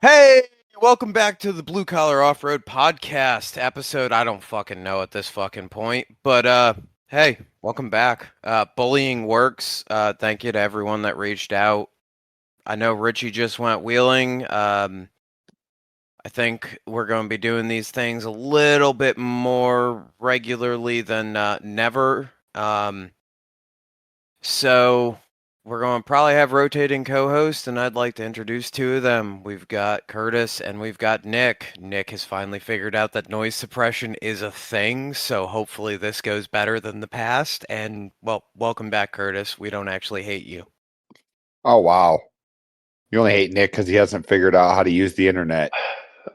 Hey, welcome back to the Blue Collar Off-Road Podcast episode. I don't fucking know at this fucking point, but hey, welcome back. Bullying works. Thank you to everyone that reached out. I know Richie just went wheeling. I think we're going to be doing these things a little bit more regularly than never. So we're going to probably have rotating co-hosts, and I'd like to introduce two of them. We've got Curtis and we've got Nick. Nick has finally figured out that noise suppression is a thing, so hopefully this goes better than the past. And, well, welcome back, Curtis. We don't actually hate you. Oh, wow. You only hate Nick because he hasn't figured out how to use the internet.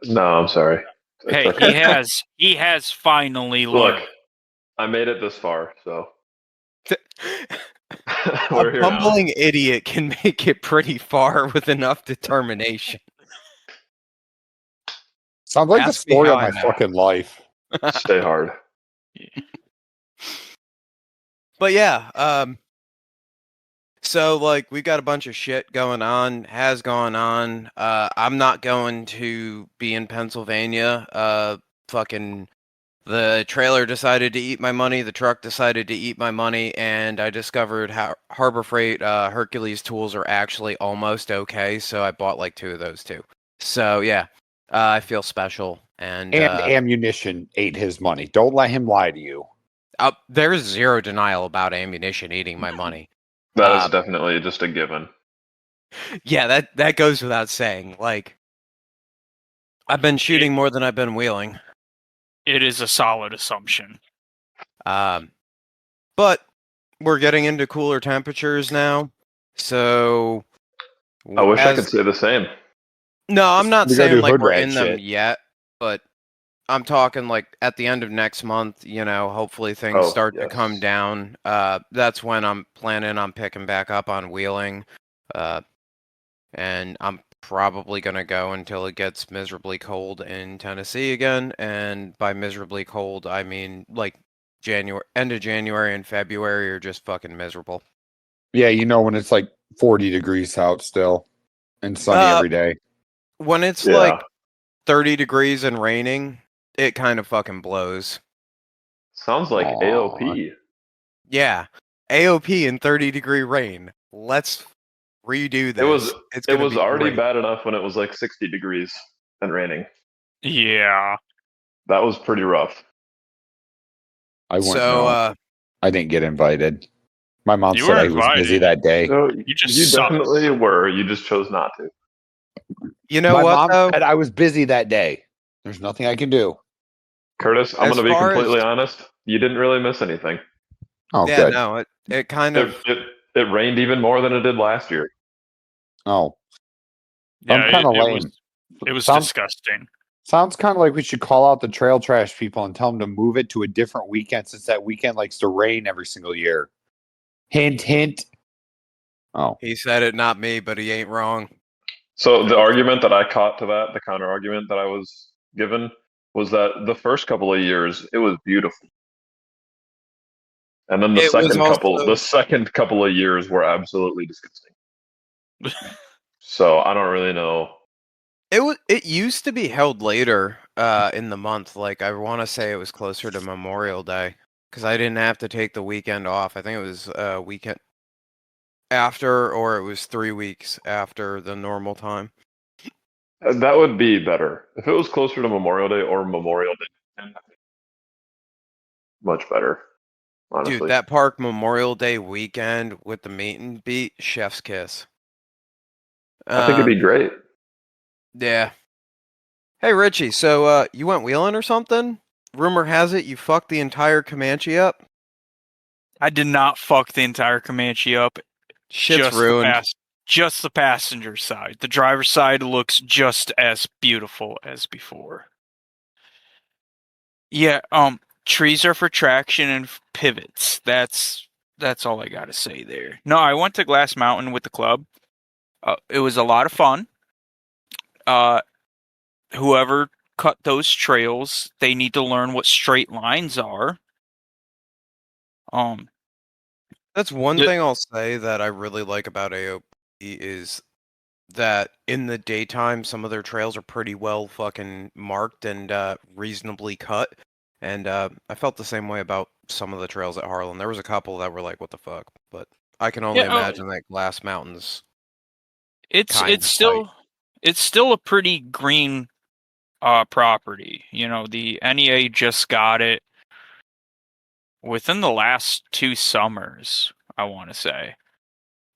No, I'm sorry. Hey, okay. he has finally Look, learned. I made it this far, so A we're here now. bumbling idiot can make it pretty far with enough determination. Sounds like the Ask me story how of I my know. fucking life. Stay hard. But yeah, so like we got a bunch of shit going on, has gone on. I'm not going to be in Pennsylvania. Fucking the trailer decided to eat my money, the truck decided to eat my money, and I discovered how Harbor Freight Hercules tools are actually almost okay, so I bought like two of those too. So yeah, I feel special and ammunition ate his money. Don't let him lie to you. there's zero denial about ammunition eating my money. That is definitely just a given. Yeah, that goes without saying. Like, I've been shooting more than I've been wheeling. It is a solid assumption. But we're getting into cooler temperatures now, so I wish I could say the same. No, I'm not We gotta saying do like hood we're rat in them shit. yet, but I'm talking like at the end of next month, hopefully things start to come down. That's when I'm planning on picking back up on wheeling. And I'm probably going to go until it gets miserably cold in Tennessee again. And by miserably cold, I mean like end of January and February are just fucking miserable. Yeah, when it's like 40 degrees out still and sunny every day. When it's like 30 degrees and raining, it kind of fucking blows. Sounds like AOP. Yeah, AOP in 30-degree rain. Let's redo this. It was already bad enough when it was like 60 degrees and raining. Yeah. That was pretty rough. I didn't get invited. My mom You said were I was busy invited. that day. No, You just you suck. definitely were. You just chose not to. You know My what, mom though? said I was busy that day. There's nothing I can do. Curtis, I'm As going to be far completely as- honest. You didn't really miss anything. Oh, Yeah, good. no, it kind of... It rained even more than it did last year. Oh. Yeah, I'm kind of lame. It was disgusting. Sounds kind of like we should call out the trail trash people and tell them to move it to a different weekend since that weekend likes to rain every single year. Hint, hint. Oh. He said it, not me, but he ain't wrong. So the argument that I caught to that, the counter argument that I was given, was that the first couple of years it was beautiful, and then the second couple of years were absolutely disgusting. So I don't really know. It used to be held later in the month. Like I want to say it was closer to Memorial Day because I didn't have to take the weekend off. I think it was weekend after, or it was 3 weeks after the normal time. That would be better if it was closer to Memorial Day or Memorial Day. Much better, honestly. Dude, that park Memorial Day weekend with the meet and beat, chef's kiss. I think it'd be great. Yeah. Hey Richie, so you went wheeling or something? Rumor has it you fucked the entire Comanche up. I did not fuck the entire Comanche up. Shit's ruined. Just the passenger side. The driver's side looks just as beautiful as before. Yeah, trees are for traction and pivots. That's all I gotta say there. No, I went to Glass Mountain with the club. It was a lot of fun. Whoever cut those trails, they need to learn what straight lines are. That's one thing I'll say that I really like about AOP is that in the daytime, some of their trails are pretty well fucking marked and reasonably cut. And I felt the same way about some of the trails at Harlan. There was a couple that were like, what the fuck? But I can only Yeah, imagine that Glass Mountain's it's kind of tight. it's still a pretty green property. You know, the NEA just got it within the last 2 summers, I want to say.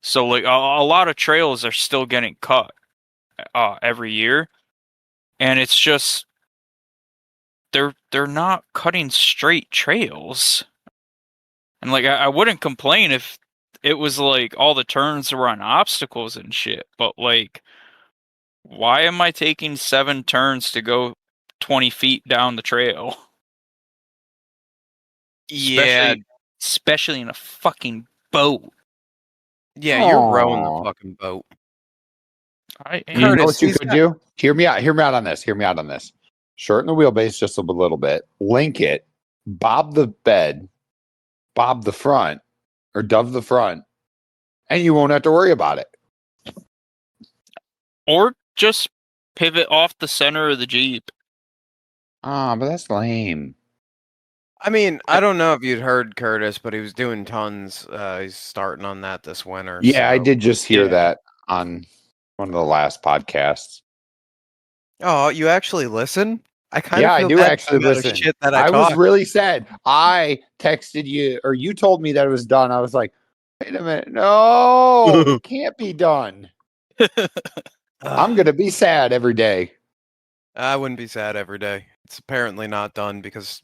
So like a lot of trails are still getting cut every year, and it's just they're not cutting straight trails. And like I wouldn't complain if it was like all the turns were on obstacles and shit, but like why am I taking 7 turns to go 20 feet down the trail? Yeah, Especially in a fucking boat. yeah, you're rowing the Aw. fucking boat. I You know Curtis, what you he's could do? Hear me out. Hear me out on this. Hear me out on this. Shorten the wheelbase just a little bit. Link it. Bob the bed. Bob the front. Or dove the front. And you won't have to worry about it. or just pivot off the center of the Jeep. Ah, but that's lame. I mean, I don't know if you'd heard Curtis, but he was doing tons. He's starting on that this winter. Yeah, I so- did just hear Yeah. that on one of the last podcasts. Oh, you actually listen? I kind Yeah, of I feel do bad actually for the amount of listen. shit that I was talk. really sad. I texted you, or you told me that it was done. I was like, wait a minute. No, it can't be done. I'm going to be sad every day. I wouldn't be sad every day. It's apparently not done because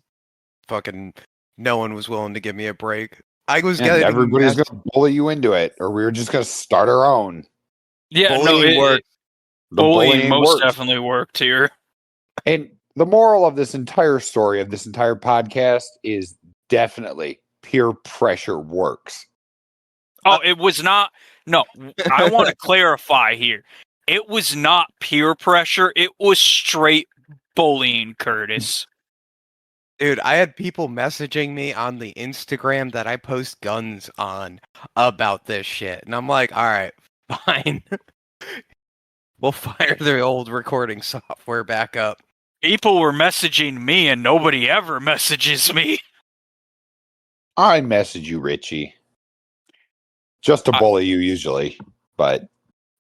fucking no one was willing to give me a break. I was And getting everybody's going to bully you into it, or we were just going to start our own. Yeah, bullying works. The bullying most works. definitely worked here. And the moral of this entire story, of this entire podcast, is definitely peer pressure works. Oh, it was not. No, I want to clarify here. It was not peer pressure. It was straight bullying, Curtis. Dude, I had people messaging me on the Instagram that I post guns on about this shit. And I'm like, all right, fine. We'll fire the old recording software back up. People were messaging me, and nobody ever messages me. I message you, Richie. Just to bully you, usually. But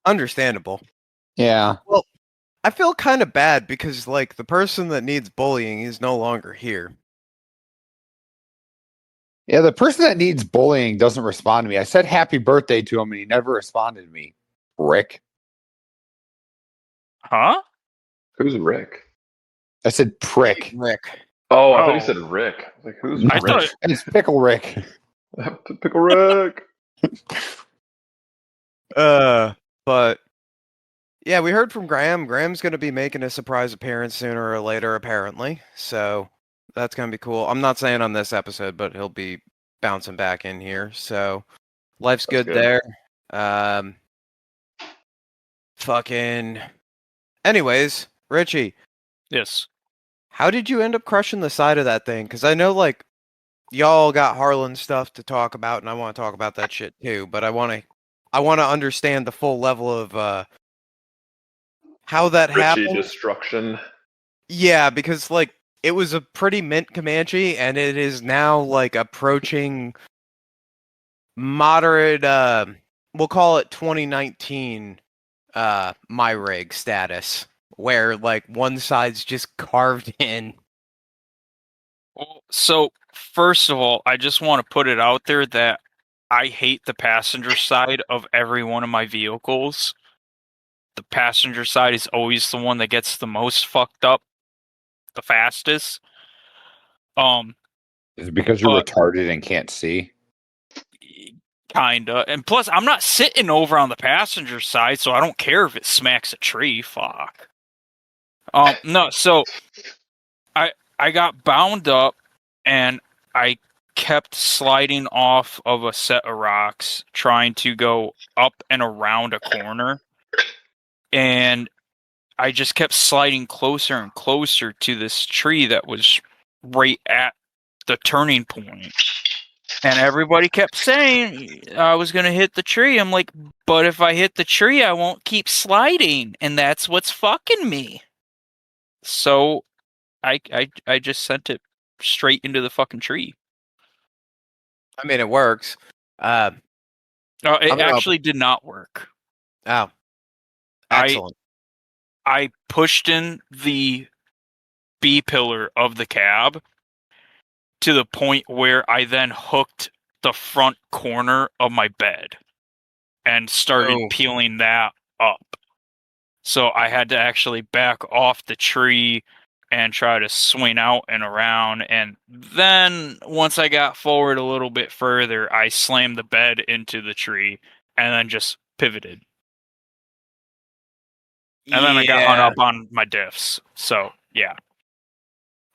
Understandable. yeah. Well, I feel kind of bad because, like, the person that needs bullying is no longer here. Yeah, the person that needs bullying doesn't respond to me. I said happy birthday to him and he never responded to me. Rick. Huh? Who's Rick? I said prick. Rick. Oh, I thought Oh. you said Rick. I was like, who's I Rick? thought- It's Pickle Rick. Pickle Rick. But yeah, we heard from Graham. Graham's going to be making a surprise appearance sooner or later, apparently. So that's going to be cool. I'm not saying on this episode, but he'll be bouncing back in here. So life's That's good good. there. Fucking. Anyways, Richie, Yes. how did you end up crushing the side of that thing? Because I know, like, y'all got Harlan stuff to talk about, and I want to talk about that shit too. But I want to understand the full level of how that Richie happened. destruction. Yeah, because like it was a pretty mint Comanche, and it is now like approaching moderate. We'll call it 2019. My rig status, where like one side's just carved in. Well, so first of all, I just want to put it out there that I hate the passenger side of every one of my vehicles. The passenger side is always the one that gets the most fucked up, the fastest. Is it because you're But- retarded and can't see? Kinda. And plus, I'm not sitting over on the passenger side, so I don't care if it smacks a tree. Fuck. No, so I got bound up and I kept sliding off of a set of rocks, trying to go up and around a corner. And I just kept sliding closer and closer to this tree that was right at the turning point. And everybody kept saying I was going to hit the tree. I'm like, but if I hit the tree, I won't keep sliding. And that's what's fucking me. So I just sent it straight into the fucking tree. I mean, it works. It actually did not work. Oh, excellent. I pushed in the B pillar of the cab to the point where I then hooked the front corner of my bed and started peeling that up. So I had to actually back off the tree and try to swing out and around. And then once I got forward a little bit further, I slammed the bed into the tree and then just pivoted. And then I got hung up on my diffs. So, yeah.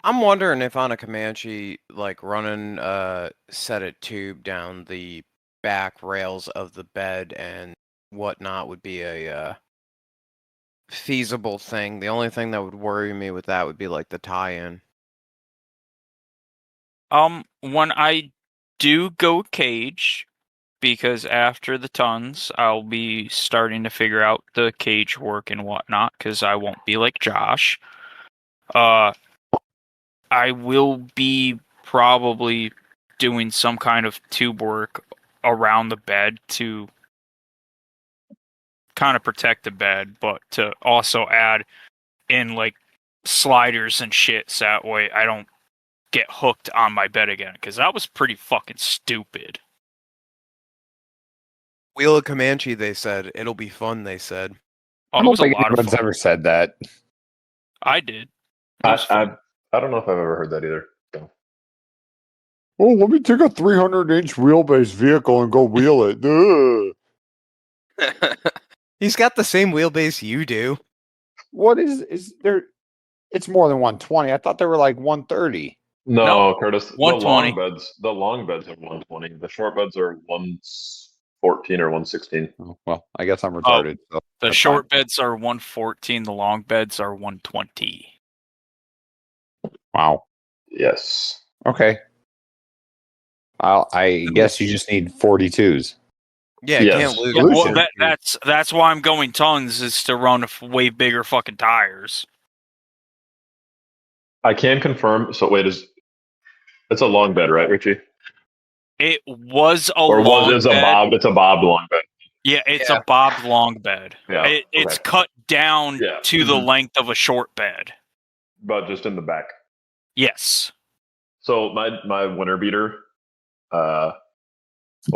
I'm wondering if on a Comanche, like running a set of tube down the back rails of the bed and whatnot would be a feasible thing. The only thing that would worry me with that would be like the tie-in. When I do go cage, because after the tons, I'll be starting to figure out the cage work and whatnot, because I won't be like Josh. I will be probably doing some kind of tube work around the bed to kind of protect the bed, but to also add in like sliders and shit so that way I don't get hooked on my bed again, because that was pretty fucking stupid. Wheel of Comanche, they said. It'll be fun, they said. Oh, I it don't was a think lot of anyone's fun. ever said that. I did. It was fun. I don't know if I've ever heard that either. So. Oh, let me take a 300-inch wheelbase vehicle and go wheel it. He's got the same wheelbase you do. What is there? It's more than 120. I thought they were like 130. No, Curtis. 120. The long beds are 120. The short beds are 114 or 116. Oh, well, I guess I'm retarded. So The that's short fine. beds are 114. The long beds are 120. Wow. Yes. Okay. I guess you just need 42s. Yeah, Yes. can't lose. Yeah, well, Solution. that's why I'm going tons, is to run way bigger fucking tires. I can confirm. So wait, it's a long bed, right, Richie? It was a Or long was it a bed. bob? It's a bob long bed. Yeah, it's a bobbed long bed. Yeah. It's okay. cut down Yeah. to the length of a short bed. But just in the back. Yes. So my winter beater, well,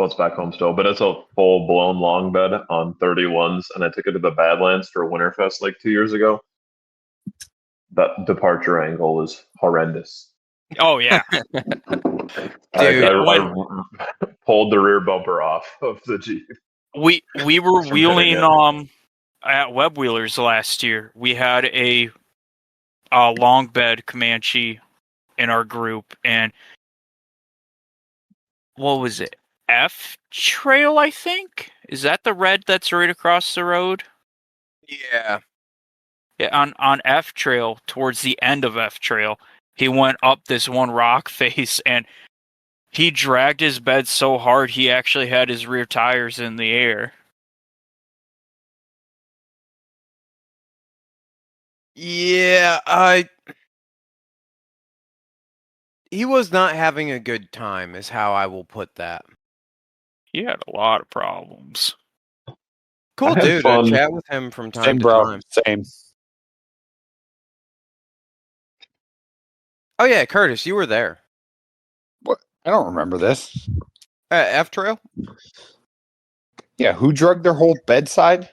it's back home still, but it's a full blown long bed on 31s, and I took it to the Badlands for Winterfest like 2 years ago. That departure angle is horrendous. Oh yeah. I pulled the rear bumper off of the Jeep. We were From wheeling hitting at Web Wheelers last year. We had a long bed Comanche in our group, and what was it? F Trail, I think? Is that the red that's right across the road? Yeah. Yeah, on F Trail, towards the end of F Trail, he went up this one rock face and he dragged his bed so hard he actually had his rear tires in the air. Yeah, he was not having a good time, is how I will put that. He had a lot of problems. Cool I had dude. fun. I chat with him from time Same, to bro. time. Same. Oh yeah, Curtis, you were there. What? I don't remember this. F Trail? Yeah, who drugged their whole bedside?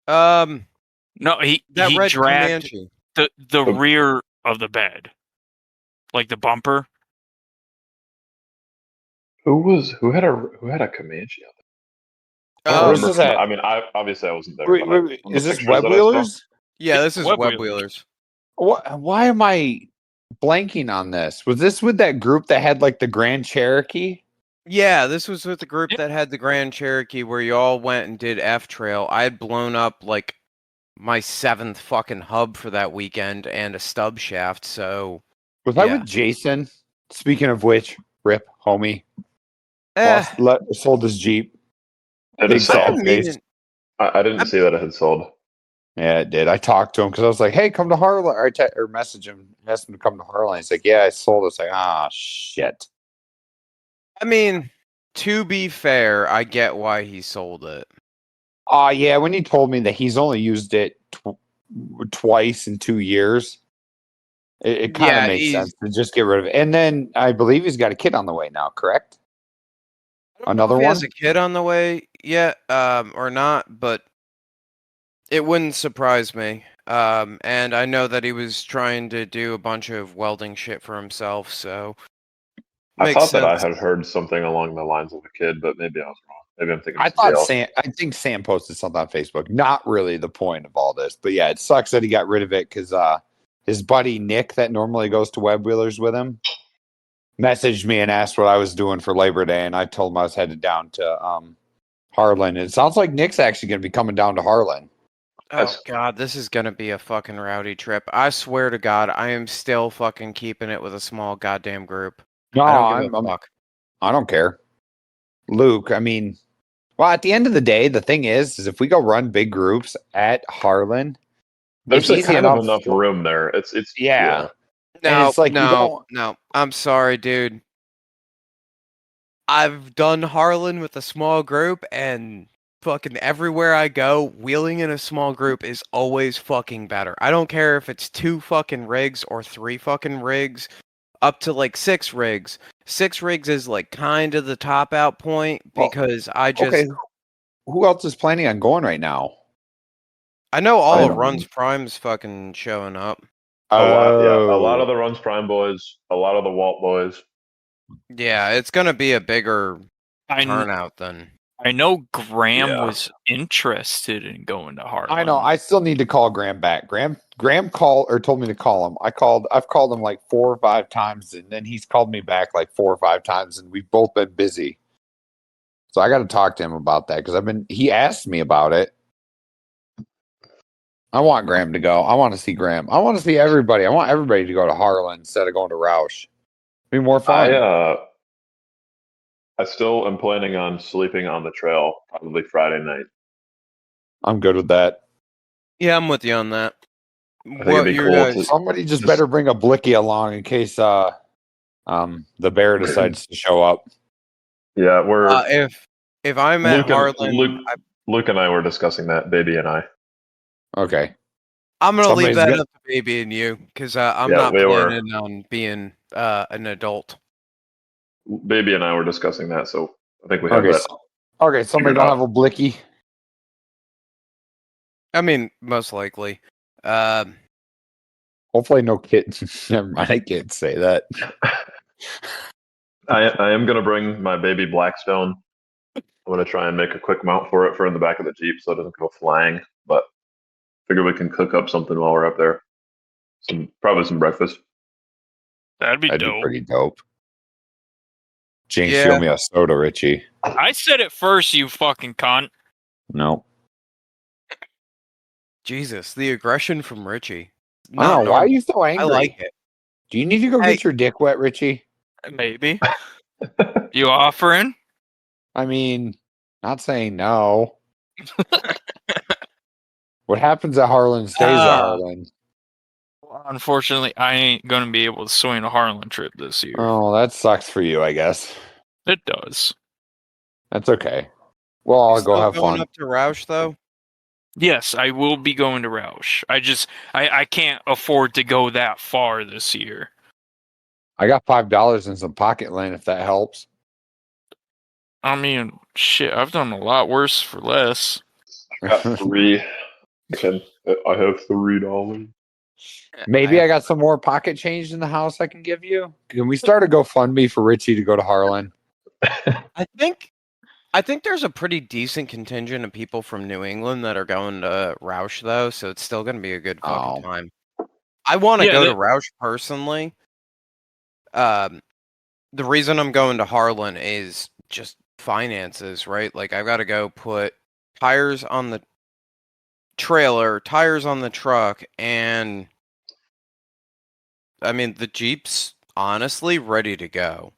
No, he red dragged Comanche. the rear of the bed, like the bumper. Who had a Comanche out there? Where's this at? I mean, obviously I wasn't there. Wait, but wait, on the is this pictures Web that I saw- Wheelers? Yeah, this is Web Web Wheelers. Wheelers. Why am I blanking on this? Was this with that group that had like the Grand Cherokee? Yeah, this was with the group Yep. that had the Grand Cherokee where you all went and did F Trail. I had blown up like my 7th fucking hub for that weekend and a stub shaft, so Was I Yeah. with Jason? Speaking of which, Rip, homie. Eh, Sold his Jeep. Did it Big say? sad face. I didn't see that it had sold. Yeah, it did. I talked to him because I was like, "Hey, come to Harlan," or message him, asked him to come to Harlan. He's like, "Yeah, I sold it." It's like, ah, shit. I mean, to be fair, I get why he sold it. Yeah. When he told me that he's only used it twice in 2 years, it kind of Yeah, makes sense to just get rid of it. And then I believe he's got a kid on the way now. Correct? I don't know Another if he one. has a kid on the way yet, or not, but it wouldn't surprise me. And I know that he was trying to do a bunch of welding shit for himself, so I makes thought that I sense. had heard something along the lines of a kid, but maybe I was wrong. Maybe I'm thinking of I somebody thought else. I think Sam posted something on Facebook. Not really the point of all this, but yeah, it sucks that he got rid of it because his buddy Nick, that normally goes to Web Wheelers with him, messaged me and asked what I was doing for Labor Day, and I told him I was headed down to Harlan. It sounds like Nick's actually going to be coming down to Harlan. Oh god, this is gonna be a fucking rowdy trip. I swear to God, I am still fucking keeping it with a small goddamn group. No, I don't give a fuck. I don't care. Luke, I mean, well, at the end of the day, the thing is if we go run big groups at Harlan, There's it's like easy kind of enough. enough room there. It's Yeah. And No, it's like you no, don't. no. I'm sorry, dude. I've done Harlan with a small group, and fucking everywhere I go, wheeling in a small group is always fucking better. I don't care if it's 2 fucking rigs or 3 fucking rigs, up to like 6 rigs. 6 rigs is like kind of the top out point Well, because I okay. just Who else is planning on going right now? I know all I of Runs Prime's fucking showing up. a lot. Yeah, a lot of Oh, the Runs Prime boys, a lot of the Walt boys. Yeah, it's gonna be a bigger I, kn- turnout than. I know Graham Yeah. was interested in going to Harlan. I know. I still need to call Graham back. Graham called or told me to call him. I've called him like 4 or 5 times, and then he's called me back like 4 or 5 times, and we've both been busy. So I got to talk to him about that because he asked me about it. I want Graham to go. I want to see Graham. I want to see everybody. I want everybody to go to Harlan instead of going to Roush. Be more fun. I still am planning on sleeping on the trail probably Friday night. I'm good with that. Yeah, I'm with you on that. I think it'd What be you cool guys? to Somebody just better bring a blicky along in case the bear decides to show up. Yeah, we're If I'm at Luke and Harlan, Luke and I were discussing that, baby and I. Okay. I'm gonna leave Somebody's that got- up to Baby and you because I'm Yeah, not we were. planning on being an adult. Baby and I were discussing that, so I think we have Okay. that. Okay. Somebody figured gonna out. have a blicky. I mean, most likely. Hopefully, no kids. Never mind. I can't say that. I am gonna bring my baby Blackstone. I'm gonna try and make a quick mount for it for in the back of the Jeep so it doesn't go flying. But figure we can cook up something while we're up there. Probably some breakfast. That'd be That'd be dope. pretty dope. Jinx, Yeah. you owe me a soda, Richie. I said it first, you fucking cunt. No. Jesus, the aggression from Richie. I Not don't know. Why are normal. you so I angry? like it. Do you need to go Hey. get your dick wet, Richie? Maybe. You offering? I mean, not saying no. What happens at Harlan stays at Harlan. Unfortunately, I ain't gonna be able to swing a Harlan trip this year. Oh, that sucks for you, I guess. It does. That's okay. Well, I'll go Still have going fun. up to Roush though. Yes, I will be going to Roush. I can't afford to go that far this year. I got $5 in some pocket lane if that helps. I mean, shit, I've done a lot worse for less. I got three. I have $3. Maybe I got some more pocket change in the house I can give you. Can we start a GoFundMe for Richie to go to Harlan? I think there's a pretty decent contingent of people from New England that are going to Roush though, so it's still going to be a good fucking time. I want to go to Roush personally. The reason I'm going to Harlan is just finances, right? Like I've got to go put tires on the trailer, tires on the truck, and I mean the Jeep's honestly ready to go.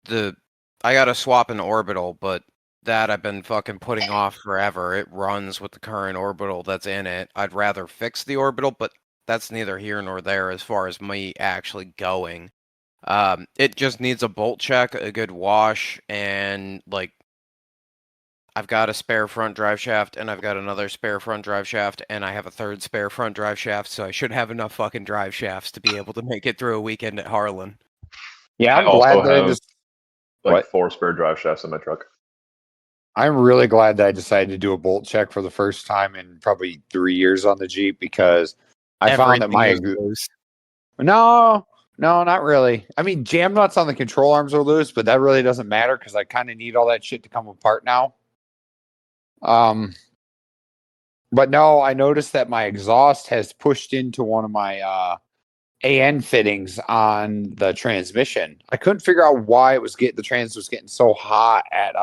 I gotta swap an orbital, but that I've been fucking putting off forever. It runs with the current orbital that's in it. I'd rather fix the orbital, but that's neither here nor there as far as me actually going. It just needs a bolt check, a good wash, and like I've got a spare front drive shaft, and I've got another spare front drive shaft, and I have a third spare front drive shaft, so I should have enough fucking drive shafts to be able to make it through a weekend at Harlan. Yeah, I I'm also glad that I have just. like What? 4 spare drive shafts in my truck. I'm really glad that I decided to do a bolt check for the first time in probably 3 years on the Jeep because I found that Everything my is loose. no, not really. I mean, jam nuts on the control arms are loose, but that really doesn't matter because I kind of need all that shit to come apart now. But no, I noticed that my exhaust has pushed into one of my AN fittings on the transmission. I couldn't figure out why it was the trans was getting so hot at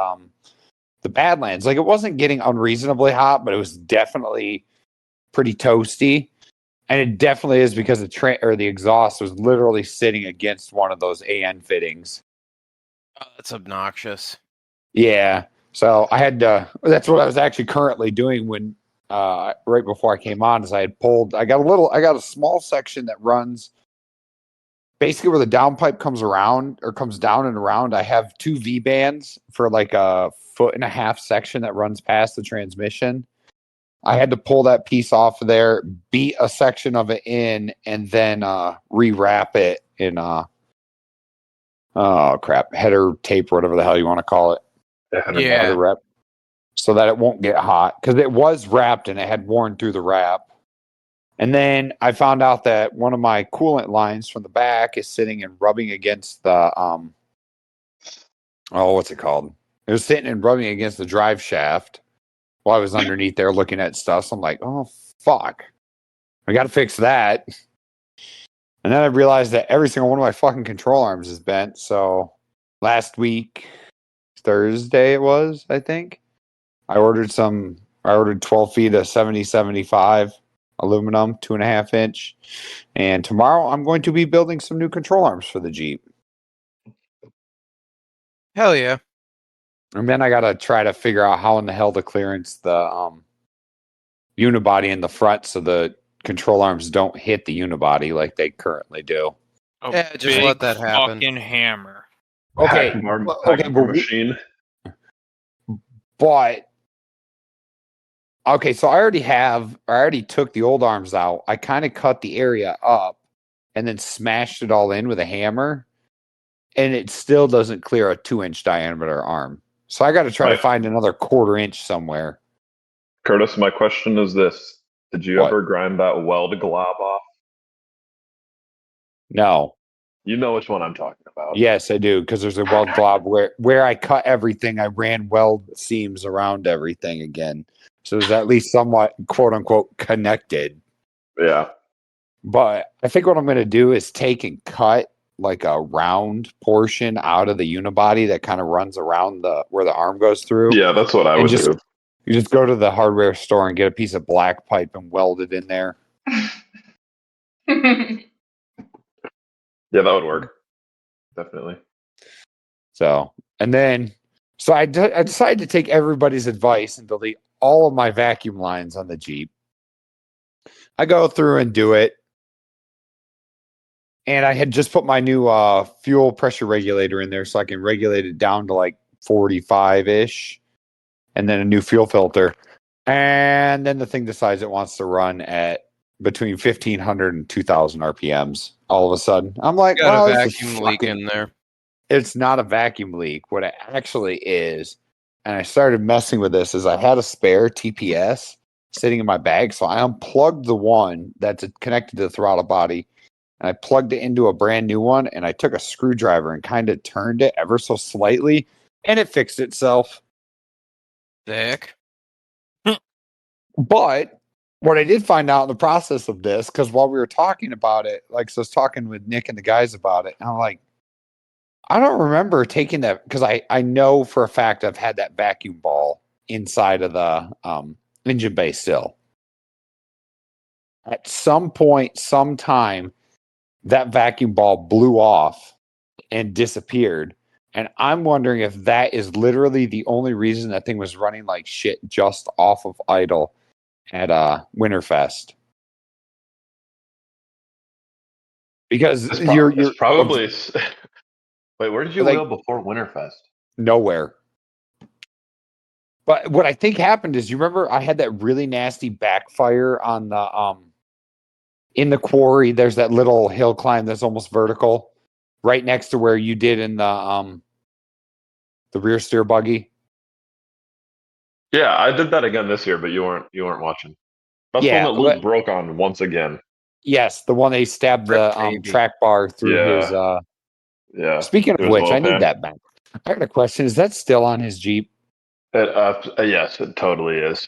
the Badlands. Like it wasn't getting unreasonably hot, but it was definitely pretty toasty. And it definitely is because the exhaust was literally sitting against one of those AN fittings. Oh, that's obnoxious. Yeah. So I had to. That's what I was actually currently doing when right before I came on. Is I got a small section that runs basically where the downpipe comes around or comes down and around. I have 2 V bands for like a 1.5 foot section that runs past the transmission. I had to pull that piece off of there, beat a section of it in, and then rewrap it in header tape or whatever the hell you want to call it. Yeah. Header wrap, so that it won't get hot because it was wrapped and it had worn through the wrap. And then I found out that one of my coolant lines from the back is sitting and rubbing against the what's it called? It was sitting and rubbing against the drive shaft while I was underneath there looking at stuff. So I'm like, oh fuck. I gotta fix that. And then I realized that every single one of my fucking control arms is bent. So last week, Thursday it was, I think. I ordered 12 feet of 7075 aluminum, 2.5 inch. And tomorrow I'm going to be building some new control arms for the Jeep. Hell yeah. And then I got to try to figure out how in the hell to clearance the unibody in the front so the control arms don't hit the unibody like they currently do. Yeah, just let that happen. Fucking hammer. Okay, Machine. But okay, so I already took the old arms out. I kind of cut the area up and then smashed it all in with a hammer, and it still doesn't clear a 2-inch diameter arm. So I got to try to find another 1/4 inch somewhere. Curtis, my question is this: did you ever grind that weld glob off? No. You know which one I'm talking about. Yes, I do, because there's a weld glob where I cut everything. I ran weld seams around everything again. So it's at least somewhat, quote unquote, connected. Yeah. But I think what I'm going to do is take and cut like a round portion out of the unibody that kind of runs around where the arm goes through. Yeah, that's what I would do. You just go to the hardware store and get a piece of black pipe and weld it in there. Yeah, that would work. Definitely. So I decided to take everybody's advice and delete all of my vacuum lines on the Jeep. I go through and do it. And I had just put my new fuel pressure regulator in there so I can regulate it down to like 45-ish. And then a new fuel filter. And then the thing decides it wants to run at between 1,500 and 2,000 RPMs all of a sudden. I'm like, Got well, a vacuum leak in there. It's not a vacuum leak. What it actually is, and I started messing with this, is I had a spare TPS sitting in my bag. So I unplugged the one that's connected to the throttle body, and I plugged it into a brand new one, and I took a screwdriver and kind of turned it ever so slightly, and it fixed itself. Sick. But what I did find out in the process of this, because while we were talking about it, like, so I was talking with Nick and the guys about it, and I'm like, I don't remember taking that, because I know for a fact I've had that vacuum ball inside of the engine bay still. At some point, sometime, that vacuum ball blew off and disappeared. And I'm wondering if that is literally the only reason that thing was running like shit just off of idle at Winterfest. Because It's, you're it's probably. Wait, where did you like wheel before Winterfest? nowhere. But what I think happened is, you remember I had that really nasty backfire on the in the quarry. There's that little hill climb that's almost vertical, right next to where you did in the rear steer buggy. Yeah, I did that again this year, but you weren't watching. That's the one Yeah, that Luke broke on once again. yes, the one they stabbed the baby. track bar through his. Yeah. Speaking of It was which, I well need pan. that back. I got a question. Is that still on his Jeep? Yes, it totally is.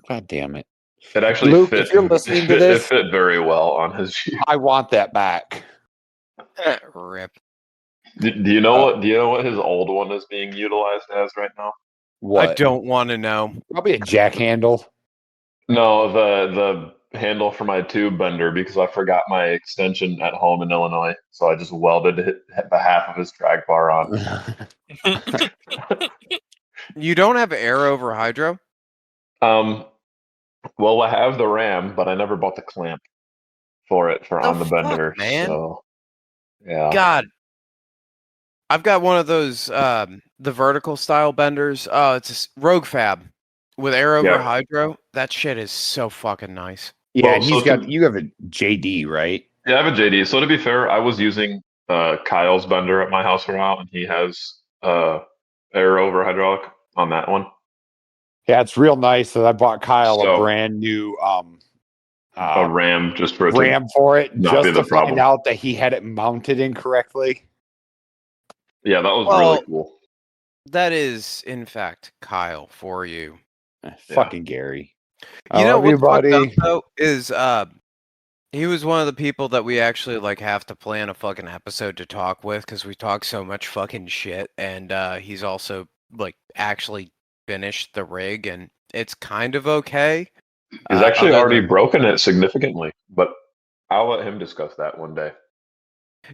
God damn it. It actually Luke, fit. if you're listening to It this, fit very well on his Jeep. I want that back. Rip. Do you know what? Do you know what his old one is being utilized as right now? What? I don't want to know. Probably a jack handle. No, the handle for my tube bender, because I forgot my extension at home in Illinois, so I just welded the half of his drag bar on. You don't have air over hydro? Um, well, I have the RAM, but I never bought the clamp for it for The on the fuck, bender. man? So yeah, God, I've got one of those the vertical style benders. Oh, it's a Rogue Fab with air over yeah. hydro. That shit is so fucking nice. Yeah, Well, and so you have a JD, right? yeah, I have a JD. So to be fair, I was using Kyle's bender at my house for a while, and he has air over hydraulic on that one. Yeah, it's real nice that I bought Kyle a So brand new a RAM just for it to RAM for it, not be just the to find problem. out that he had it mounted incorrectly. Yeah, that was Well, really cool. that is, in fact, Kyle for you. Fucking Gary. I You know love you, what's fucked up buddy. though is he was one of the people that we actually like have to plan a fucking episode to talk with because we talk so much fucking shit, and he's also like actually finished the rig and it's kind of okay. He's actually Other already than broken it significantly, but I'll let him discuss that one day.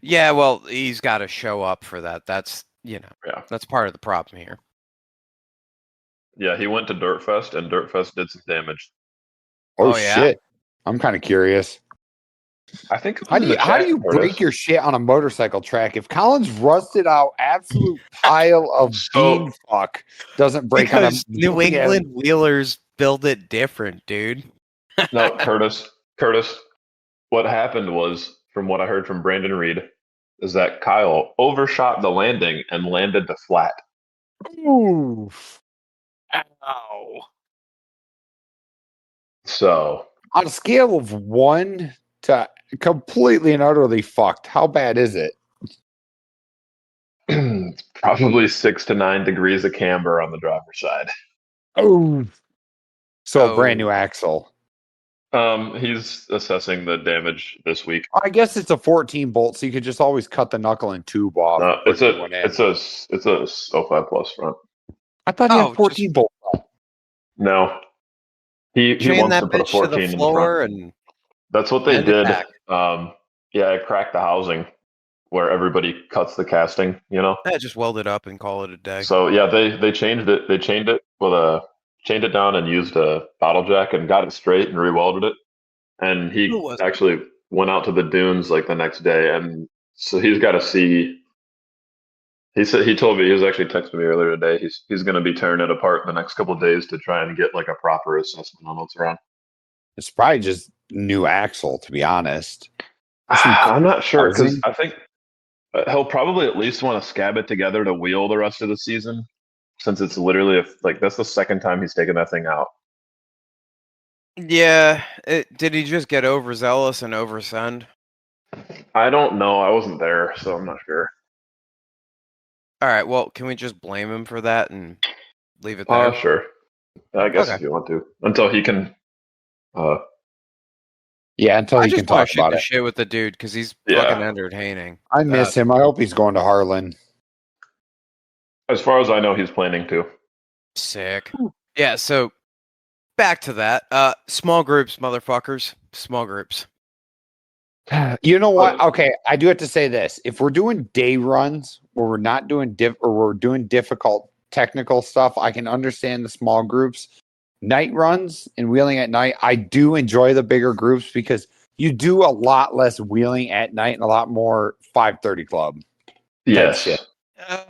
yeah, well, he's got to show up for that. That's Yeah. that's part of the problem here. Yeah, he went to Dirtfest, and Dirtfest did some damage. Oh, yeah? shit. I'm kind of curious. I think it How was do in you the how do chat, you Curtis. break your shit on a motorcycle track if Colin's rusted out absolute pile of bean fuck doesn't break on a Because New England wheelers build it different, dude. No, Curtis. What happened was, from what I heard from Brandon Reed, is that Kyle overshot the landing and landed the flat. Oof. Ow. So On a scale of 1 to completely and utterly fucked, how bad is it? it's probably 6 to 9 degrees of camber on the driver's side. Oh. So a brand Oh. new axle. He's assessing the damage this week. I guess it's a 14 bolt, so you could just always cut the knuckle and tube off. No, and put it's a a new one in. it's a 05 plus front. I thought he had Oh, 14 bolt. No, he Chain wants that to put a bitch to the 14 in the floor front. and That's what they bend it did. back. Yeah, I cracked the housing where everybody cuts the casting. Just weld it up and call it a day. So yeah, they changed it. They chained it chained it down and used a bottle jack and got it straight and rewelded it. And Who he was it? actually went out to the dunes like the next day, and so he's got to see. He told me, he was actually texting me earlier today. He's going to be tearing it apart in the next couple of days to try and get like a proper assessment on what's wrong. It's probably just new axle, to be honest. I'm not sure because housing? I think he'll probably at least want to scab it together to wheel the rest of the season, since it's literally like that's the second time he's taken that thing out. Yeah. Did he just get overzealous and oversend? I don't know. I wasn't there, so I'm not sure. All right. Well, can we just blame him for that and leave it there? Sure. I guess Okay. if you want to, until he can. Yeah, until I he just can talk want to shoot about the it. shit with the dude because he's Yeah. fucking entertaining. I miss him. I hope he's going to Harlan. As far as I know, he's planning to. Sick. Yeah. So back to that. Small groups, motherfuckers. Small groups. You know what? Okay, I do have to say this. If we're doing day runs where we're not doing we're doing difficult technical stuff, I can understand the small groups. Night runs and wheeling at night, I do enjoy the bigger groups because you do a lot less wheeling at night and a lot more 5:30 club type shit. Yes. Uh,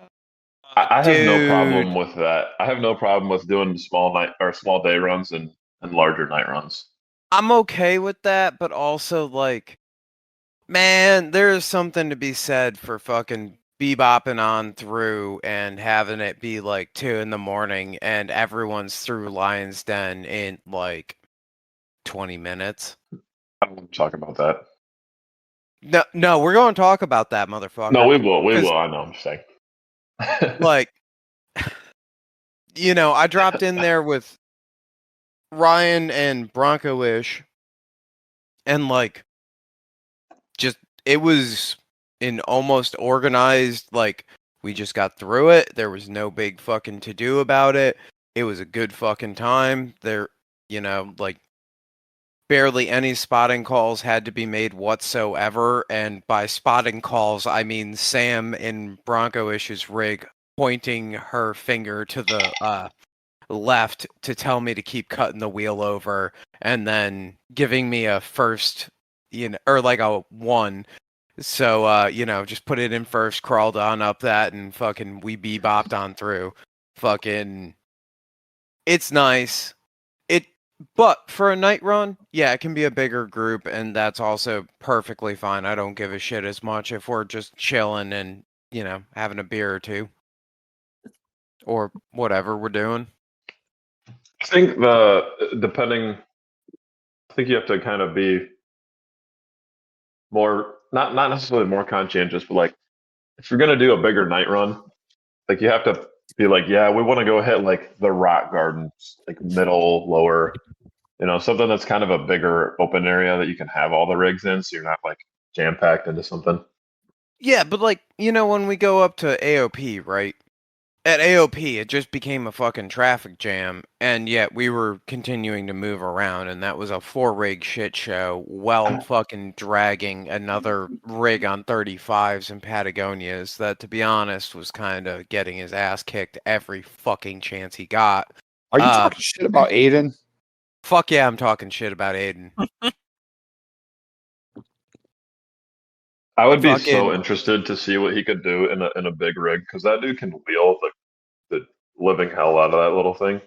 I have no dude, problem with that. I have no problem with doing small night or small day runs and larger night runs. I'm okay with that, but also like, man, there's something to be said for fucking bebopping on through and having it be like 2 in the morning and everyone's through Lion's Den in like 20 minutes. I don't want to talk about that. No, we're going to talk about that, No, motherfucker. we will. We 'Cause, will. I know. I'm just saying. like, I dropped in there with Ryan and Bronco-ish, and like, just it was an almost organized, like, we just got through it. There was no big fucking to do about it. It was a good fucking time. There, like, barely any spotting calls had to be made whatsoever. And by spotting calls, I mean Sam in Bronco-ish's rig pointing her finger to the left to tell me to keep cutting the wheel over, and then giving me a first, or like a one. So, just put it in first, crawled on up that, and fucking we bebopped on through. Fucking, it's nice. But for a night run, yeah, it can be a bigger group, and that's also perfectly fine. I don't give a shit as much if we're just chilling and, having a beer or two. Or whatever we're doing. I think depending. I think you have to kind of be more not necessarily more conscientious, but like if you're gonna do a bigger night run, like you have to be like, yeah, we want to go hit like the rock gardens, like middle, lower, something that's kind of a bigger open area that you can have all the rigs in, so you're not like jam packed into something. Yeah, but like, when we go up to AOP, right? At AOP, it just became a fucking traffic jam, and yet we were continuing to move around, and that was a 4-rig shit show, well fucking dragging another rig on 35s and Patagonias that, to be honest, was kind of getting his ass kicked every fucking chance he got. Are you talking shit about Aiden? Fuck yeah, I'm talking shit about Aiden. I would be so Fucking, interested to see what he could do in a big rig because that dude can wheel the living hell out of that little thing.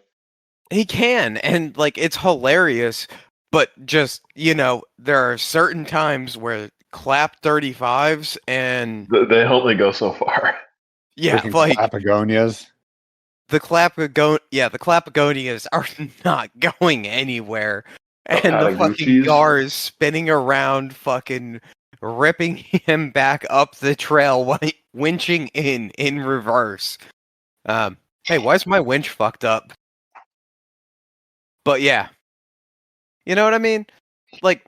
he can, and like it's hilarious, but just, there are certain times where clap 35s and They only go so far. yeah, Freaking like Clapagonias. the Clapagonias are not going anywhere. The And the fucking Patagucci's. Gar is spinning around, fucking ripping him back up the trail, winching in reverse. Hey, why is my winch fucked up? But yeah, you know what I mean? Like,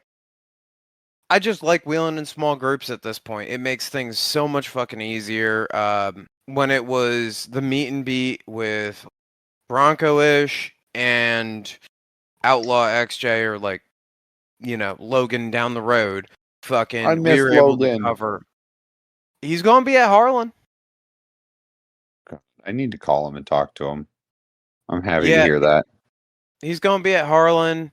I just like wheeling in small groups at this point. It makes things so much fucking easier. When it was the meet and beat with Bronco-ish and Outlaw XJ, or like, Logan down the road, I fucking, we miss were able to Logan. cover. He's going to be at Harlan. I need to call him and talk to him. I'm happy to Yeah, hear that. he's going to be at Harlan.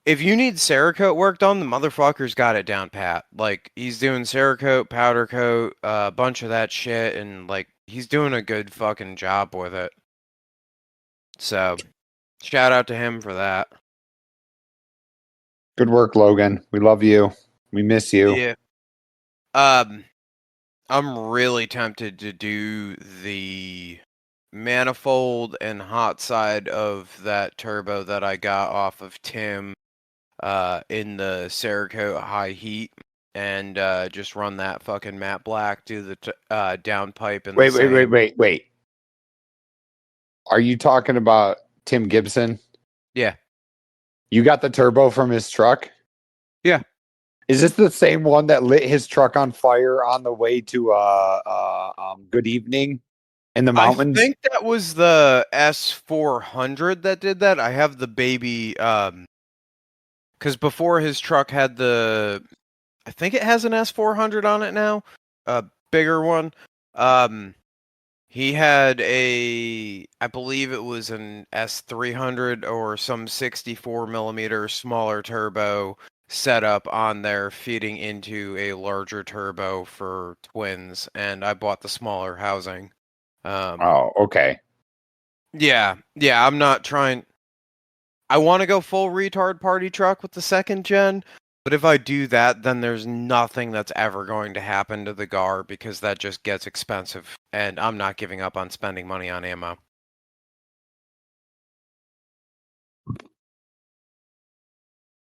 If you need Cerakote work done, the motherfucker's got it down pat. Like, he's doing Cerakote, powder coat, a bunch of that shit, and like, he's doing a good fucking job with it. So, shout out to him for that. Good work, Logan. We love you. We miss you. Yeah. I'm really tempted to do the manifold and hot side of that turbo that I got off of Tim in the Cerakote high heat, and just run that fucking matte black, do the downpipe and Wait. Are you talking about Tim Gibson? Yeah. You got the turbo from his truck? Yeah. Is this the same one that lit his truck on fire on the way to Good Evening in the mountains? I think that was the S400 that did that. I have the baby, because before his truck had the I think it has an S400 on it now, a bigger one. He had I believe it was an S300 or some 64 millimeter smaller turbo setup on there, feeding into a larger turbo for twins, and I bought the smaller housing. Oh, okay. Yeah, I'm not trying. I want to go full retard party truck with the second gen, but if I do that, then there's nothing that's ever going to happen to the GAR because that just gets expensive, and I'm not giving up on spending money on ammo.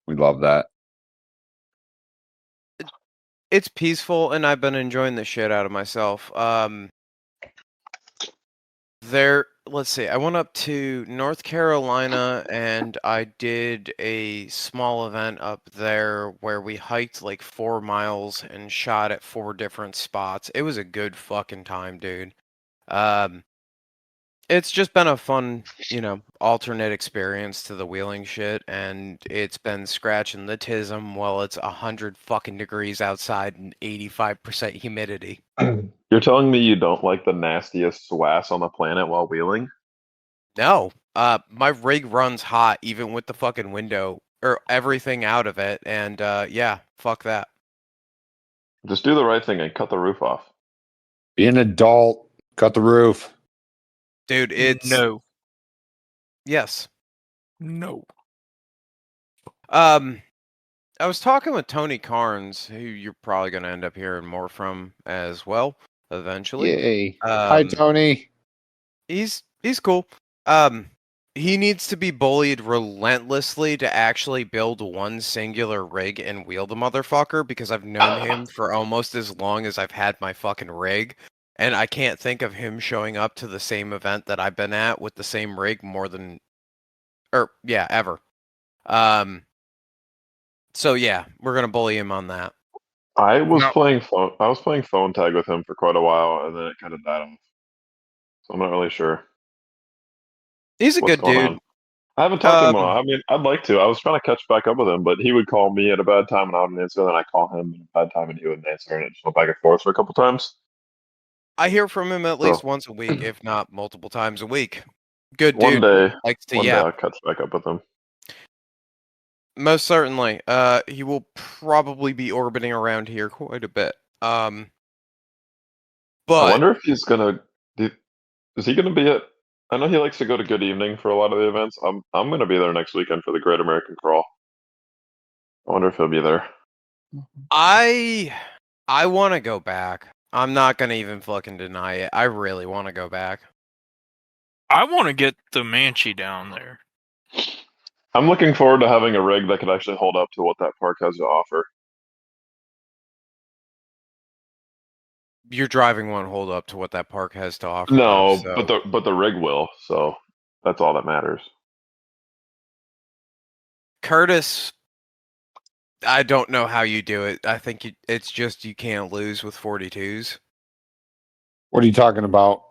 We love that. It's peaceful, and I've been enjoying the shit out of myself. Let's see, I went up to North Carolina and I did a small event up there where we hiked like 4 miles and shot at 4 different spots. It was a good fucking time, dude. Um, it's just been a fun, alternate experience to the wheeling shit, and it's been scratching the tism while it's 100 fucking degrees outside and 85% humidity. You're telling me you don't like the nastiest swass on the planet while wheeling? No, my rig runs hot even with the fucking window or everything out of it, and yeah, fuck that, Just do the right thing and cut the roof off. Be an adult. Cut the roof. dude. It's No. yes. No. I was talking with Tony Carnes, who you're probably gonna end up hearing more from as well eventually. Yay. Hi, Tony. He's cool. Um, he needs to be bullied relentlessly to actually build one singular rig and wheel the motherfucker because I've known him for almost as long as I've had my fucking rig, and I can't think of him showing up to the same event that I've been at with the same rig ever. So yeah, we're gonna bully him on that. I was No. playing phone tag with him for quite a while, and then it kind of died off. So I'm not really sure He's a what's good going dude. on. I haven't talked to him in a while. Um, I mean, I'd like to. I was trying to catch back up with him, but he would call me at a bad time and I wouldn't answer. Then I call him at a bad time and he wouldn't answer, and it just went back and forth for a couple times. I hear from him at least So once a week, if not multiple times a week. Good one dude. day, Likes to one day yap. I'll catch back up with him. Most certainly. He will probably be orbiting around here quite a bit. I But wonder if he's gonna. Is he gonna be at? I know he likes to go to Good Evening for a lot of the events. I'm gonna be there next weekend for the Great American Crawl. I wonder if he'll be there. I want to go back. I'm not gonna even fucking deny it. I really want to go back. I want to get the Manchi down there. I'm looking forward to having a rig that could actually hold up to what that park has to offer. Your driving won't hold up to what that park has to offer, though. No, So but the rig will. So that's all that matters. Curtis, I don't know how you do it. I think it's just you can't lose with 42s. What are you talking about?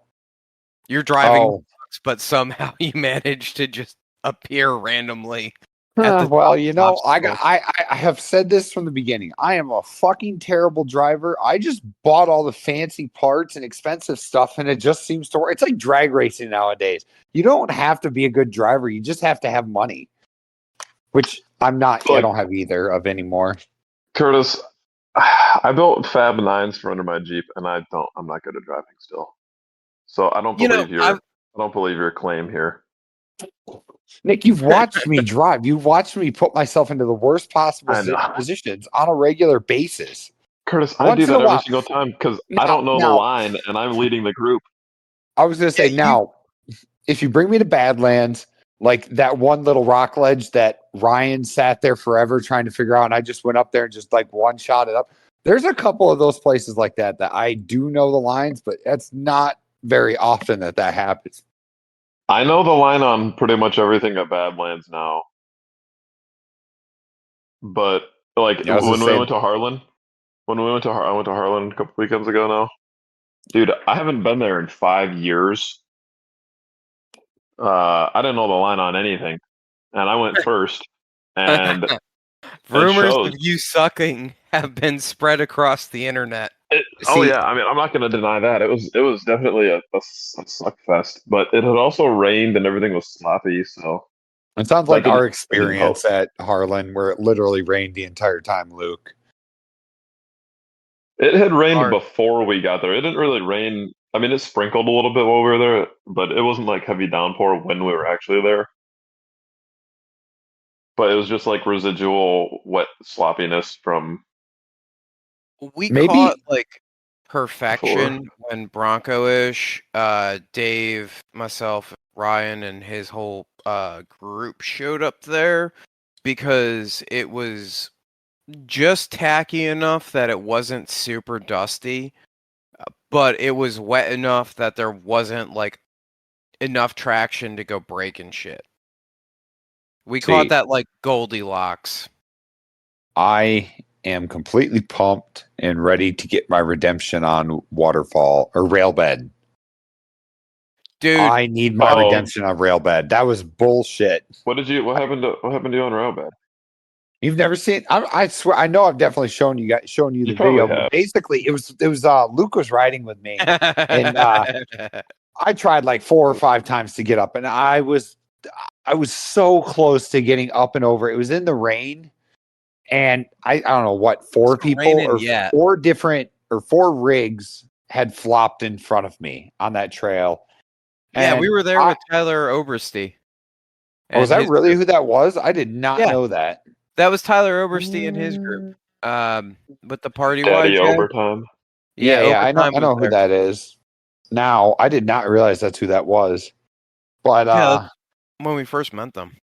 You're driving, Oh, but somehow you manage to just appear randomly at the well, obstacle. I have said this from the beginning. I am a fucking terrible driver. I just bought all the fancy parts and expensive stuff, and it just seems to work. It's like drag racing nowadays. You don't have to be a good driver. You just have to have money, which I'm not. I Like don't have either of anymore. Curtis, I built Fab Nines for under my Jeep, and I'm not good at driving still. So I don't believe your claim here. Nick, you've watched me drive. You've watched me put myself into the worst possible I know. positions on a regular basis. Curtis, I do Once in that a every while. single time because I don't know the Now, line and I'm leading the group. I was going to say, now, if you bring me to Badlands, like that one little rock ledge that Ryan sat there forever trying to figure out, and I just went up there and just like one shot it up. There's a couple of those places like that I do know the lines, but that's not very often that happens. I know the line on pretty much everything at Badlands now. But like Yeah, I was when just we saying, went to Harlan, I went to Harlan a couple weekends ago now. Dude, I haven't been there in 5 years. I didn't know the line on anything, and I went first, and it Rumors shows. of you sucking have been spread across the internet. Oh See, yeah, I mean, I'm not going to deny that it was definitely a suck fest, but it had also rained and everything was sloppy, so it sounds that like our didn't help. experience at Harlan, where it literally rained the entire time, Luke. It had rained Hard. before we got there. It didn't really rain. I mean, it sprinkled a little bit while we were there, but it wasn't like heavy downpour when we were actually there. But it was just like residual wet sloppiness from We Maybe caught like before. perfection when Bronco-ish, Dave, myself, Ryan, and his whole group showed up there because it was just tacky enough that it wasn't super dusty, but it was wet enough that there wasn't like enough traction to go breaking shit. We caught see, that like Goldilocks. I am completely pumped and ready to get my redemption on Waterfall or Railbed. Dude, I need my Oh, redemption on Railbed. That was bullshit. what happened to you on Railbed? You've never seen? I swear, I know I've definitely shown you You the probably video. But have. basically, it was Luke was riding with me, and I tried like 4 or 5 times to get up, and I was so close to getting up and over. It was in the rain, and I don't know what, four Wasn't people raining or yet. four rigs had flopped in front of me on that trail. Yeah, we And were there with Tyler Obersty. was And that his really group. who that was? I did not Yeah, know that. that was Tyler Obersty and his group. With the Party Daddy YJ. overtime. Yeah, Yeah, I know Overtime I was know who there. that is. Now, I did not realize that's who that was. But Yeah, that's when we first met them.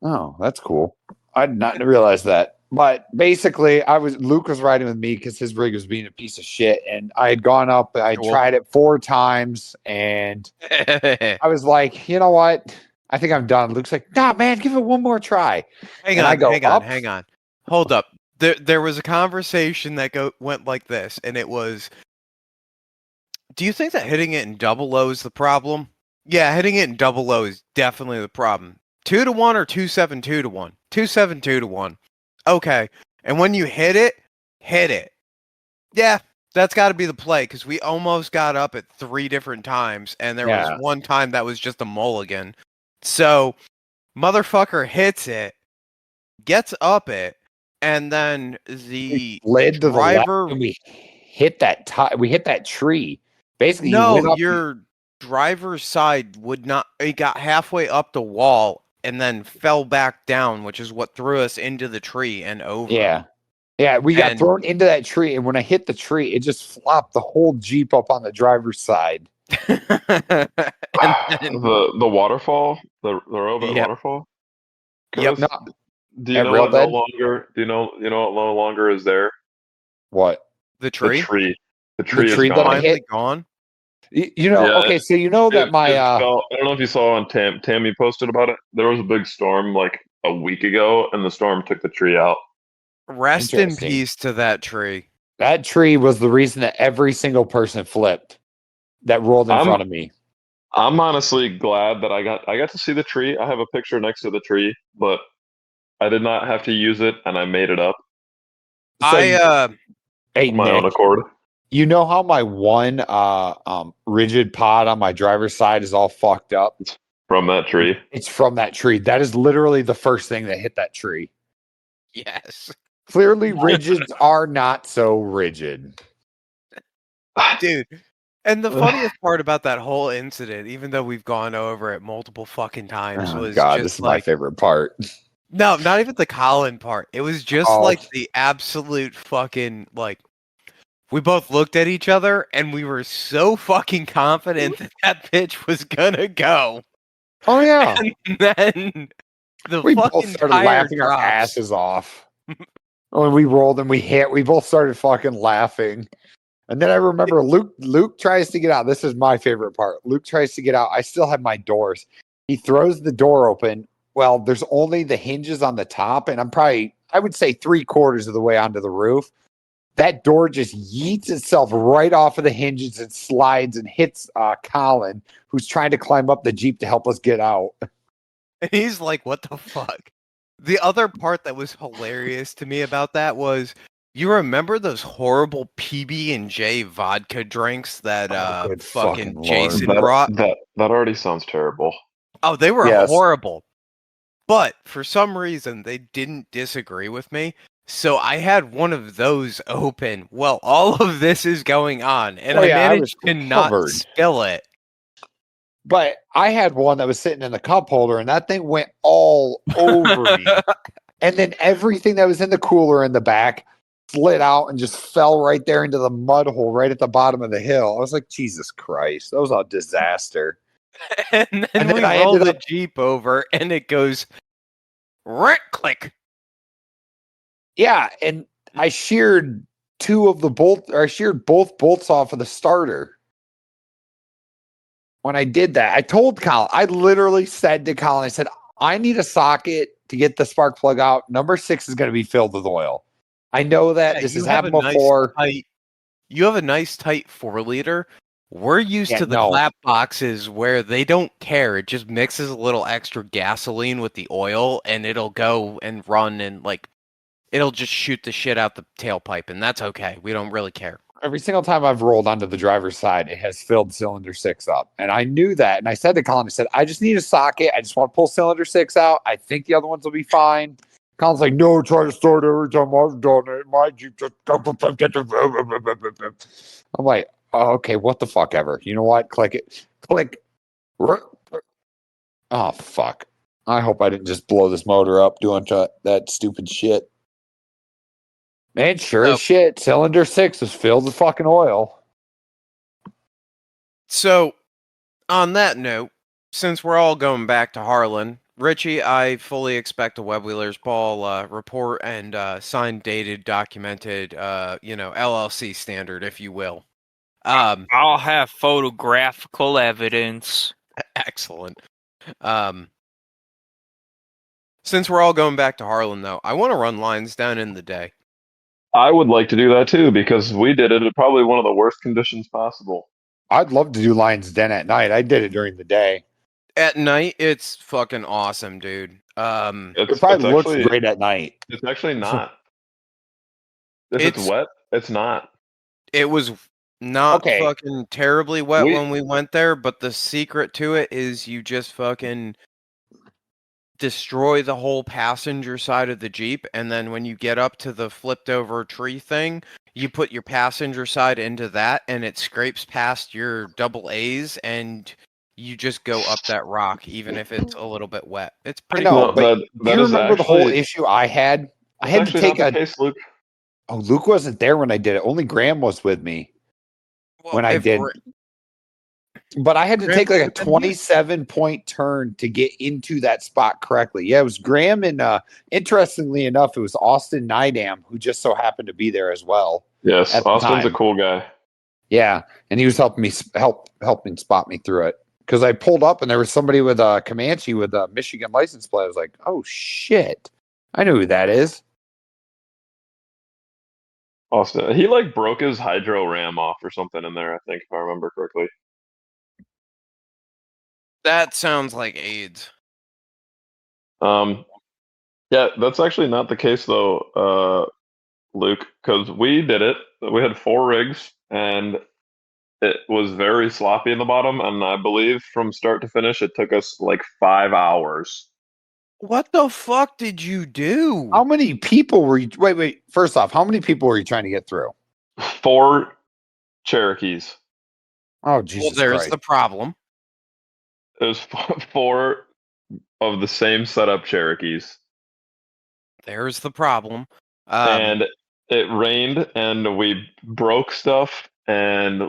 oh, that's cool. I did not realize that. But basically, Luke was riding with me because his rig was being a piece of shit, and I had gone up. I Cool. tried it 4 times, and I was like, you know what? I think I'm done. Luke's like, nah, man, give it one more try. Hang And I on, go hang on, up. hang on. Hold up. There was a conversation that went like this, and it was, do you think that hitting it in double O is the problem? Yeah, hitting it in double O is definitely the problem. 2-1 or 2-7-2-1? 2-7-2-1. Okay. And when you hit it, hit it. Yeah, that's got to be the play because we almost got up at 3 different times, and there was Yeah, one time that was just a mulligan. So, motherfucker hits it, gets up it, and then we the slid to the left, driver. and we hit we hit that tree. Basically, you No, went up. your driver's side would not. It got halfway up the wall and then fell back down, which is what threw us into the tree and over. Yeah. Yeah, we got And thrown into that tree, and when I hit the tree, it just flopped the whole Jeep up on the driver's side. and then, The waterfall, the Railbed yep, waterfall. yep. Chris, No, do you at know what no Railbed? longer? Do you know what no longer is there? What? The The tree tree. The The tree is tree that I gone. hit? finally gone. Yeah, Okay, so you know that my it fell. I don't know if you saw on Tammy posted about it. There was a big storm like a week ago, and the storm took the tree out. Rest in interesting. peace to that tree. That tree was the reason that every single person flipped that rolled in I'm front of me. I'm honestly glad that I got to see the tree. I have a picture next to the tree, but I did not have to use it, and I made it up So hey on my own Nick, accord. you know how my one rigid pod on my driver's side is all fucked up? From that tree. It's from that tree. That is literally the first thing that hit that tree. yes, Clearly, rigids are not so rigid. dude. And the funniest part about that whole incident, even though we've gone over it multiple fucking times, Oh was God, this just is my like, favorite part. no, not even the Colin part. It was just Oh, like the absolute fucking like we both looked at each other and we were so fucking confident that that pitch was gonna go. oh yeah. And then the We both fucking started tire laughing our drops. asses off. When we rolled and we hit, we both started fucking laughing. And then I remember Luke tries to get out. This is my favorite part. Luke tries to get out. I still have my doors. He throws the door open. Well, there's only the hinges on the top, and I would say 3/4 of the way onto the roof. That door just yeets itself right off of the hinges and slides and hits Colin, who's trying to climb up the Jeep to help us get out. And he's like, what the fuck? The other part that was hilarious to me about that was You remember those horrible PB&J vodka drinks that Oh, good fucking fucking Lord. Jason brought? That already sounds terrible. Oh, they were Yes. horrible. But for some reason, they didn't disagree with me. So I had one of those open while all of this is going on, and Oh, I yeah, I was managed to not covered. spill it. But I had one that was sitting in the cup holder, and that thing went all over me. And then everything that was in the cooler in the back slid out and just fell right there into the mud hole right at the bottom of the hill. I was like, Jesus Christ, that was a disaster. And then And then we I roll ended the up, Jeep over, and it goes, right click. yeah, and I sheared I sheared both bolts off of the starter. When I did that, I told Colin, I literally said to Colin, I said, I need a socket to get the spark plug out. Number 6 is going to be filled with oil. I know that Yeah, this you has have a happened nice before. tight. You have a nice tight 4 liter. We're used Yeah, to the no. clap boxes where they don't care. It just mixes a little extra gasoline with the oil, and it'll go and run and like it'll just shoot the shit out the tailpipe, and that's okay. We don't really care. Every single time I've rolled onto the driver's side, it has filled cylinder 6 up. And I knew that. And I said to Colin, I said, I just need a socket. I just want to pull cylinder 6 out. I think the other ones will be fine. Colin's like, no, try to start every time I've done it. My Jeep just. I'm like, oh, okay, what the fuck ever. You know what? Click it. Click. Oh, fuck. I hope I didn't just blow this motor up doing that stupid shit. Man, sure So, as shit, cylinder 6 was filled with fucking oil. so on that note, since we're all going back to Harlan, Richie, I fully expect a Web Wheelers Ball report and signed, dated, documented, LLC standard, if you will. I'll have photographical evidence. Excellent. Since we're all going back to Harlan, though, I want to run lines down in the day. I would like to do that too because we did it at probably one of the worst conditions possible. I'd love to do Lions Den at night. I did it during the day. At night, it's fucking awesome, dude. It probably looks great at night. It's actually not. If it's It's wet, it's not. it was not Okay. fucking terribly wet We- when we went there, but the secret to it is you just fucking destroy the whole passenger side of the Jeep, and then when you get up to the flipped over tree thing, you put your passenger side into that, and it scrapes past your double A's, and you just go up that rock, even if it's a little bit wet. It's pretty know, cool. but that Do you is remember the whole actually issue I had? I that's had to actually take not the case, Luke. Oh, Luke wasn't there when I did it. Only Graham was with me Well, when I if did. But I had to Graham take like a could've been here. 27-point turn to get into that spot correctly. Yeah, it was Graham, and interestingly enough, it was Austin Nydam who just so happened to be there as well. Yes, At the Austin's a time. cool guy. Yeah, and he was helping me helping spot me through it because I pulled up and there was somebody with a Comanche with a Michigan license plate. I was like, oh shit, I know who that is. Austin, he like broke his hydro ram off or something in there. I think if I remember correctly. That sounds like AIDS. Yeah, that's actually not the case though, Luke, because we did it. We had 4 rigs, and it was very sloppy in the bottom. And I believe from start to finish, it took us like 5 hours. What the fuck did you do? How many people were you? Wait. First off, how many people were you trying to get through? 4 Cherokees. Oh Well, Jesus there's Christ! the problem. It was 4 of the same setup Cherokees. There's the problem. And it rained, and we broke stuff, and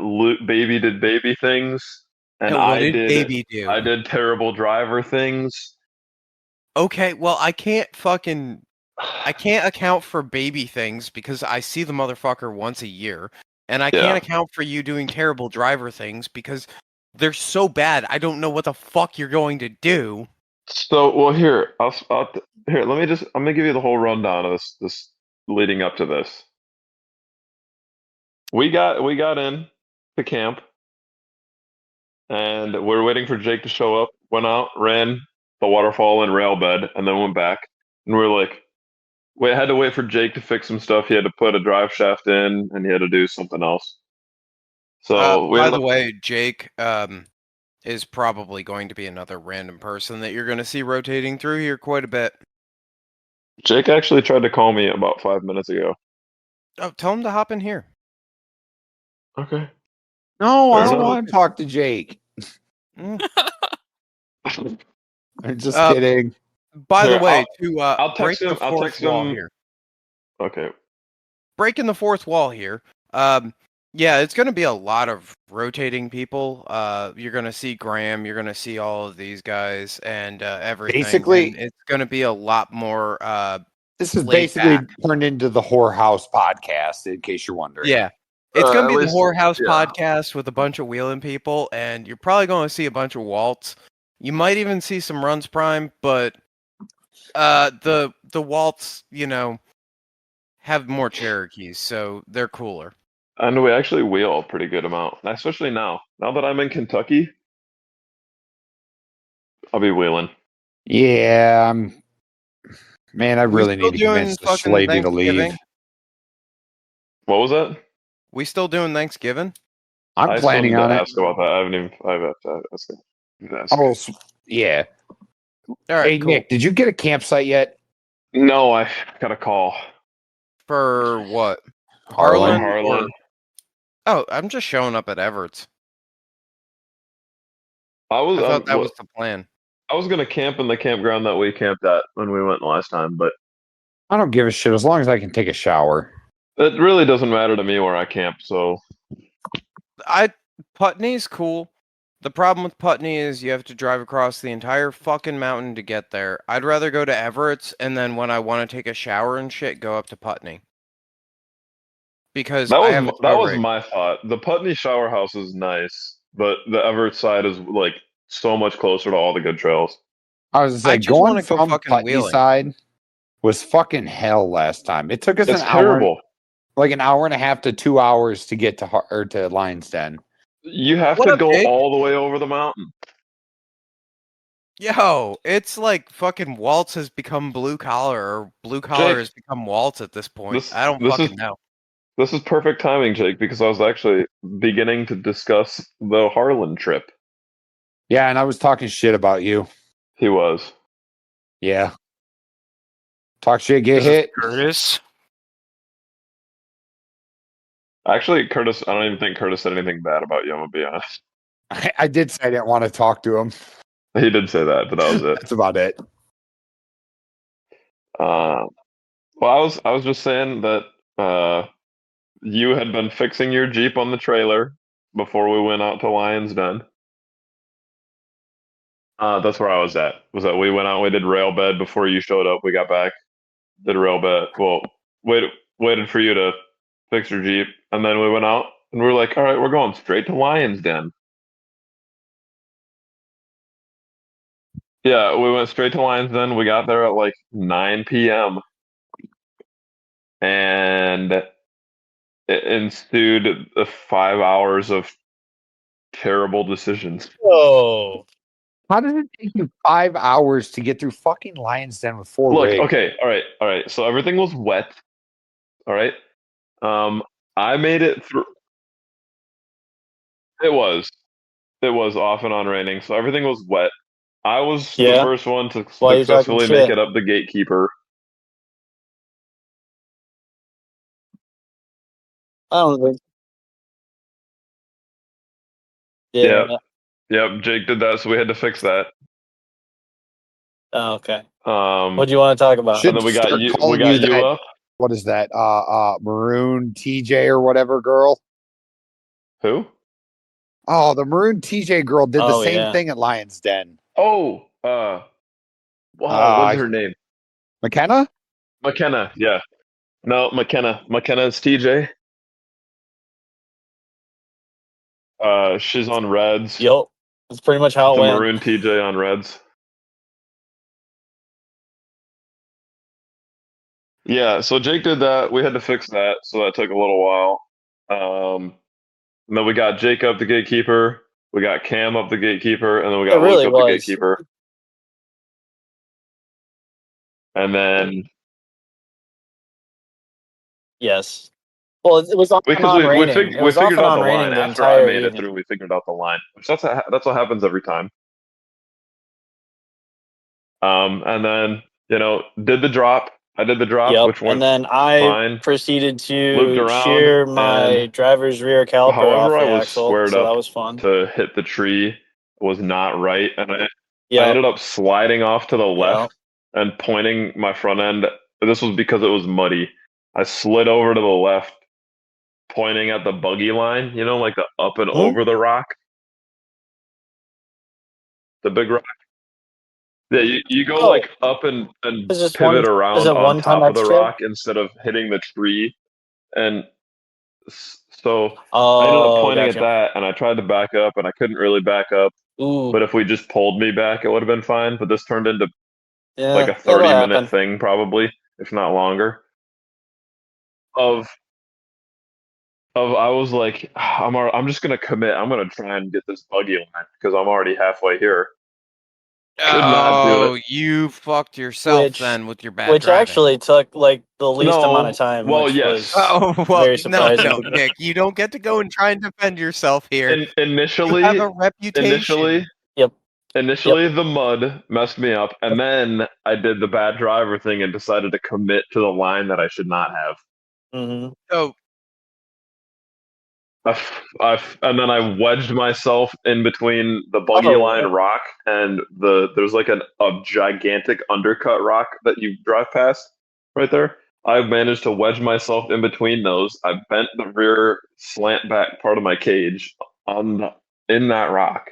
baby did baby things, and And what did baby do? I did terrible driver things. Okay, well, I can't account for baby things because I see the motherfucker once a year, and I Yeah. can't account for you doing terrible driver things because they're so bad. I don't know what the fuck you're going to do. So, well, here, here. I'm gonna give you the whole rundown of this leading up to this. We got in to camp, and we're waiting for Jake to show up. Went out, ran the waterfall and rail bed, and then went back. And we were like, We had to wait for Jake to fix some stuff. He had to put a drive shaft in, and he had to do something else. So we By ended the up. way, Jake is probably going to be another random person that you're going to see rotating through here quite a bit. Jake actually tried to call me about 5 minutes ago. Oh, tell him to hop in here. Okay. No, I Fair don't enough. want to talk to Jake. Mm. I'm just kidding. By the Here, way, I'll break text him. the I'll fourth text wall him. here. Okay. Breaking the fourth wall here. Yeah, it's going to be a lot of rotating people. You're going to see Graham. You're going to see all of these guys and everything. Basically- and it's going to be a lot more. This is laid basically back. turned into the Whorehouse podcast, in case you're wondering. Yeah, it's going At to be the least- Whorehouse yeah. podcast with a bunch of wheeling people, and you're probably going to see a bunch of Waltz. You might even see some Runs Prime, but the Waltz, have more Cherokees, so they're cooler. And we actually wheel a pretty good amount, especially now. Now that I'm in Kentucky, I'll be wheeling. Yeah, man, I We really still need to doing convince the fucking lady to leave. Thanksgiving? What was that? We still doing Thanksgiving? I'm I still need planning to on it. ask about that. I have to ask him. Oh, yeah. All right, Hey, cool. Nick, did you get a campsite yet? No, I got a call. For what? Harlan? Harlan. Oh, I'm just showing up at Everett's. I was I thought that was the plan. I was gonna camp in the campground that we camped at when we went last time, but I don't give a shit as long as I can take a shower. it really doesn't matter to me where I camp. So Putney's cool. The problem with Putney is you have to drive across the entire fucking mountain to get there. I'd rather go to Everett's and then when I want to take a shower and shit, go up to Putney. Because I have a that tow was rig. my thought. The Putney shower house is nice, but the Everett side is like so much closer to all the good trails. I was just I like, just wanna going go from fucking Putney wheeling. side was fucking hell last time. It took us It's an hour, terrible. like an hour and a half to 2 hours to get to Lion's Den. You have What to up, go Jake? all the way over the mountain. Yo, it's like fucking Waltz has become blue collar, or blue collar Jake, has become Waltz at this point. this- I don't this fucking is- know. This is perfect timing, Jake, because I was actually beginning to discuss the Harlan trip. Yeah, and I was talking shit about you. He was. Yeah. Talk shit, get Is it hit. Curtis? Actually, Curtis, I don't even think Curtis said anything bad about you, I'm going to be honest. I did say I didn't want to talk to him. He did say that, but that was it. That's about it. Well, I was just saying that you had been fixing your Jeep on the trailer before we went out to Lion's Den. That's where I was at. Was that we went out, we did rail bed before you showed up. We got back, did rail bed. Well, waited for you to fix your Jeep, and then we went out and we were like, all right, we're going straight to Lion's Den. Yeah, we went straight to Lion's Den. We got there at like 9 p.m. and it ensued 5 hours of terrible decisions. Oh, How did it take you 5 hours to get through fucking Lion's Den with 4 Look, rigs? okay, all right. So everything was wet. All right. I made it through. It was off and on raining, so everything was wet. I was the Yeah? first one to Why are you talking successfully make shit? it up the gatekeeper. I don't think. Yeah. Yeah. Yep, Jake did that, so we had to fix that. Oh, okay. Um, What do you want to talk about? Should and then we got start you. We calling got you you that- up. What is that? Maroon TJ or whatever girl. Who? Oh, the Maroon TJ girl did the Oh, same yeah. thing at Lion's Den. Oh, wow, what's her name? McKenna? McKenna. Yeah. No, McKenna. McKenna's TJ. She's on Reds. Yup. That's pretty much how it The went. maroon TJ on Reds. Yeah, so Jake did that. We had to fix that, so that took a little while. And then we got Jake up the gatekeeper. We got Cam up the gatekeeper, and then we got It really Luke up the was. gatekeeper. And then Yes. Well, it was off and Because on we raining. It was off figured and out on the raining line the after I entire made it evening. through. We figured out the line, which that's what happens every time. And then did the drop. I did the drop, Yep. which went And then I fine. proceeded Looped to around, shear my and driver's rear caliper off however I the was axle, squared so that up was fun. to hit the tree was not right, and I Yep. ended up sliding off to the Yep. left and pointing my front end. This was because it was muddy. I slid over to the left, pointing at the buggy line, like the up and over the rock, the big rock. Yeah, you go Oh. like up and Is this pivot is around it on one time top of the extra? rock instead of hitting the tree. And so I ended up Oh, pointing at gotcha. that, and I tried to back up, and I couldn't really back up. Ooh. But if we just pulled me back, it would have been fine. But this turned into like a it'll 30-minute happen. thing, probably, if not longer. Of I was like, I'm just gonna commit. I'm gonna try and get this buggy line because I'm already halfway here. Could not do Oh, it. you fucked yourself Which- then with your bad Which driving. actually took like the least amount of time. Well, which yes. was Oh, well, very no, surprising. Nick, you don't get to go and try and defend yourself here. You Initially, have a reputation. Initially, the mud messed me up, and then I did the bad driver thing and decided to commit to the line that I should not have. Mm-hmm. So, And then I wedged myself in between the buggy line rock and there's like a gigantic undercut rock that you drive past right there. I managed to wedge myself in between those. I bent the rear slant back part of my cage in that rock.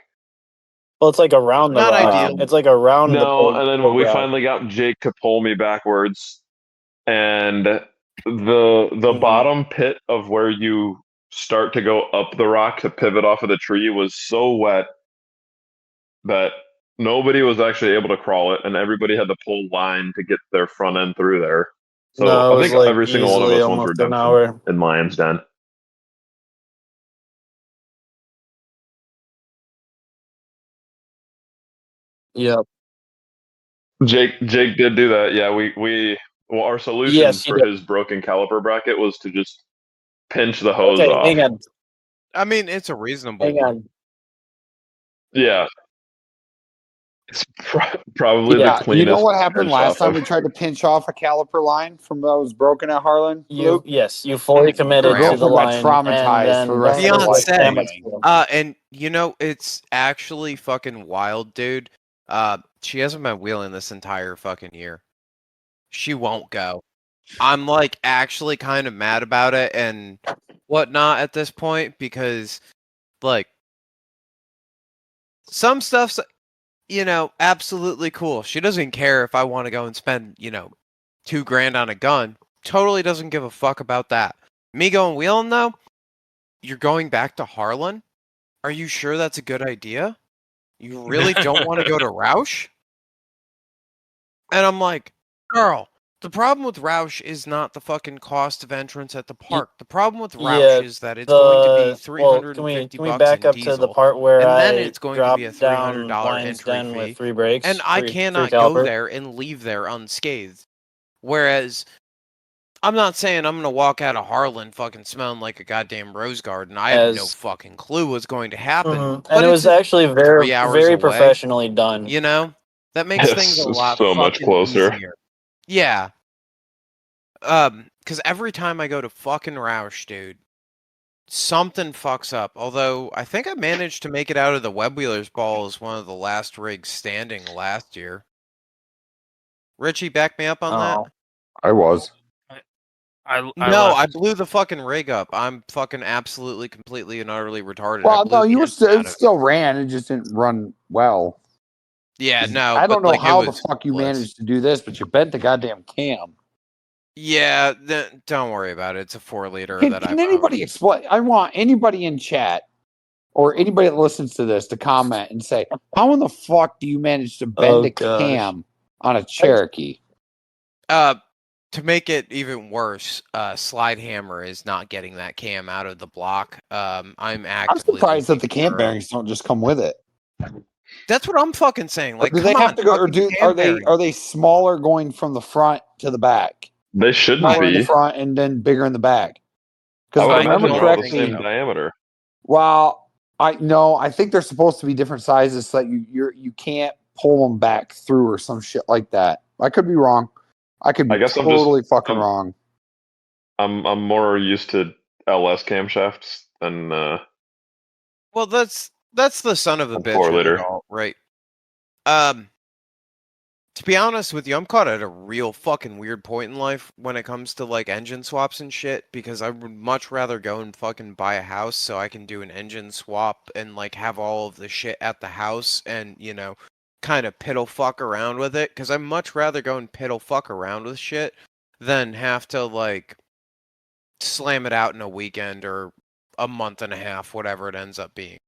Well, it's like around the Not rock. ideal. It's like around No, the and then big we rock. finally got Jake to pull me backwards, and the bottom pit of where you start to go up the rock to pivot off of the tree was so wet that nobody was actually able to crawl it, and everybody had to pull line to get their front end through there. So No, it I was think like every single one of easily us went almost an redemption hour. in Lion's Den. Yep. Jake did do that. Yeah, well, our solution Yes, you for did. his broken caliper bracket was to just pinch the hose Okay, off. hang on. I mean, it's a reasonable Hang one. on. Yeah. It's probably the Yeah, cleanest. you know what happened pinch last off time of. we tried to pinch off a caliper line from that was broken at Harlan? Luke? Yes, you fully committed The to the girlfriend got line, traumatized and for the rest then of her it was life. like damage. And it's actually fucking wild, dude. She hasn't been wheeling this entire fucking year. She won't go. I'm like actually kind of mad about it and whatnot at this point because like some stuff's absolutely cool. She doesn't care if I want to go and spend, $2,000 on a gun. Totally doesn't give a fuck about that. Me going wheeling though, you're going back to Harlan? Are you sure that's a good idea? You really don't want to go to Roush? And I'm like, girl, the problem with Roush is not the fucking cost of entrance at the park. The problem with Roush is that it's going to be $350 can we back in up diesel, to the part where and I then it's going to be a $300 Lion's entry Den fee, with 3 brakes, and I three cannot go caliper? there and leave there unscathed. Whereas, I'm not saying I'm going to walk out of Harlan fucking smelling like a goddamn rose garden. I had no fucking clue what's going to happen. And it was actually very, 3 hours very away. professionally done. That makes things a lot so much fucking closer. easier. Yeah. Because every time I go to fucking Roush, dude, something fucks up. Although, I think I managed to make it out of the Web Wheelers Ball as one of the last rigs standing last year. Richie, back me up on that? I was. I blew the fucking rig up. I'm fucking absolutely, completely, and utterly retarded. Well, no, you were still ran. It just didn't run well. Yeah, no. I don't know how the fuck fuck you managed to do this, but you bent the goddamn cam. Yeah, don't worry about it. It's a 4-liter Can anybody explain? I want anybody in chat or anybody that listens to this to comment and say, how in the fuck do you manage to bend a cam on a Cherokee? To make it even worse, Slide Hammer is not getting that cam out of the block. I'm surprised that the cam bearings don't just come with it. That's what I'm fucking saying. Like, do they have to go, or are they smaller going from the front to the back? They shouldn't smaller in the be. front and then bigger in the back. I Because would I imagine remember they're all the correctly, same diameter. well, I think they're supposed to be different sizes so that you can't pull them back through or some shit like that. I could be wrong. I could I be guess totally fucking I'm wrong. I'm more used to LS camshafts than Well, that's the son of a than bitch 4 of it liter. all, right? Um, to be honest with you, I'm caught at a real fucking weird point in life when it comes to like engine swaps and shit because I would much rather go and fucking buy a house so I can do an engine swap and like have all of the shit at the house and, kind of piddle fuck around with it because I'd much rather go and piddle fuck around with shit than have to like slam it out in a weekend or a month and a half, whatever it ends up being.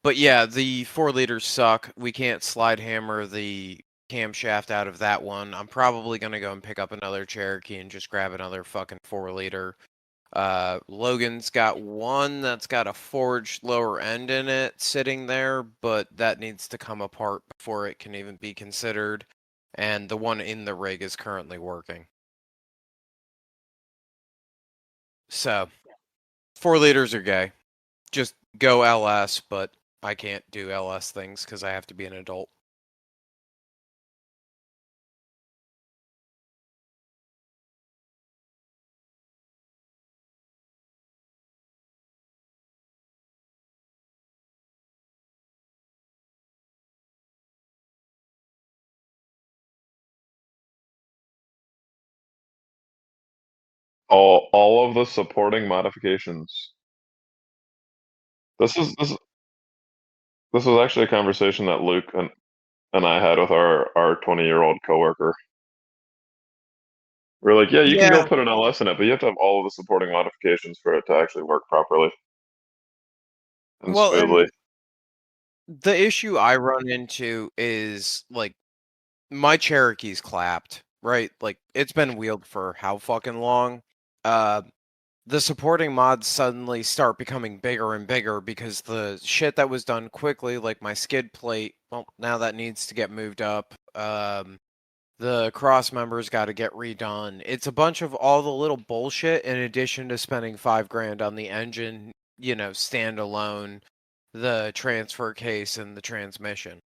But yeah, the 4 liters suck. We can't slide hammer the camshaft out of that one. I'm probably gonna go and pick up another Cherokee and just grab another fucking 4 liter. Logan's got one that's got a forged lower end in it sitting there, but that needs to come apart before it can even be considered. And the one in the rig is currently working. So, 4 liters are gay. Just go LS, but I can't do LS things because I have to be an adult. All of the supporting modifications. This is this this was actually a conversation that Luke and I had with our 20-year-old coworker. We're like, yeah, you can go Yeah. put an LS in it, but you have to have all of the supporting modifications for it to actually work properly and Well, smoothly. and the issue I run into is like my Cherokee's clapped, right? Like it's been wheeled for how fucking long? Uh the supporting mods suddenly start becoming bigger and bigger because the shit that was done quickly, like my skid plate, well, now that needs to get moved up. The cross members got to get redone. It's a bunch of all the little bullshit in addition to spending $5,000 on the engine, standalone, the transfer case, and the transmission.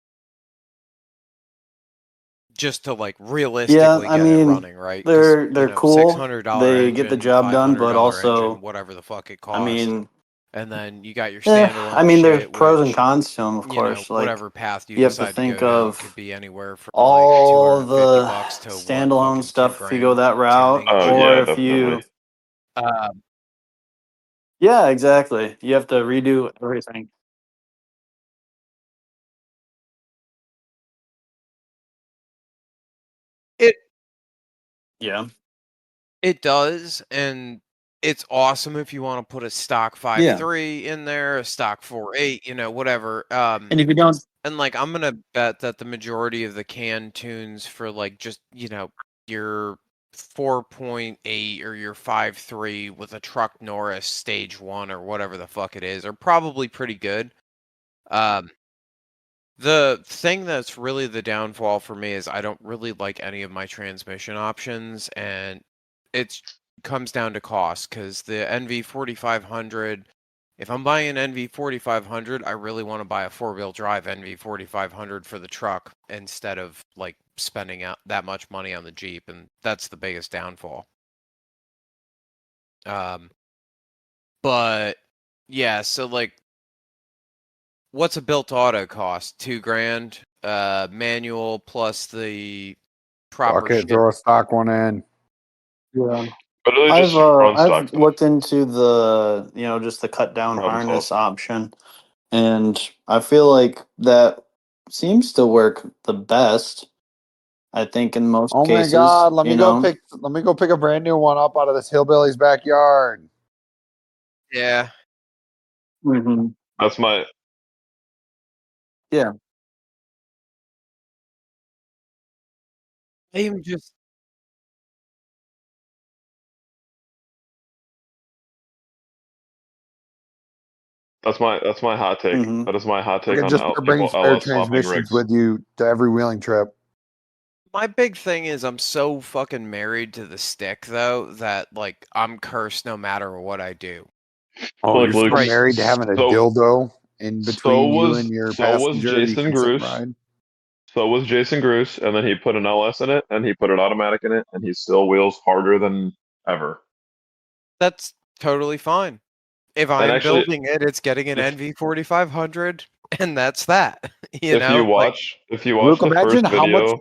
Just to like realistically I get it mean, running, right? Because they're cool. $600 They get the engine, job done, but $500 also, engine, whatever the fuck it I costs, mean, and then you got your I standalone mean, there's shit, pros and which cons to them, of course. Like, whatever path you you have to decide to think go down could of be anywhere from like all 250 the bucks to what, standalone fucking two stuff if you go grand that route, tuning Oh shit. yeah, or if definitely. you, Um, yeah, exactly. You have to redo everything. it Yeah. it does, and it's awesome if you want to put a stock Yeah. 5.3 in there, a stock 4.8, whatever. And if you don't, And like I'm gonna bet that the majority of the can tunes for like just your 4.8 or your 5.3 with a truck Norris stage 1 or whatever the fuck it is are probably pretty good. Um, the thing that's really the downfall for me is I don't really like any of my transmission options, and it comes down to cost because the NV 4500. If I'm buying an NV 4500, I really want to buy a 4-wheel drive NV 4500 for the truck instead of like spending out that much money on the Jeep, and that's the biggest downfall. Um, but yeah, so like, what's a built auto cost? $2,000, manual plus the proper Fuck it, shit. throw a stock one in. yeah. But really just run stock I've stuff. looked into the just the cut down Problem harness solved. option, and I feel like that seems to work the best. I think in most Oh my cases, god, let me go pick a brand new one up out of this hillbilly's backyard. Yeah. hmm That's my Yeah. I even just that's my hot take. hmm That is my hot take Fucking on just start bringing people spare LS swapping transmissions rigs. with you to every wheeling trip. My big thing is I'm so fucking married to the stick though that like I'm cursed no matter what I do. Oh, Look, you're so Luke. Right. married to having a So dildo in between you and your so was passenger you Jason can sit Gruce. ride. So was Jason Gruce, and then he put an LS in it, and he put an automatic in it, and he still wheels harder than ever. That's totally fine. If And I'm actually, building it, it's getting an if NV4500, and that's that. You if you know, like watch Luke, the imagine first how much video,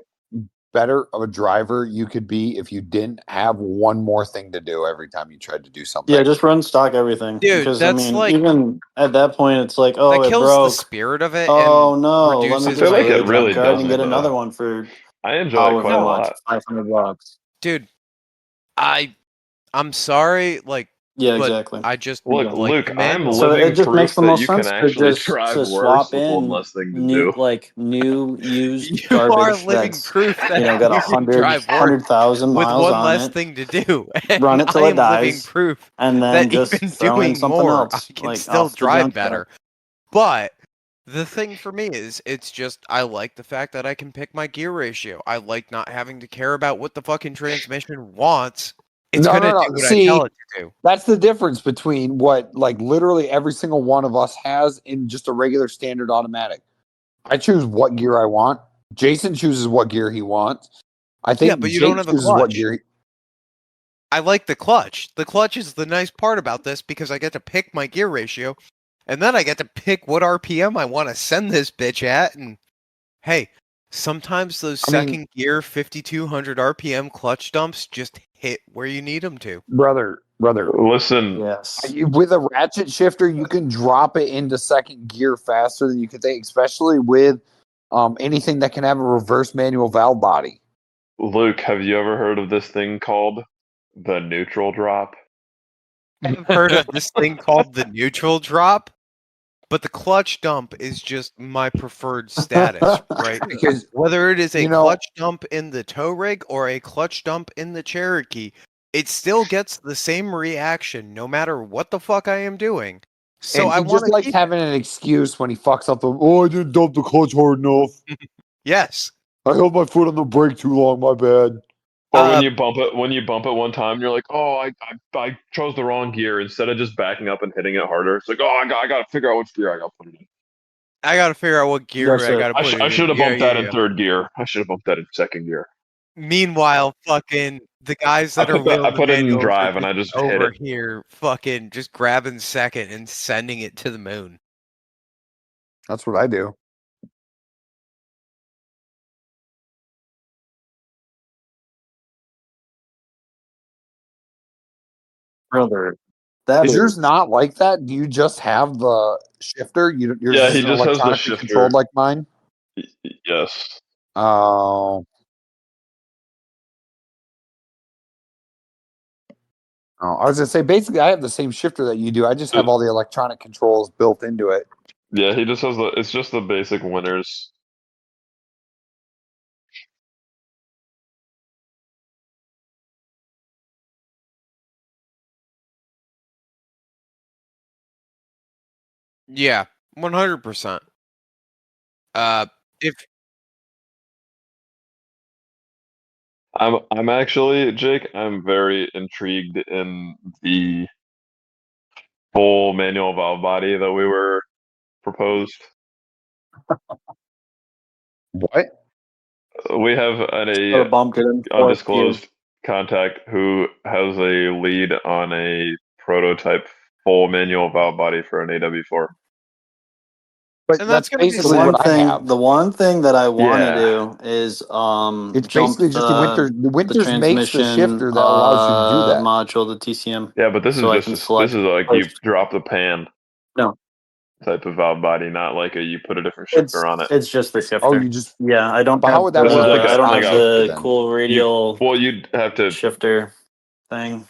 better of a driver you could be if you didn't have one more thing to do every time you tried to do something. Yeah, just run stock everything. dude, Because, I that's mean, like even at that point, it's like, oh, that it kills the broke. spirit of it Oh, and no, let me I reduces feel just my like go it to the really junkyard and doesn't get enjoyment. another though. one for I enjoy it however quite a No, much, lot. 500 bucks. dude, I'm sorry, like, Yeah, but exactly. I just Look, like Luke, the I'm manual. So it living just makes proof the that most you can sense to actually just drive to worse swap with one in less thing to new do. used You are garbage living that's proof that got you can 100 drive worse 100,000 with miles one on less it, thing to do, run and it I till it am living dies, proof and then that just even throw in doing something more, I else, can like still off the drive junkyard. better. But the thing for me is, it's just I like the fact that I can pick my gear ratio. I like not having to care about what the fucking transmission wants. It's No, gonna no, do no. what I See, tell it to do. that's the difference between what like literally every single one of us has in just a regular standard automatic. I choose what gear I want. Jason chooses what gear he wants. I Yeah, think but you don't Jake have a chooses what clutch. gear. I like the clutch. The clutch is the nice part about this because I get to pick my gear ratio, and then I get to pick what RPM I want to send this bitch at. And hey, sometimes those I mean, second gear 5200 RPM clutch dumps just hit where you need them to. brother, Listen, Yes. with a ratchet shifter, you can drop it into second gear faster than you could think, especially with anything that can have a reverse manual valve body. Luke, have you ever heard of this thing called the neutral drop? I've heard of this thing called the neutral drop, but the clutch dump is just my preferred status, right? Because Whether it is a you know, clutch dump in the tow rig or a clutch dump in the Cherokee, it still gets the same reaction no matter what the fuck I am doing. So and I he want just to likes keep it. having an excuse when he fucks up the. Oh, I didn't dump the clutch hard enough. Yes. I held my foot on the brake too long. My bad. Or Uh, when you bump it one time, you're like, oh, I chose the wrong gear. Instead of just backing up and hitting it harder, it's like, oh, I got to figure out which gear I got to put it in. I gotta figure out what gear That's I it. gotta put it I in. should have Yeah, bumped yeah, that in yeah. third gear. I should have bumped that in second gear. Meanwhile, fucking the guys that are I wheeling the put it in manuals are drive and just I just hit over it. here, fucking just grabbing second and sending it to the moon. That's what I do. Brother, that Is yours is. not like that? Do you just have the shifter? Yours Yeah, he isn't just has the electronically controlled shifter. like mine. Yes. Oh, I was gonna say basically I have the same shifter that you do. I just have all the electronic controls built into it. Yeah, he just has it's just the basic winners. Yeah, 100%. Uh, if I'm actually, Jake, I'm very intrigued in the full manual valve body that we were proposed. What? We have Should a have bumped it in fourth gear. undisclosed contact who has a lead on a prototype full manual valve body for an AW4. But and that's that's gonna be basically sick. what I have. The one thing that I want to Yeah, do is It's jump basically just the winter. The the winters makes the transmission shifter that allows you to do that. module, the TCM, yeah, but so I can this select is like you push. drop the pan No, type of valve body, not like a you put a different shifter on it. it's just the Oh, shifter. you just. Yeah, I don't But how have would that work with a I don't have stock shifter the then? cool radial You'd have to shifter thing.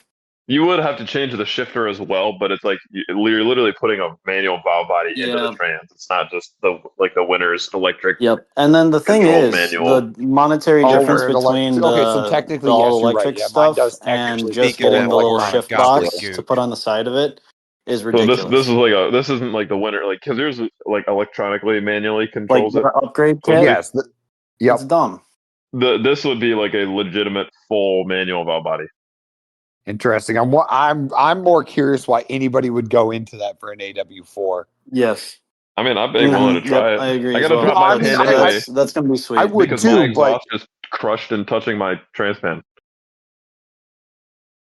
you would have to change the shifter as well, but it's like you're literally putting a manual valve body into the Yeah. trans. It's not just the winner's electric Yep. And then the thing controlled is, manual. the monetary Oh, difference where it between okay, so the technically, yes, all you're right. electric Yeah, mine stuff does and technically just Speaking control getting an of the little electronic shift controller. box to gobbledygook, put on the side of it is So ridiculous. this isn't like the winner, like because yours like electronically manually Like controls it. the upgrade So it's kit, like Yes. it's Yep. dumb. This would be like a legitimate full manual valve body. Interesting. I'm more curious why anybody would go into that for an AW4. Yes. I mean, I'd be willing to try I it. agree I as gotta well. drop my Well, I mean, pan anyway That's gonna be sweet. I would because my too, but exhaust is crushed and touching my trans pan.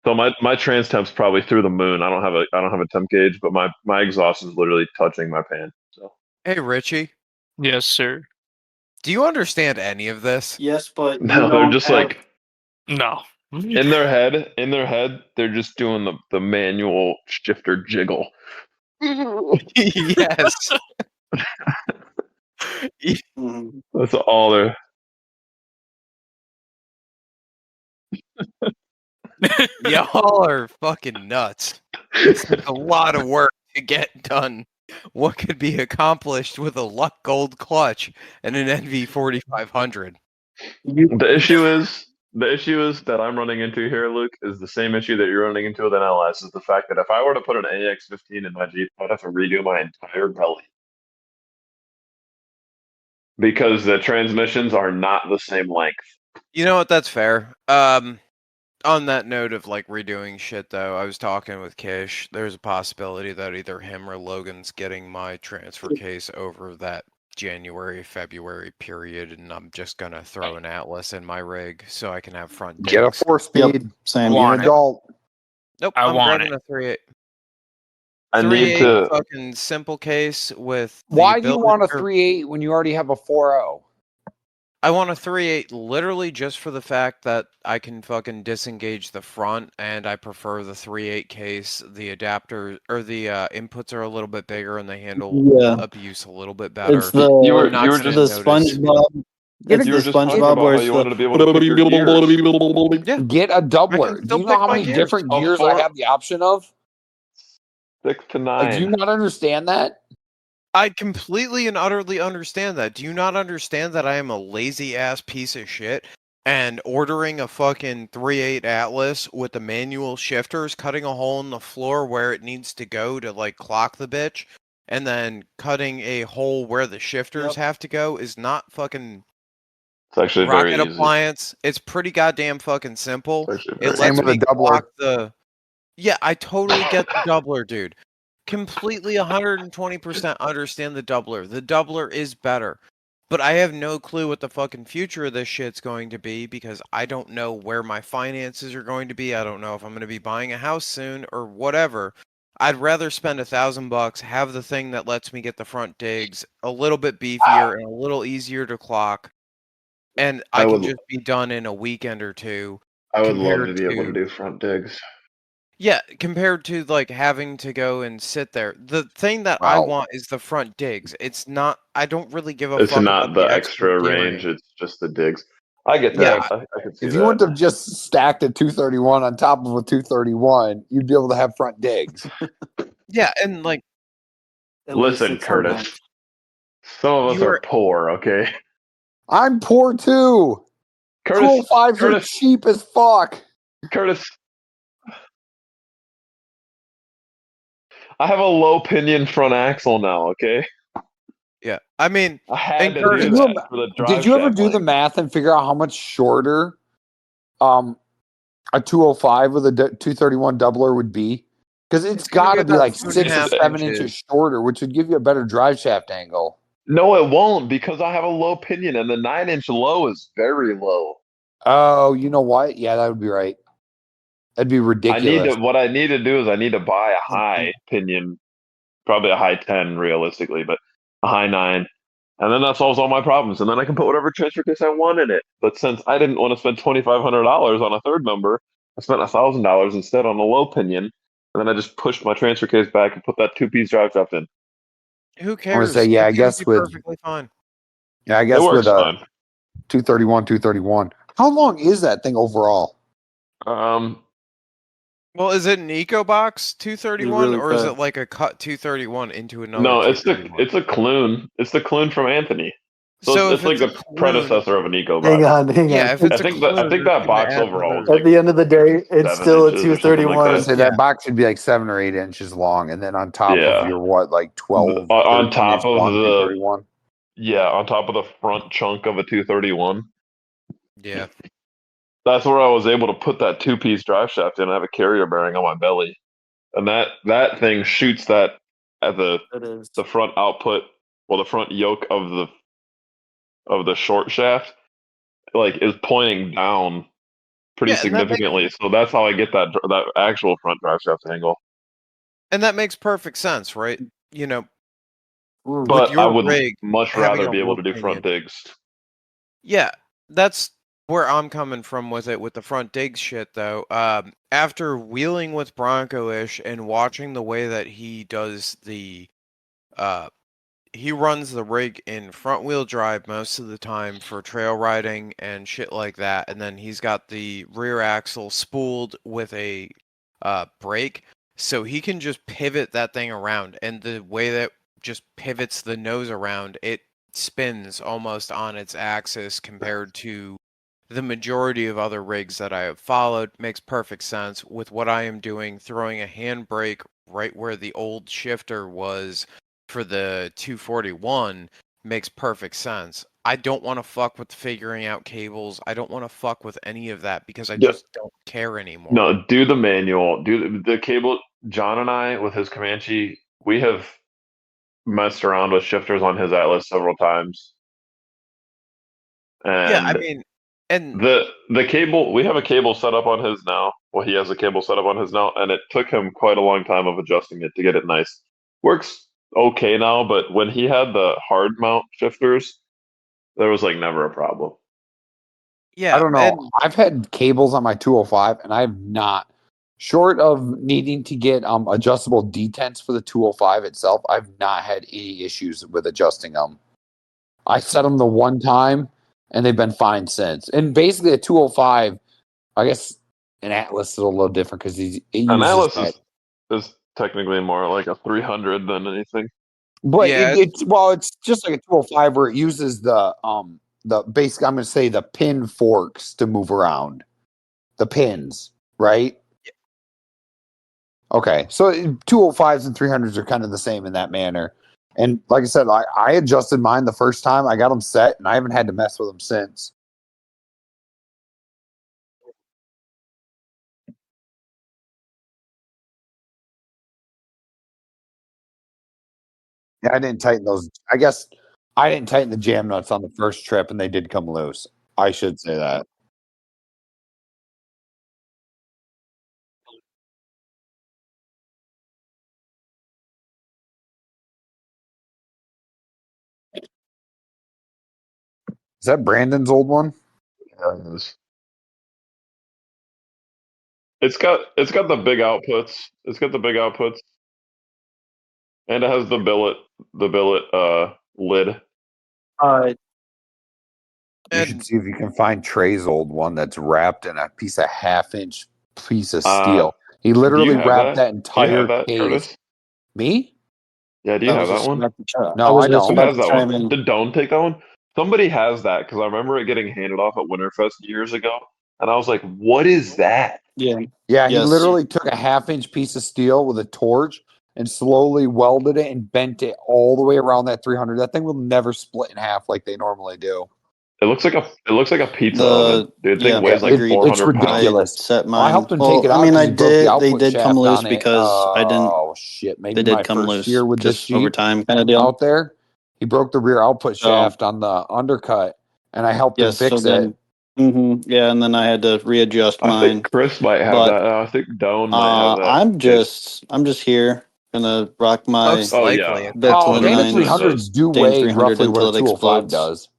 So my trans temp's probably through the moon. I don't have a temp gauge, but my exhaust is literally touching my pan. So Hey, Richie, Yes, sir. do you understand any of this? yes, but you no, they're don't just have. like No. in their head, they're just doing the manual shifter jiggle. Yes. Mhm. That's all they're. Y'all are fucking nuts. This is a lot of work to get done. What could be accomplished with a Luck Gold clutch and an NV4500? The issue is that I'm running into here, Luke, is the same issue that you're running into with an LS. Is the fact that if I were to put an AX15 in my Jeep, I'd have to redo my entire belly because the transmissions are not the same length. You know what? That's fair. On that note of like redoing shit, though, I was talking with Kish. There's a possibility that either him or Logan's getting my transfer case over that January-February period, and I'm just gonna throw an Atlas in my rig so I can have front get a digs. 4-speed. Same. Be Want an it. adult. Nope, I I'm want grabbing it. a 3.8. I need 3.8 to. fucking simple case with the Why do you ability. want a 3.8 when you already have a 4.0? I want a 3.8 literally just for the fact that I can fucking disengage the front, and I prefer the 3.8 case. The adapter or the inputs are a little bit bigger, and they handle Yeah. abuse a little bit better. It's the You were not you were gonna just the notice. SpongeBob. Get It's a- you were the just talking SpongeBob about where how it's you the wanted to be able to pick your gears. Yeah, Get a doubler. still Do you know pick how my many gears. different A gears I four- have the option of? 6 to Like, do you 9. not understand that? I completely and utterly understand that. Do you not understand that I am a lazy ass piece of shit? And ordering a fucking 3.8 Atlas with the manual shifters, cutting a hole in the floor where it needs to go to like clock the bitch, and then cutting a hole where the shifters Yep. have to go is not fucking It's actually rocket very easy. appliance. It's pretty goddamn fucking simple. It's actually It very lets Same with me a doubler. clock the. Yeah, I totally get the doubler, dude. Completely 120% understand the doubler. The doubler is better. But I have no clue what the fucking future of this shit's going to be because I don't know where my finances are going to be. I don't know if I'm going to be buying a house soon or whatever. I'd rather spend $1,000, have the thing that lets me get the front digs a little bit beefier and a little easier to clock, and I I can would just be done in a weekend or two. I would love compared to be able to to- do front digs. Yeah, compared to like having to go and sit there. The thing that I Wow. want is the front digs. It's not. I don't really give a It's fuck not about the the extra extra gearing. range, it's just the digs. I get Yeah, that. I can see If you that. went to just stacked a 231 on top of a 231, you'd be able to have front digs. yeah, and like at least Listen, it's Curtis. sometimes. Some of us You are are- poor, okay? I'm poor too. Curtis 205s are Curtis cheap as fuck. Curtis I have a low pinion front axle now, okay? yeah. I mean, I had And to Curtis- do that for the drive Did you ever shaft do the length. math and figure out how much shorter a 205 with a 231 doubler would be? Because it's gonna got to be about like 2.5 6 or 7 inches shorter, which would give you a better drive shaft angle. No, it won't because I have a low pinion and the 9-inch low is very low. Oh, you know what? Yeah, that would be right. That'd be ridiculous. What I need to do is I need to buy a high pinion, probably a high 10 realistically, but a high 9. And then that solves all my problems. And then I can put whatever transfer case I want in it. But since I didn't want to spend $2,500 on a third member, I spent $1,000 instead on a low pinion. And then I just pushed my transfer case back and put that 2-piece drive shaft in. Who I cares? would say, yeah, I Two guess P's with perfectly fine. I It guess works with a fine. 231. How long is that thing overall? Well, is it an EcoBox 231 really or is could. it like a cut 231 into another? No, it's the 231? Clune. It's the Clune from Anthony. So, So it's if like it's the a Clune- predecessor of an eco Hang box. on, hang Yeah, on. if it's a I Clune, think they're that gonna box add overall was another- At the end of the day, it's 7 still a inches or something like 231. I that. say Yeah. that box should be like 7 or 8 inches long, and then on top Yeah. of your what, like 12 On 13 top inch of long the 231. Yeah, on top of the front chunk of a 231. Yeah. That's where I was able to put that 2-piece drive shaft in. I have a carrier bearing on my belly, and that thing shoots that at the It is. front output, well, the front yoke of the short shaft, like is pointing down pretty Yeah, and significantly. So that's how I get that actual front drive shaft angle. that makes perfect sense, right? You know, Ooh. with But I your would rig much having rather a be able low to do front pinion. digs. Yeah, that's where I'm coming from with it with the front digs shit though. After wheeling with Bronco-ish and watching the way that he does uh he runs the rig in front wheel drive most of the time for trail riding and shit like that, and then he's got the rear axle spooled with a brake, so he can just pivot that thing around, and the way that just pivots the nose around, it spins almost on its axis compared to the majority of other rigs that I have followed. Makes perfect sense with what I am doing, throwing a handbrake right where the old shifter was for the 241 makes perfect sense. I don't want to fuck with figuring out cables. I don't want to fuck with any of that because I Yeah. just don't care anymore. No, do the manual. Do the cable. John and I, with his Comanche, we have messed around with shifters on his Atlas several times, Yeah, I and mean, and the cable. We have a cable set up on his now. Well, he has a cable set up on his now, and it took him quite a long time of adjusting it to get it nice. Works okay now, but when he had the hard mount shifters, there was like never a problem. I yeah, don't know. and I've had cables on my 205, and I've not, short of needing to get adjustable detents for the 205 itself, I've not had any issues with adjusting them. I set them the one time, and they've been fine since. And basically, a 205, I guess an Atlas is a little different because it An uses Atlas that. is technically more like a 300 than anything. But yeah, it's just like a 205 where it uses the basic, I'm going to say, the pin forks to move around. The pins, right? Okay, so 205s and 300s are kind of the same in that manner. And like I said, I adjusted mine the first time. I got them set, and I haven't had to mess with them since. Yeah, I didn't tighten those. I guess I didn't tighten the jam nuts on the first trip, and they did come loose. I should say that. Is that Brandon's old one? Yeah, it is. It's got the big outputs. It's got the big outputs, and it has the billet lid. You should and see if you can find Trey's old one that's wrapped in a piece of half-inch piece of Uh, steel. He do you literally have wrapped that? that Do you have entire that, case. Curtis? Me? Yeah, do you I have was that just one? about to try. No, I was I just Who don't. about has to that chime one? in. Did Doan take that one? Somebody has that because I remember it getting handed off at Winterfest years ago, and I was like, "What is that?" Yeah. Yeah, he Yes. literally took a half-inch piece of steel with a torch and slowly welded it and bent it all the way around that 300. That thing will never split in half like they normally do. It looks like a pizza oven. Dude, Yeah, thing weighs like agreed. It's 400 pounds. I ridiculous. set I mine. helped him take Well, it I out mean, because he broke the they output did come shaft loose on it. because I didn't. Oh shit! They Maybe my did come first year loose with this just over Jeep time, kind of deal. out there, he broke the rear output So shaft on the undercut, and I helped him yes. So fix it. then, yeah, and then I had to readjust I think mine. Chris might have But that. I think Doan might have that. I'm just here gonna rock my most Oh likely yeah, at bit that to Oh, the point. Dana nines, 300s do Dane weigh 300 roughly what until a it 205 explodes. does.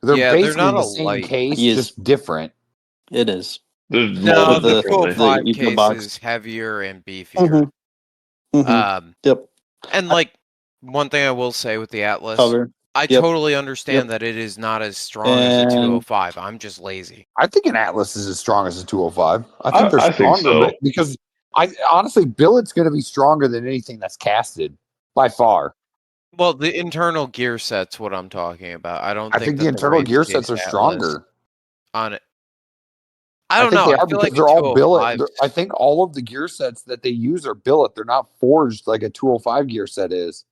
They're Yeah, they're basically not the a same light. case, Yes, just different. it is. There's No, With molded the differently. the 205 eco case box. is heavier and beefier. Mm-hmm. Mm-hmm. Um, Yep. and like one thing I will say with the Atlas, Cover. I Yep. totally understand Yep. that it is not as strong as a And 205. I'm just lazy. I think an Atlas is as strong as a 205. I think they're I think stronger, so. but because I honestly, billet's going to be stronger than anything that's casted by far. Well, the internal gear set's what I'm talking about. I don't I think think the that the internal race gear case sets are Atlas stronger. on it. I I don't think know. they I are feel because like a they're all billet. 205. I think all of the gear sets that they use are billet. They're not forged like a 205 gear set is.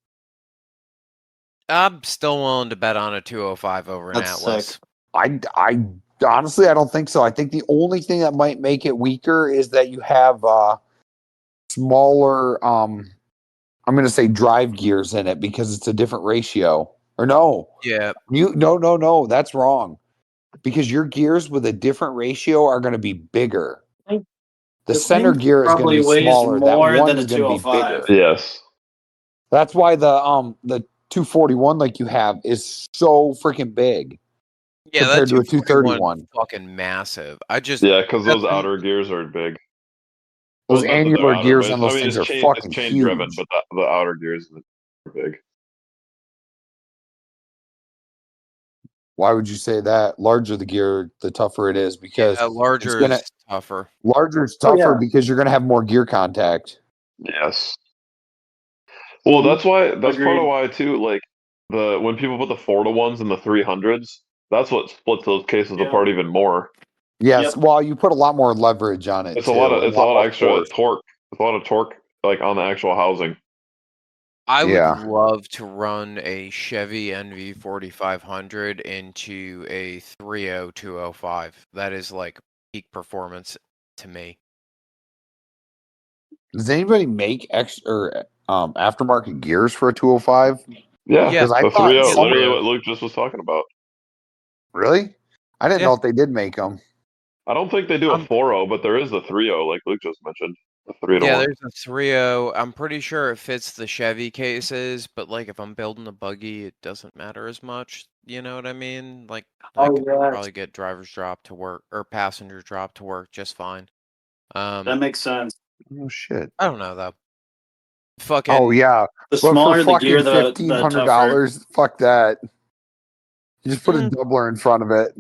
I'm still willing to bet on a 205 over an that's sick. Atlas. I Honestly, I don't think so. I think the only thing that might make it weaker is that you have smaller, I'm going to say drive gears in it because it's a different ratio. Or no, Yeah. no, that's wrong. Because your gears with a different ratio are going to be bigger. The center link gear is going to probably be weighs smaller. That more one than is a going to be 205. bigger. Yes. That's why the 241 like you have is so freaking big Yeah, compared that to a 241 231. fucking massive. Yeah, because those that's- outer gears are big. Those Well, not that they're annular outer, gears but on those things are it's fucking chain driven, huge. but the outer gears are big. Why would you say that? Larger the gear, the tougher it is because it's larger gonna is tougher. larger is Oh, tougher yeah. because you're gonna have more gear contact. Yes. Well, that's part of Agreed. why too. Like when people put the 4-to-1s and the 300s, that's what splits those cases Yeah. apart even more. Yes, Yep. well, you put a lot more leverage on it It's too. a lot more of extra force. torque. It's a lot of torque like on the actual housing. I would Yeah. love to run a Chevy NV 4500 into a 30205. That is like peak performance to me. Does anybody make aftermarket gears for a 205? Yeah, Yeah, Because I the thought 3.0, some literally what Luke just was talking about. really. I didn't Yeah. know if they did make them. I don't think they do a Um, 4.0, but there is the 3.0, like Luke just mentioned, the Yeah, 3-to-1. there's a 3.0. I'm pretty sure it fits the Chevy cases, but like if I'm building a buggy, it doesn't matter as much. You know what I mean? Like I Oh, could yeah. probably get driver's drop to work or passenger drop to work just fine. That makes sense. Oh shit. I don't know though. Oh Fucking yeah. The But for smaller the gear, fucking the tougher. $1,500, fuck that. You just put a Mm. doubler in front of it.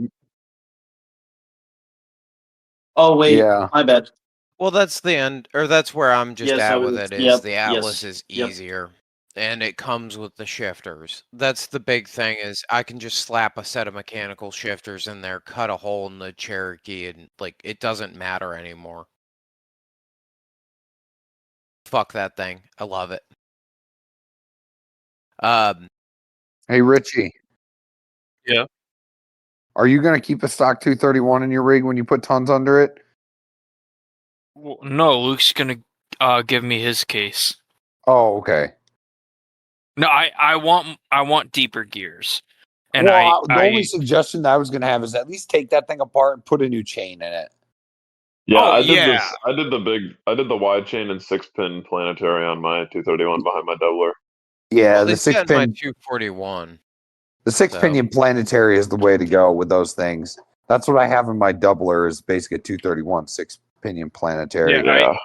Oh wait, Yeah. my bad. Well, that's the end, or that's where I'm just Yes, at with it. Is Yep. the Atlas Yes. is Yep. easier, and it comes with the shifters. That's the big thing. Is I can just slap a set of mechanical shifters in there, cut a hole in the Cherokee, and like it doesn't matter anymore. Fuck that thing. I love it. Hey Richie. Yeah. Are you gonna keep a stock 231 in your rig when you put tons under it? Well, no, Luke's gonna give me his case. Oh, okay. No, I want deeper gears, and Well, the only I suggestion that I was gonna have is at least take that thing apart and put a new chain in it. Yeah, Oh, I did yeah. this. I did the wide chain and 6-pin planetary on my 231 behind my doubler. Yeah, well, the they six said my pin 241. the six So- pinion planetary is the way to go with those things. That's what I have in my doubler is basically a 231 6 pinion planetary. Yeah, Yeah.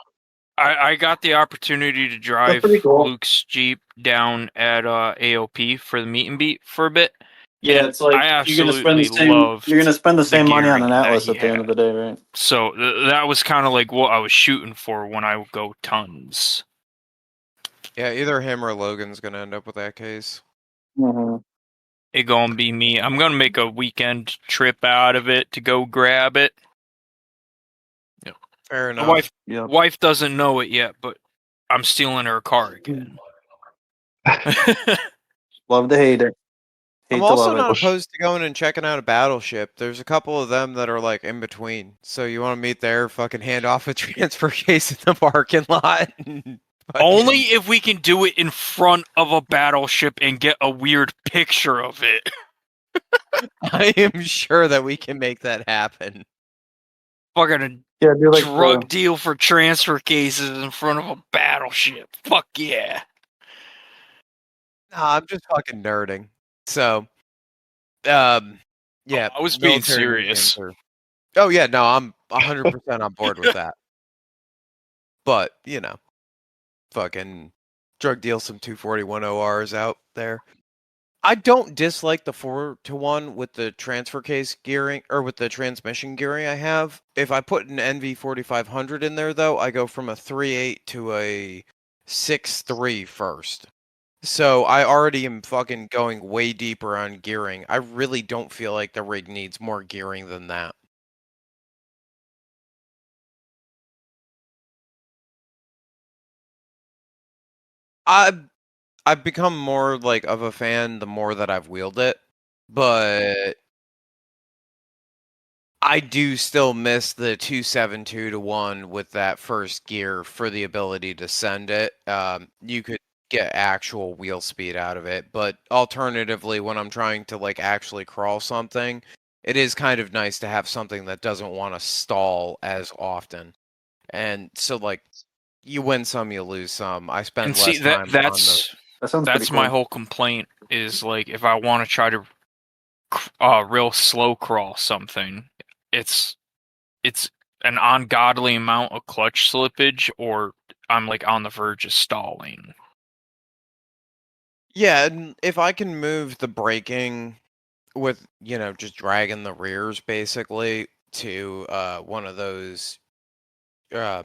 I got the opportunity to drive pretty cool. Luke's Jeep down at AOP for the meet and beat for a bit. Yeah, and it's like I you're gonna spend the absolutely same. loved You're gonna spend the same money on an gearing that Atlas he at the end of the day, right? So that was kind of like what I was shooting for when I would go tons. Yeah, either him or Logan's gonna end up with that case. Mm-hmm. It gonna be me. I'm gonna make a weekend trip out of it to go grab it. Fair My enough. wife doesn't know it yet, but I'm stealing her car again. Love to hate it. I'm Hate to also love it. not opposed to going and checking out a battleship. There's a couple of them that are like in between. So you want to meet there, fucking hand off a transfer case in the parking lot. and Only fucking- if we can do it in front of a battleship and get a weird picture of it. I am sure that we can make that happen. Fucking Yeah, do like drug deal for transfer cases in front of a battleship. Fuck yeah. Nah, I'm just fucking nerding. So, yeah. I was being military serious. museums Oh yeah, no, I'm 100% on board with that. But you know, fucking drug deal some 241 ORs out there. I don't dislike the 4-to-1 with the transfer case gearing or with the transmission gearing I have. If I put an NV 4500 in there though, I go from a 3.8 to a 6.3 first. So I already am fucking going way deeper on gearing. I really don't feel like the rig needs more gearing than that. I've become more like of a fan the more that I've wheeled it, but I do still miss the 272 to 1 with that first gear for the ability to send it. You could get actual wheel speed out of it, but alternatively, when I'm trying to like actually crawl something, it is kind of nice to have something that doesn't want to stall as often. And so like you win some, you lose some. I spend And see less time on the That sounds pretty that's cool. my whole complaint is like if I want to try to real slow crawl something, it's an ungodly amount of clutch slippage, or I'm like on the verge of stalling. Yeah, and if I can move the braking with, just dragging the rears basically to one of those uh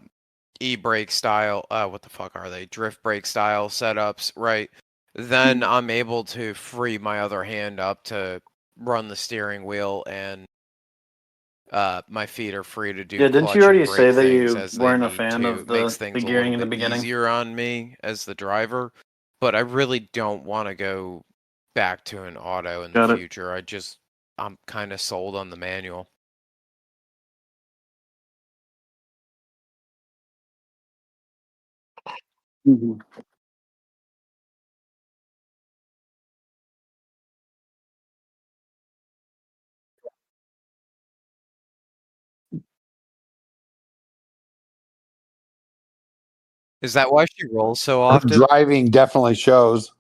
e-brake style, what the fuck are they? Drift brake style setups, right? Then I'm able to free my other hand up to run the steering wheel, and my feet are free to do Yeah, didn't you clutch and already say brake that things you as they weren't a need fan to. of It makes the things a gearing little in the bit beginning? easier on me as the driver, but I really don't want to go back to an auto in the Got it. future. I'm kind of sold on the manual. Mhm. Is that why she rolls so Her often? driving definitely shows.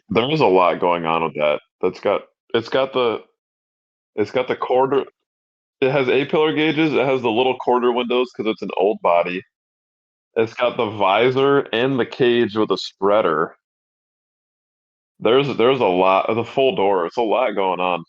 There is a lot going on with that. It's got the it's got the quarter. It has A-pillar gauges. It has the little quarter windows because it's an old body. It's got the visor and the cage with a spreader. There's a lot of the full door. It's a lot going on.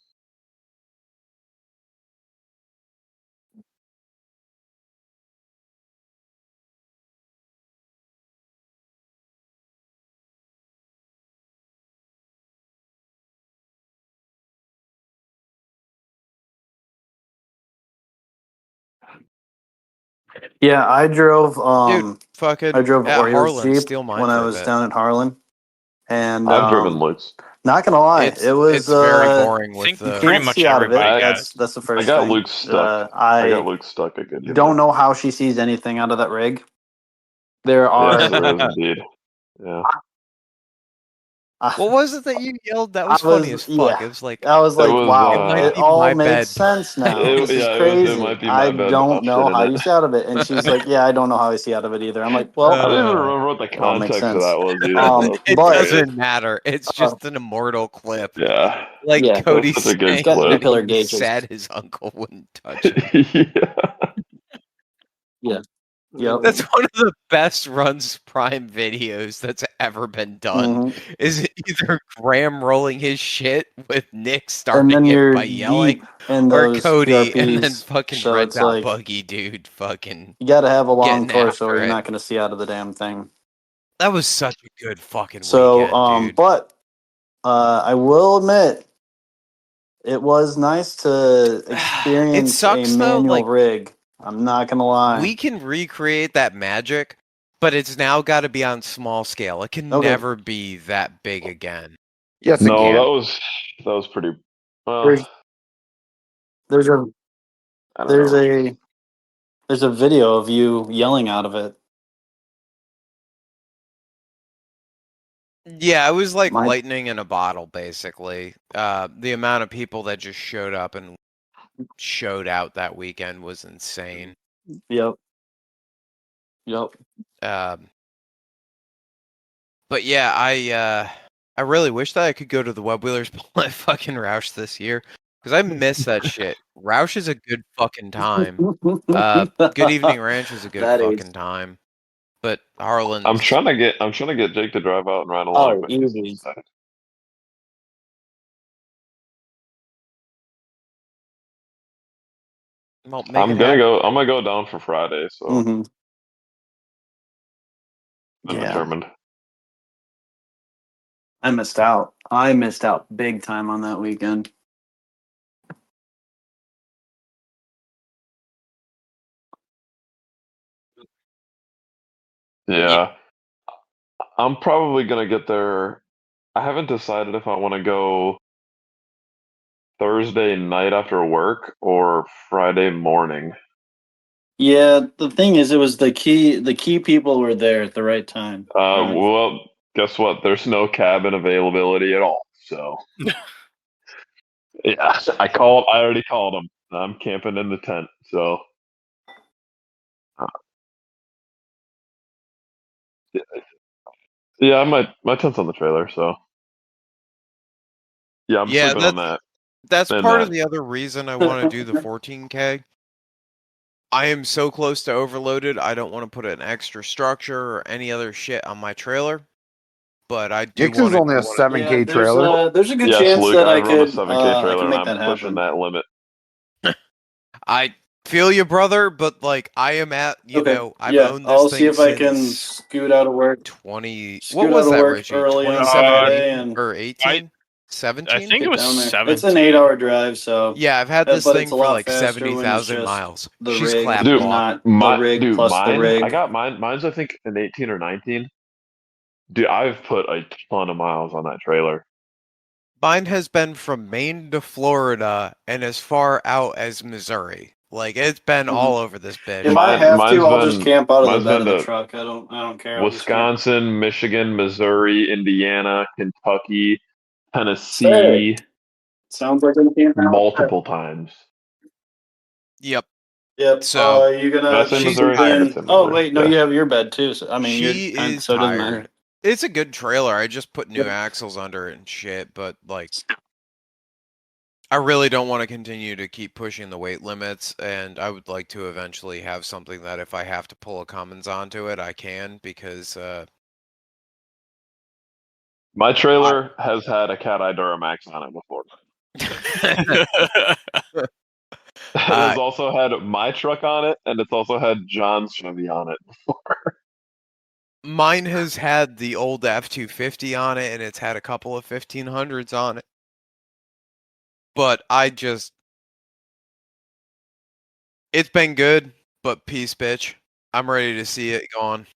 Yeah, I drove Dude, fucking at Oreo's Harlan, Jeep steal mine when I for a was bit. down in Harlan, and I've driven Luke's. not gonna lie, It's it was it's very boring I with think you the pretty can't much see out of it. everybody I has. That's the I first got thing. Luke stuck. I got I Luke stuck at Goodyear. don't know how she sees anything out of that rig. There Yes, are. there is indeed. Yeah. What was it that you yelled? That I was funny was, as fuck. yeah. It was like, I was It like, was it wow, might it be all my makes bed. sense now. This is it crazy. might be I my bed, but don't I'll know sit in how it. you see out of it. And she's like, yeah, I don't know how I see out of it either. I'm like, well, I don't even remember what the it all makes context of sense. that was either. That was It But hilarious. doesn't matter. It's uh, just an immortal clip. Yeah. Like yeah, That's Cody such a it's good saying got clip. that A-pillar he was gauges. sad his uncle wouldn't touch him. Yeah. Yeah. Yep. That's one of the best runs Prime videos that's ever been done. hmm Is either Graham rolling his shit with Nick And starting then it you're by yelling, deep in or those Cody and then PRPs. fucking So Red it's Dot like, Buggy dude fucking you got to have a long getting torso or after you're it. not going to see out of the damn thing. That was such a good fucking So, weekend, dude. but I will admit, it was nice to It experience a sucks though, manual like rig. I'm not gonna lie. we can recreate that magic, but it's now got to be on small scale. It can Okay, never be that big again. Yes, it No, can. that was pretty. Well, there's there's a I don't there's know. a there's a video of you yelling out of it. Yeah, it was like My lightning in a bottle, basically. The amount of people that just showed up and showed out that weekend was insane. yep yep. Um, but yeah, I really wish that I could go to the Web Wheelers at fucking Roush this year because I miss that shit. Roush is a good fucking time. Good Evening Ranch is a good That is fucking time. But Harlan's I'm trying to get Jake to drive out and ride along, oh but he's easy. decided. well, make it happen. I'm gonna go down for Friday, so hmm I'm Yeah, determined. I missed out. I missed out big time on that weekend. Yeah. I'm probably gonna get there. I haven't decided if I want to go Thursday night after work or Friday morning. Yeah, the thing is, it was the key people were there at the right time. Well, guess what? There's no cabin availability at all. So yeah, I already called them. I'm camping in the tent. So uh, yeah, my tent's on the trailer. So yeah, I'm Yeah, sleeping on that. that's And part of that. the other reason I want to do the 14K. I am so close to overloaded. I don't want to put an extra structure or any other shit on my trailer, but I do Nick's is want to only a do one. 7K trailer. There's a good Yes, chance Luke, that I run a I 7K trailer can and make I'm that pushing happen. that limit. I feel you, brother, but like I am at, Okay, I've yeah, owned this I'll see thing if I can since scoot out of work. 20. What Scoot out was of that, work Richie? early on Friday 2017 and or I 18? I 17? think it get was down there. It's an 17. 8-hour drive, so Yeah, I've had this but it's thing a for lot like faster when it's 70,000 just miles. the She's rig, clapped Dude, off. not the rig plus the mine. I rig. got mine. Mine's I think an 18 or 19. Dude, I've put a ton of miles on that trailer. Mine has been from Maine to Florida and as far out as Missouri. Like it's been Mhm. all over this bitch. If I have Mine's to, I'll just been camp out of the mine's bed been of the to truck. I don't care. I'll just camp. Wisconsin, Michigan, Missouri, Indiana, Kentucky, Sick. Tennessee Sounds like I'm camping out there. multiple times. Yep. Yep. So You Did I gonna say she's Missouri? sleep I think I tired. in? said Oh Missouri. wait, no, Yeah. you have your bed too. So, I mean, She and is so does mine. tired. It's a good trailer. I just put new Yep. axles under it and shit, but like I really don't want to continue to keep pushing the weight limits, and I would like to eventually have something that if I have to pull a Cummins onto it, I can, because My trailer has had a Cat Eye Duramax on it before. It has uh, also had my truck on it, and it's also had John's Chevy on it before. mine has had the old F-250 on it, and it's had a couple of 1500s on it. But it's been good, but peace, bitch. I'm ready to see it gone.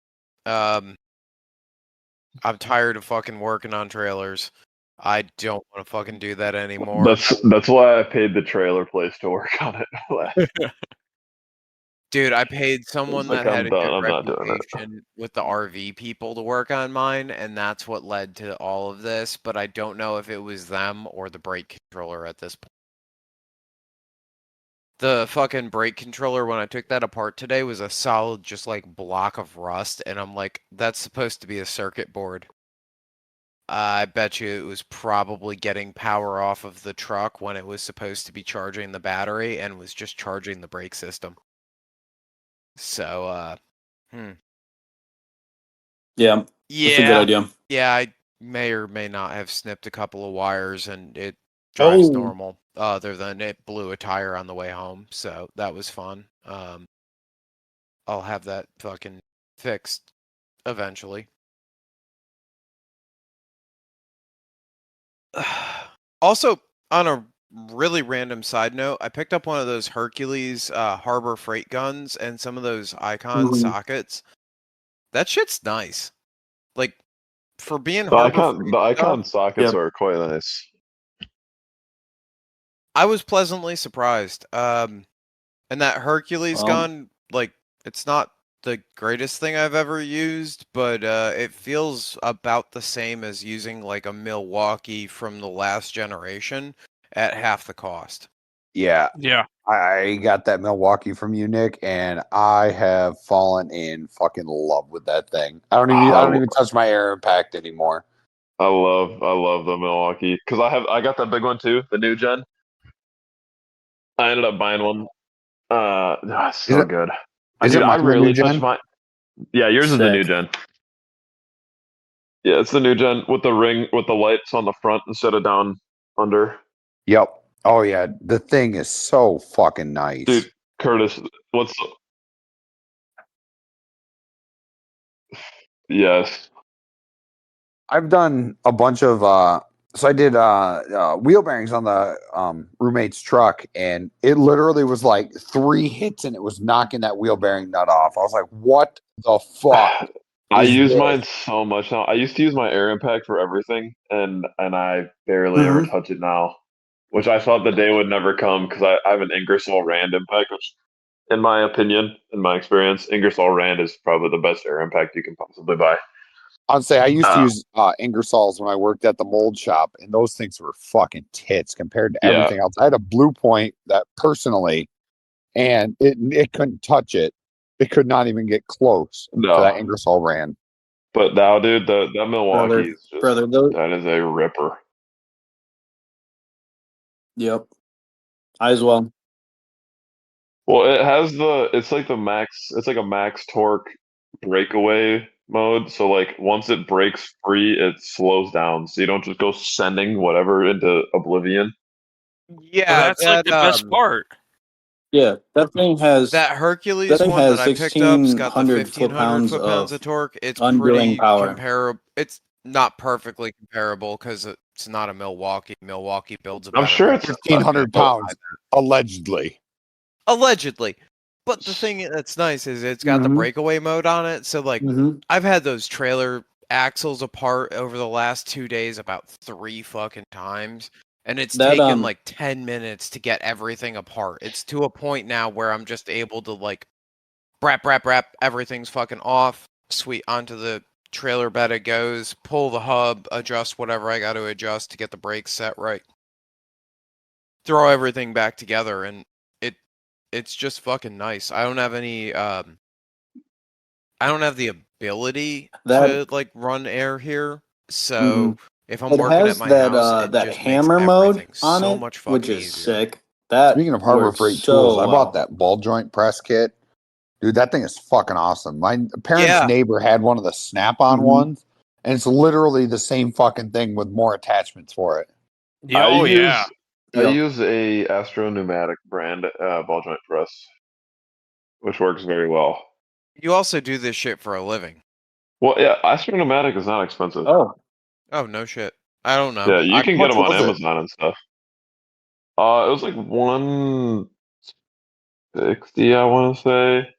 Um, I'm tired of fucking working on trailers. I don't want to fucking do that anymore. That's why I paid the trailer place to work on it. Dude, I paid It's someone like that had I'm a done. good I'm not doing it. reputation with the RV people to work on mine, and that's what led to all of this, but I don't know if it was them or the brake controller at this point. The fucking brake controller, when I took that apart today, was a solid, just like block of rust, and I'm like, that's supposed to be a circuit board. I bet you it was probably getting power off of the truck when it was supposed to be charging the battery and was just charging the brake system. So, Yeah, that's a good yeah, idea. yeah, I may or may not have snipped a couple of wires and it drives normal, other than it blew a tire on the way home, so that was fun. I'll have that fucking fixed eventually. Also, on a really random side note, I picked up one of those Hercules Harbor freight guns and some of those Icon Mhm. sockets. That shit's nice. Like for being Harbor freight The stuff, icon sockets Yep. are quite nice. I was pleasantly surprised. And that Hercules Well, gun, like it's not the greatest thing I've ever used, but it feels about the same as using like a Milwaukee from the last generation at half the cost. Yeah, Yeah. I got that Milwaukee from you, Nick, and I have fallen in fucking love with that thing. I don't even touch my air impact anymore. I love the Milwaukee because I got that big one too, the new gen. I ended up buying one. It's Is so it good. is it Dude, I mine the new rarely touch gen? my. Yeah, yours is the new sick. gen. Yeah, it's the new gen with the ring with the lights on the front instead of down under. Yep. Oh yeah, the thing is so fucking nice. Dude, Curtis, what's yes. I've done a bunch of so I did wheel bearings on the roommate's truck, and it literally was like 3 hits and it was knocking that wheel bearing nut off. I was like, what the fuck? I is use this. mine so much now. I used to use my air impact for everything, and I barely ever Mhm. touch it now, which I thought the day would never come because I have an Ingersoll Rand impact, which, in my opinion, in my experience, Ingersoll Rand is probably the best air impact you can possibly buy. I'd say I used to Uh, use Ingersolls when I worked at the mold shop, and those things were fucking tits compared to yeah, everything else. I had a Blue Point that personally, and it couldn't touch it. It could not even get close to that no, Ingersoll Rand. but now, dude, that Milwaukee Brother, is just brother, those. that is a ripper. Yep, I as well. Well, it has it's like the max, it's like a max torque breakaway mode. So like once it breaks free, it slows down. So you don't just go sending whatever into oblivion. Well, Yeah, that's like the best part. Yeah, that thing has that Hercules one that I picked up's got the 1500 foot-pounds of torque. It's undoing pretty power. comparable. It's not perfectly comparable because it's not a Milwaukee. Milwaukee builds a I'm better sure it's motor. So I'm gonna 1,500 go by pounds, allegedly. allegedly. But the thing that's nice is it's got the Mhm. breakaway mode on it. So like Mhm. I've had those trailer axles apart over the last 2 days about 3 fucking times. And it's That taken like 10 minutes to get everything apart. It's to a point now where I'm just able to like wrap, everything's fucking off. Sweet, onto the trailer bed it goes. Pull the hub, adjust whatever I got to adjust to get the brakes set right. Throw everything back together, and it's just fucking nice. I don't have any I don't have the ability that to like run air here, so mhm. if I'm It working at has my house, it that just makes hammer mode everything on so it, much which fucking is easier. sick. That Speaking of Harbor works Freight tools, so I bought well. that ball joint press kit. Dude, that thing is fucking awesome. My parents' Yeah. neighbor had one of the snap-on Mhm. ones, and it's literally the same fucking thing with more attachments for it. I Oh yeah. use I Yep. use a Astro Pneumatic brand ball joint press, which works very well. You also do this shit for a living. Well, yeah, Astro Pneumatic is not expensive. Oh, Oh no shit. I don't know. Yeah, you I can How get much them on was it? Amazon and stuff. It was like 160, I want to say.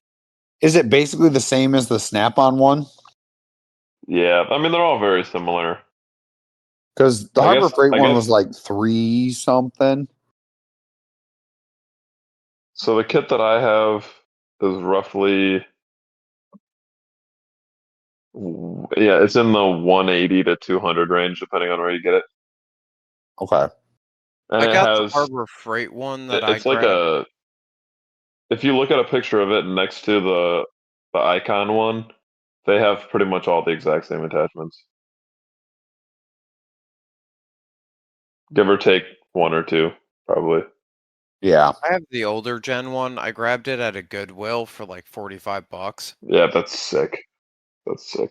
Is it basically the same as the snap-on one? Yeah, I mean they're all very similar. Because the I Harbor guess Freight I one guess was like 3 something. so. The kit that I have is roughly, yeah, it's in the 180 to 200 range, depending on where you get it. Okay. And I it got the has, Harbor Freight one that I it's like grabbed. if you look at a picture of it next to the icon one, they have pretty much all the exact same attachments, give or take one or two, probably. Yeah. I have the older gen one. I grabbed it at a Goodwill for like $45. Yeah, that's sick. That's sick.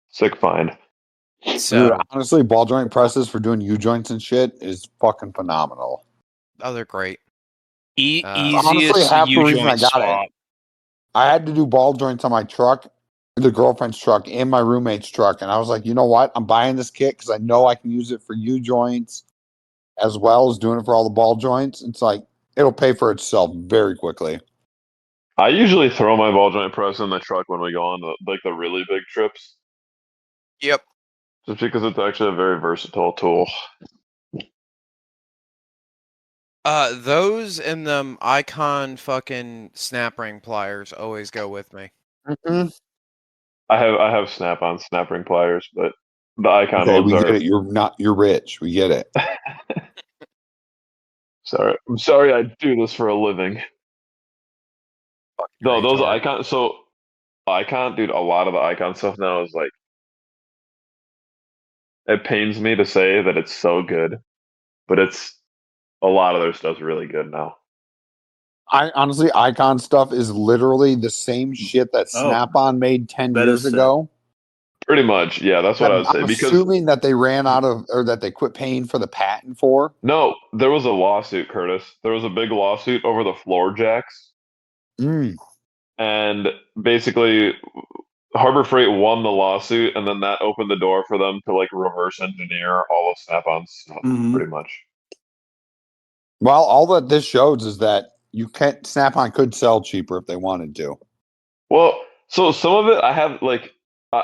Sick find. Dude, So, honestly, ball joint presses for doing U-joints and shit is fucking phenomenal. oh, they're great. Honestly, Easiest half the U reason I joint got it, swap. I had to do ball joints on my truck, the girlfriend's truck, and my roommate's truck. And I was like, you know what? I'm buying this kit because I know I can use it for U-joints as well as doing it for all the ball joints. It's like, it'll pay for itself very quickly. I usually throw my ball joint press in the truck when we go on the really big trips, Yep. just because it's actually a very versatile tool. Those and them Icon fucking snap ring pliers always go with me. Mm-hmm. I have snap-on snap ring pliers, but the Icon Okay, ones we get are. it. You're rich. We get it. Sorry, I'm sorry. I do this for a living. Fucking No, those retard. Icon. So Icon, dude. A lot of the Icon stuff now is like. It pains me to say that it's so good, but it's a lot of their stuff's really good now. I honestly, Icon stuff is literally the same shit that oh, Snap-on made 10 that years is sick. ago. Pretty much, yeah. That's what I would say. I'm Because assuming that they ran out of, or that they quit paying for the patent for. no, there was a lawsuit, Curtis. There was a big lawsuit over the floor jacks, Mm. and basically Harbor Freight won the lawsuit, and then that opened the door for them to like reverse engineer all of Snap-on's stuff, Mhm. pretty much. Well, all that this shows is that you can't. Snap-on could sell cheaper if they wanted to. Well, so some of it I have like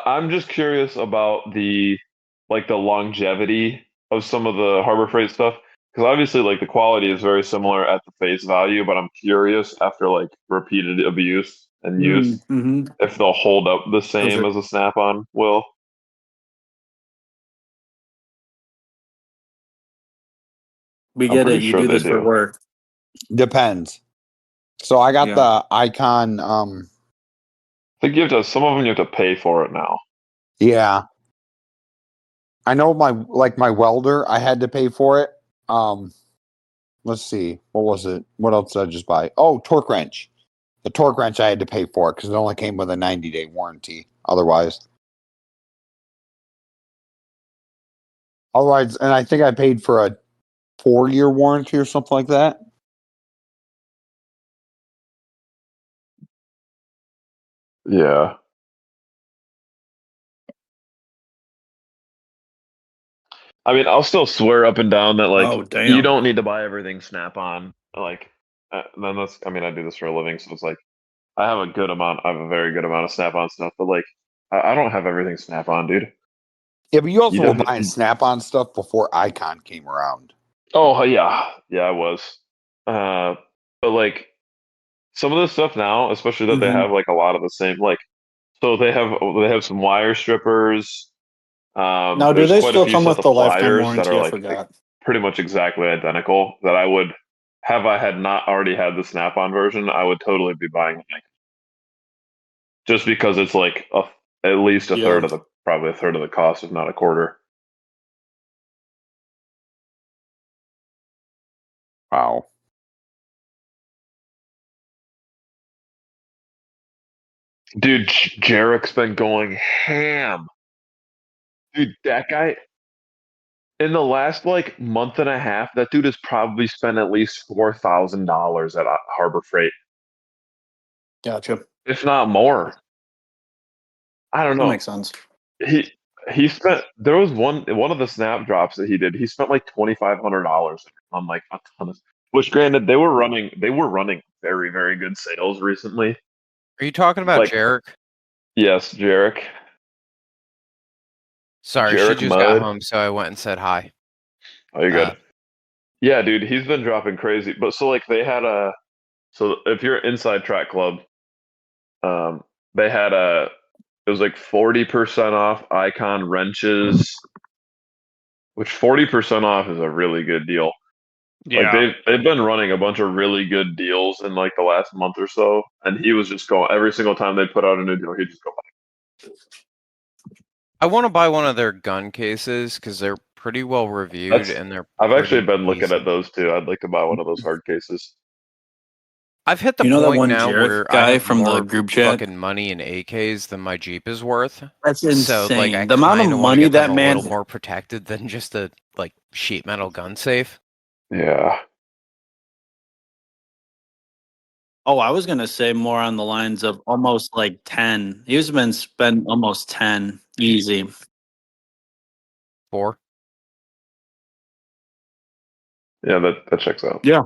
I'm just curious about the longevity of some of the Harbor Freight stuff because obviously like the quality is very similar at the face value, but I'm curious after like repeated abuse and use Mm-hmm. if they'll hold up the Those same are, as a Snap-on will. we I'm get pretty it. You sure do they this for do. work. Depends. So I got Yeah. the Icon. I think you have to. Some of them you have to pay for it now. Yeah, I know my welder. I had to pay for it. Let's see. What was it? What else did I just buy? Oh, torque wrench. The torque wrench I had to pay for it because it only came with a 90-day warranty. Otherwise, and I think I paid for a 4-year warranty or something like that. Yeah. I mean, I'll still swear up and down that like Oh, damn. you don't need to buy everything Snap-on. Like, then that's. I mean, I do this for a living, so it's like I have a good amount. I have a very good amount of Snap-on stuff, but like I don't have everything Snap-on, dude. Yeah, but you You also were buying definitely. Snap-on stuff before Icon came around. Oh yeah, yeah, I was. Uh, but like some of the stuff now, especially that they Mm-hmm. have like a lot of the same like. So they have some wire strippers. Now, do There's they quite a still few come sets with of the lifetime pliers that warranty? are I like forgot. pretty much exactly identical that I would have I had not already had the Snap-on version, I would totally be buying it just because it's like at least Yeah. probably a third of the cost, if not a quarter. Wow. Dude, Jarek's been going ham. Dude, that guy in the last like month and a half, that dude has probably spent at least $4,000 at Harbor Freight, Gotcha. if not more. I don't That know. makes sense. He he spent there was one of the snap drops that he did. He spent like $2,500 on like a ton of which granted they were running very, very good sales recently. Are you talking about Like Jarek? yes, Sorry, she Jarek just got Mud. home, so I went and said hi. Oh, you're Uh, good. Yeah, dude, he's been dropping crazy. But so like they had a so if you're inside Track Club, um, they had a it was like 40% off Icon wrenches, which 40% off is a really good deal. Like Yeah. they've been running a bunch of really good deals in like the last month or so, and he was just going every single time they put out a new deal, he'd just go buy. I want to buy one of their gun cases because they're pretty well reviewed That's and they're I've actually pretty been looking at decent. those too. I'd like to buy one of those hard cases. I've hit the You know that point one now Jarek where I guy have from the more group chat? fucking money in AKs than my Jeep is worth. That's So like I insane. The amount of kind of want to money get them that a man. little more protected than just a like sheet metal gun safe. Yeah. Oh, I was gonna say more on the lines of almost like 10. He's been spent almost 10 easy. 4. Yeah, that checks out. Yeah.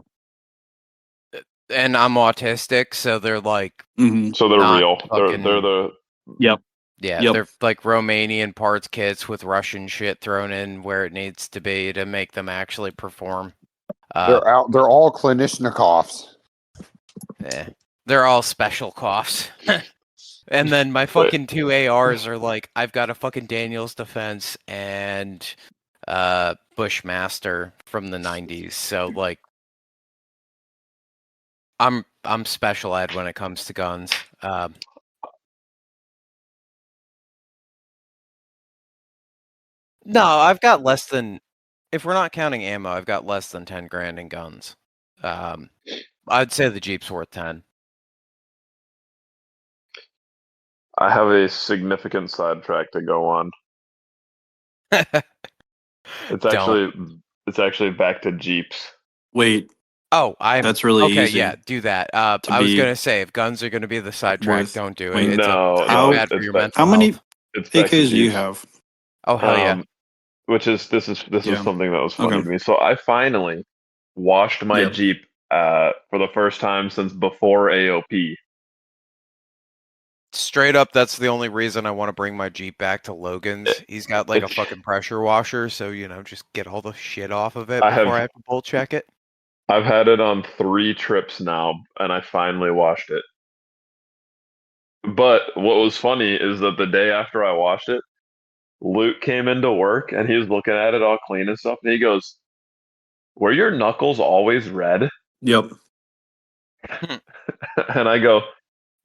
And I'm autistic, so they're like Mm-hmm. So they're not real. They're fucking the Yep. yeah, Yep. they're like Romanian parts kits with Russian shit thrown in where it needs to be to make them actually perform. They're all Klinishnikovs. They're all special coughs. And then my wait. fucking 2 ARs are like I've got a fucking Daniel's Defense and Bushmaster from the 90s. So like I'm special ed when it comes to guns. No, I've got less than if we're not counting ammo, I've got less than 10 grand in guns. I'd say the Jeep's worth 10. I have a significant sidetrack to go on. It's Don't. actually back to Jeeps. Wait, Oh, that's really okay. easy. Yeah, do that. to I was be gonna say if guns are gonna be the sidetrack, worth. don't do it. Wait, It's No, bad for it's your back. mental How many health. It's back to AKs do you Jeeps. have? Oh hell yeah! Which is this is Yeah. something that was funny Okay. to me. So I finally washed my Yep. Jeep for the first time since before AOP. Straight up, that's the only reason I want to bring my Jeep back to Logan's. He's got like a fucking pressure washer, so just get all the shit off of it I before I have have to bull check it. I've had it on 3 trips now, and I finally washed it. But what was funny is that the day after I washed it, Luke came into work and he was looking at it all clean and stuff, and he goes, "Were your knuckles always red?" Yep. And I go,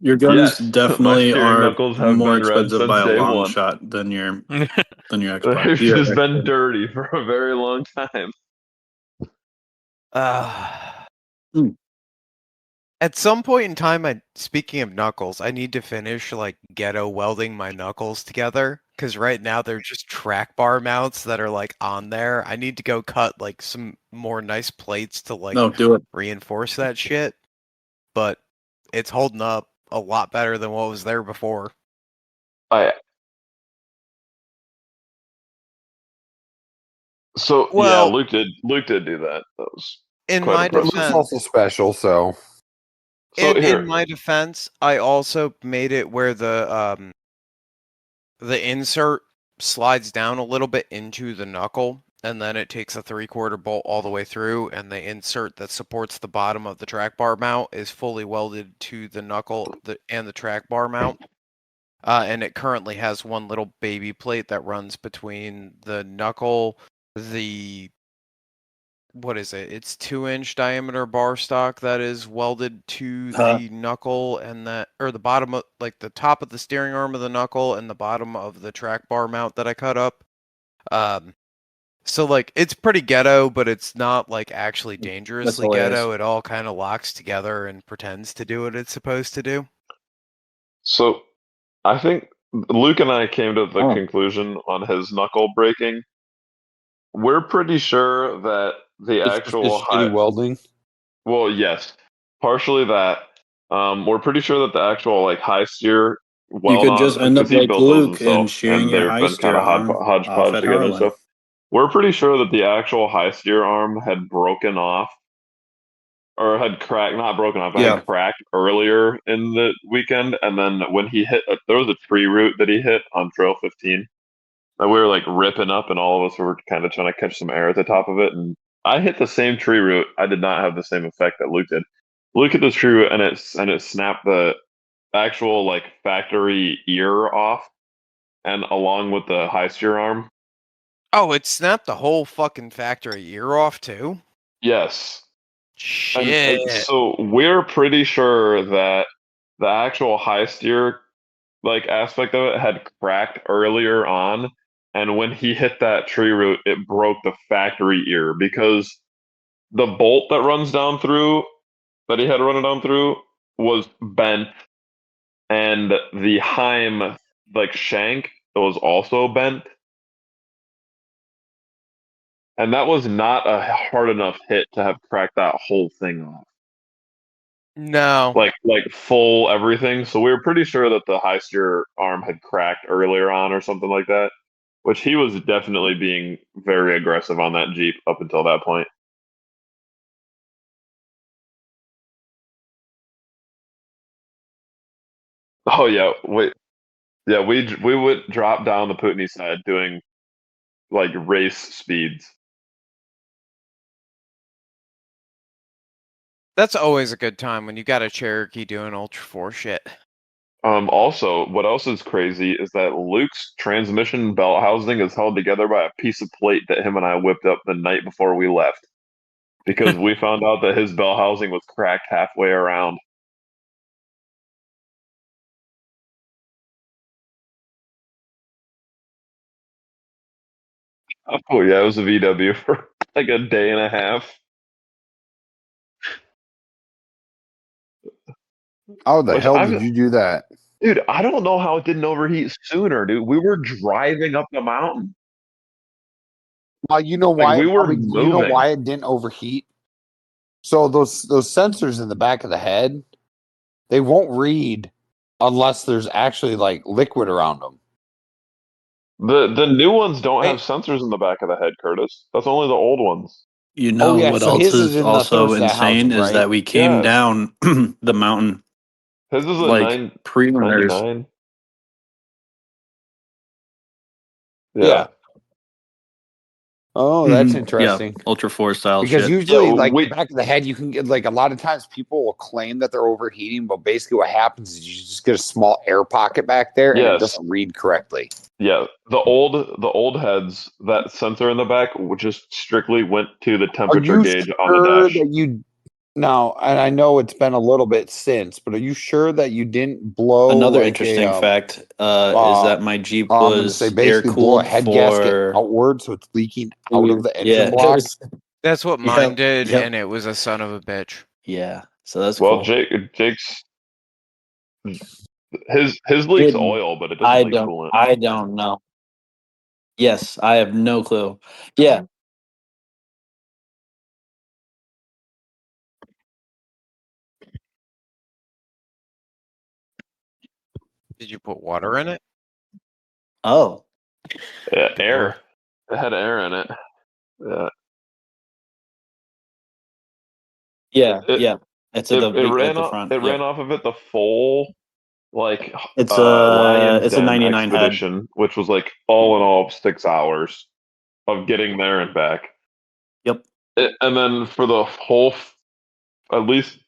Your guns "Yes, my definitely steering are knuckles have more been red expensive since by a day long one. shot than your Xbox. They've Your just been Xbox. dirty for a very long time." Hmm. At some point in time, speaking of knuckles, I need to finish like ghetto welding my knuckles together because right now they're just track bar mounts that are like on there. I need to go cut like some more nice plates to like No, do it. reinforce that shit, but it's holding up a lot better than what was there before. I So yeah, Well, Luke did do that. That was in quite my But impressive. Luke's defense, also special, so So in here, my defense, I also made it where the insert slides down a little bit into the knuckle, and then it takes a 3/4 bolt all the way through, and the insert that supports the bottom of the track bar mount is fully welded to the knuckle and the track bar mount. And it currently has one little baby plate that runs between the knuckle, what is it? It's 2-inch diameter bar stock that is welded to the knuckle and or the bottom of like the top of the steering arm of the knuckle and the bottom of the track bar mount that I cut up. So like it's pretty ghetto, but it's not like actually dangerously hilarious. ghetto. It all kind of locks together and pretends to do what it's supposed to do. so I think Luke and I came to the Oh. conclusion on his knuckle breaking. We're pretty sure that the it's just actual his shitty welding. well, yes, partially that. We're pretty sure that the actual like high steer You weld could on just end because up he like built those Luke and himself, shearing and your they've high been kind steer of arm off hodgepodge at together and Harlan. stuff. We're pretty sure that the actual high steer arm had broken off or had cracked, not broken off, but Yeah. had cracked earlier in the weekend. And then when he hit, there was a tree root that he hit on Trail 15 that we were like ripping up, and all of us were kind of trying to catch some air at the top of it. And I hit the same tree root. I did not have the same effect that Luke did. Luke hit this tree root, and it snapped the actual like factory ear off, and along with the high steer arm. Oh, it snapped the whole fucking factory ear off too? Yes. Shit. And so we're pretty sure that the actual high steer like aspect of it had cracked earlier on, and when he hit that tree root, it broke the factory ear because the bolt that runs down through that he had running down through was bent, and the Heim like shank was also bent. And that was not a hard enough hit to have cracked that whole thing off. No. Like full everything. So we were pretty sure that the high steer arm had cracked earlier on or something like that. Which he was definitely being very aggressive on that Jeep up until that point. Oh yeah, wait. Yeah, we would drop down the Putney side doing like race speeds. That's always a good time when you got a Cherokee doing Ultra 4 shit. Also, what else is crazy is that Luke's transmission belt housing is held together by a piece of plate that him and I whipped up the night before we left. Because we found out that his bell housing was cracked halfway around. Oh yeah, it was a VW for like a day and a half. How the Which hell did you do that? dude, I don't know how it didn't overheat sooner, dude. We were driving up the mountain. Well, you know Like why? we were You know moving. why it didn't overheat? So those sensors in the back of the head, they won't read unless there's actually like liquid around them. The new ones don't have Wait. sensors in the back of the head, Curtis. That's only the old ones. You Oh know yeah, what so else his is is in the also thermostat insane housing, is right? that we came Yes. down the mountain His is a like pre-runners. 99. Yeah. Oh, that's Mhm. interesting. Yeah, Ultra 4 style Because shit. usually, Yeah, like the wait. back of the head, you can get like a lot of times people will claim that they're overheating, but basically what happens is you just get a small air pocket back there and it Yes. doesn't read correctly. Yeah, the old heads, that sensor in the back just strictly went to the Are temperature you gauge on the sure dash. that you now? And I know it's been a little bit since, but are you sure that you didn't blow Another like interesting a fact is that my Jeep I'm going to say was air basically blow a cooled head gasket for outward so it's leaking out of the engine yeah, block? That's what mine did, yep. and it was a son of a bitch. Yeah. So that's Well, cool. Jake's his leaks Didn't. oil, but it doesn't leak coolant. I don't know. Yes, I have no clue. Yeah. Did you put water in it? Oh. Yeah, Good air. Lord. It had air in it. Yeah. Yeah, It yeah. It's at it, the it big at ran the off front. it Yep. ran off of it the full like It's Lion's a Den 99 head. expedition, which was like all in all 6 hours of getting there and back. Yep. And then for the whole, at least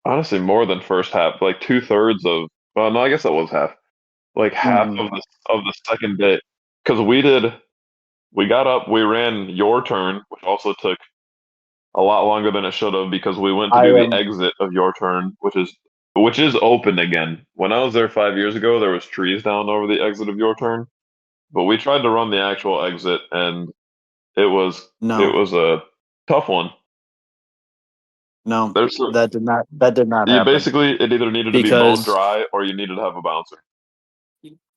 honestly more than first half, like 2/3 of. Well, no, I guess that was half. Like half Mhm. of the second day, because we got up, we ran your turn, which also took a lot longer than it should have because we went to I do the am exit of your turn, which is open again. When I was there 5 years ago, there was trees down over the exit of your turn, but we tried to run the actual exit, and it was it no. was a tough one. No. There's That did not you happen. basically it either needed to be bone Because dry or you needed to have a bouncer.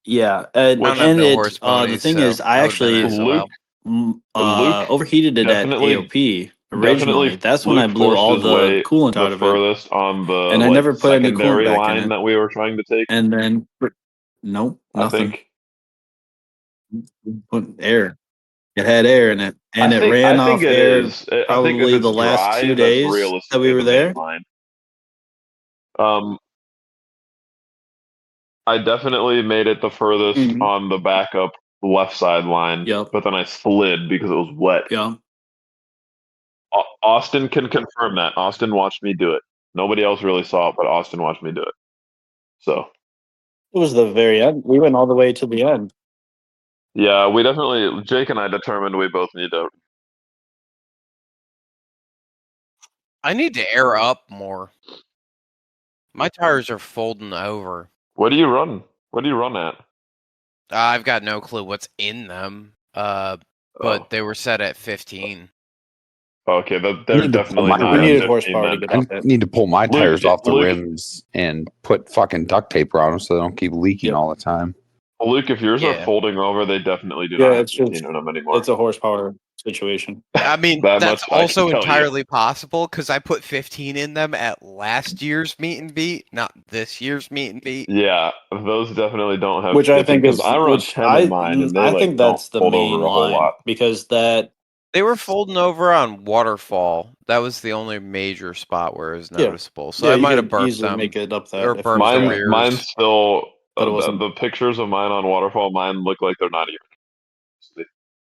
yeah, I don't have and no it horse the ponies, thing so is I I would have been actually Luke SOL. Luke overheated it at definitely AOP definitely originally. That's when I Luke blew forced all his the way coolant the out of it. furthest on the And I like never put any coolant secondary back in line it. that we were trying to take. And then nope, I nothing. think Put air. It had air in it. And it I ran think off it air is. I think if probably it's the last dry, that's 2 days that we realistically were the main there. line. I definitely made it the furthest Mhm. on the backup left side line, Yep. but then I slid because it was wet. Yeah. Austin can confirm that. Austin watched me do it. Nobody else really saw it, but Austin watched me do it. So It was the very end. We went all the way to the end. yeah, we definitely Jake and I determined we both need to. I need to air up more. My tires are folding over. What do you run? What do you run at? I've got no clue what's in them. Oh, But they were set at 15. okay. I They're need to pull definitely my not We at needed 15 horsepower to then. get I off it. need to pull my Luke, tires off the Luke, rims and put fucking duct tape around them so they don't keep leaking Yep. all the time. Luke, if yours are Yeah. folding over, they definitely do Yeah, not have it's 15 just in them anymore. it's a horsepower situation. I mean, That that's much I can also tell you. entirely possible because I put 15 in them at last year's meet and beat, not this year's meet and beat. Yeah, those definitely don't have Which I 15 think because is I run 10 in mine and they I like think don't that's the fold main over a whole line lot. because that They were folding over on waterfall. That was the only major spot where it was Yeah. noticeable. So yeah, I you might have could burped easily them make it up that or if it burped was the dry. Mine's rears. still But it wasn't. the pictures of mine on waterfall. Mine look like they're not even,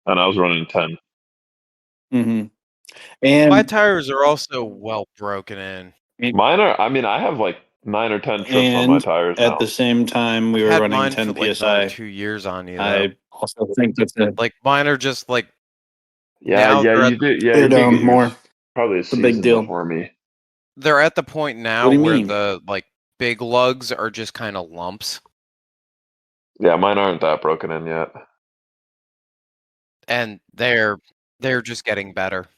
and I was running 10. Mm-hmm. My And tires are also well broken in. Mine are. I mean, I have like 9 or 10 trips on my and tires at now. the same time we I've were had running mine for 10 like another psi. 2 years on you though. I also think that's a Like mine are just like Yeah, now yeah, they're you do. Yeah, air you do down get yours more. probably a It's a big season deal. before me. they're at the point What now do you where mean? the like big lugs are just kind of lumps, Yeah, mine aren't that broken in yet. and they're just getting better.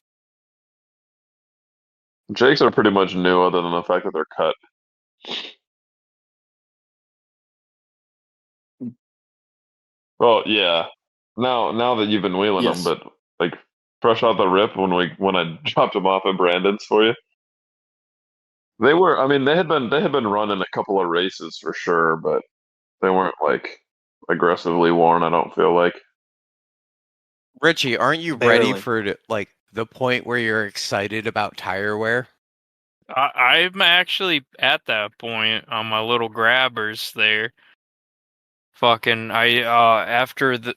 Jake's are pretty much new, other than the fact that they're cut. Well, yeah. Now that you've been wheeling them, Yes. but like fresh out the rip when I dropped them off at Brandon's for you, they were. I mean, they had been running a couple of races for sure, but they weren't like aggressively worn. I don't feel like. Richie, aren't you ready Barely. for like the point where you're excited about tire wear? I'm actually at that point on my little grabbers there. Fucking, after the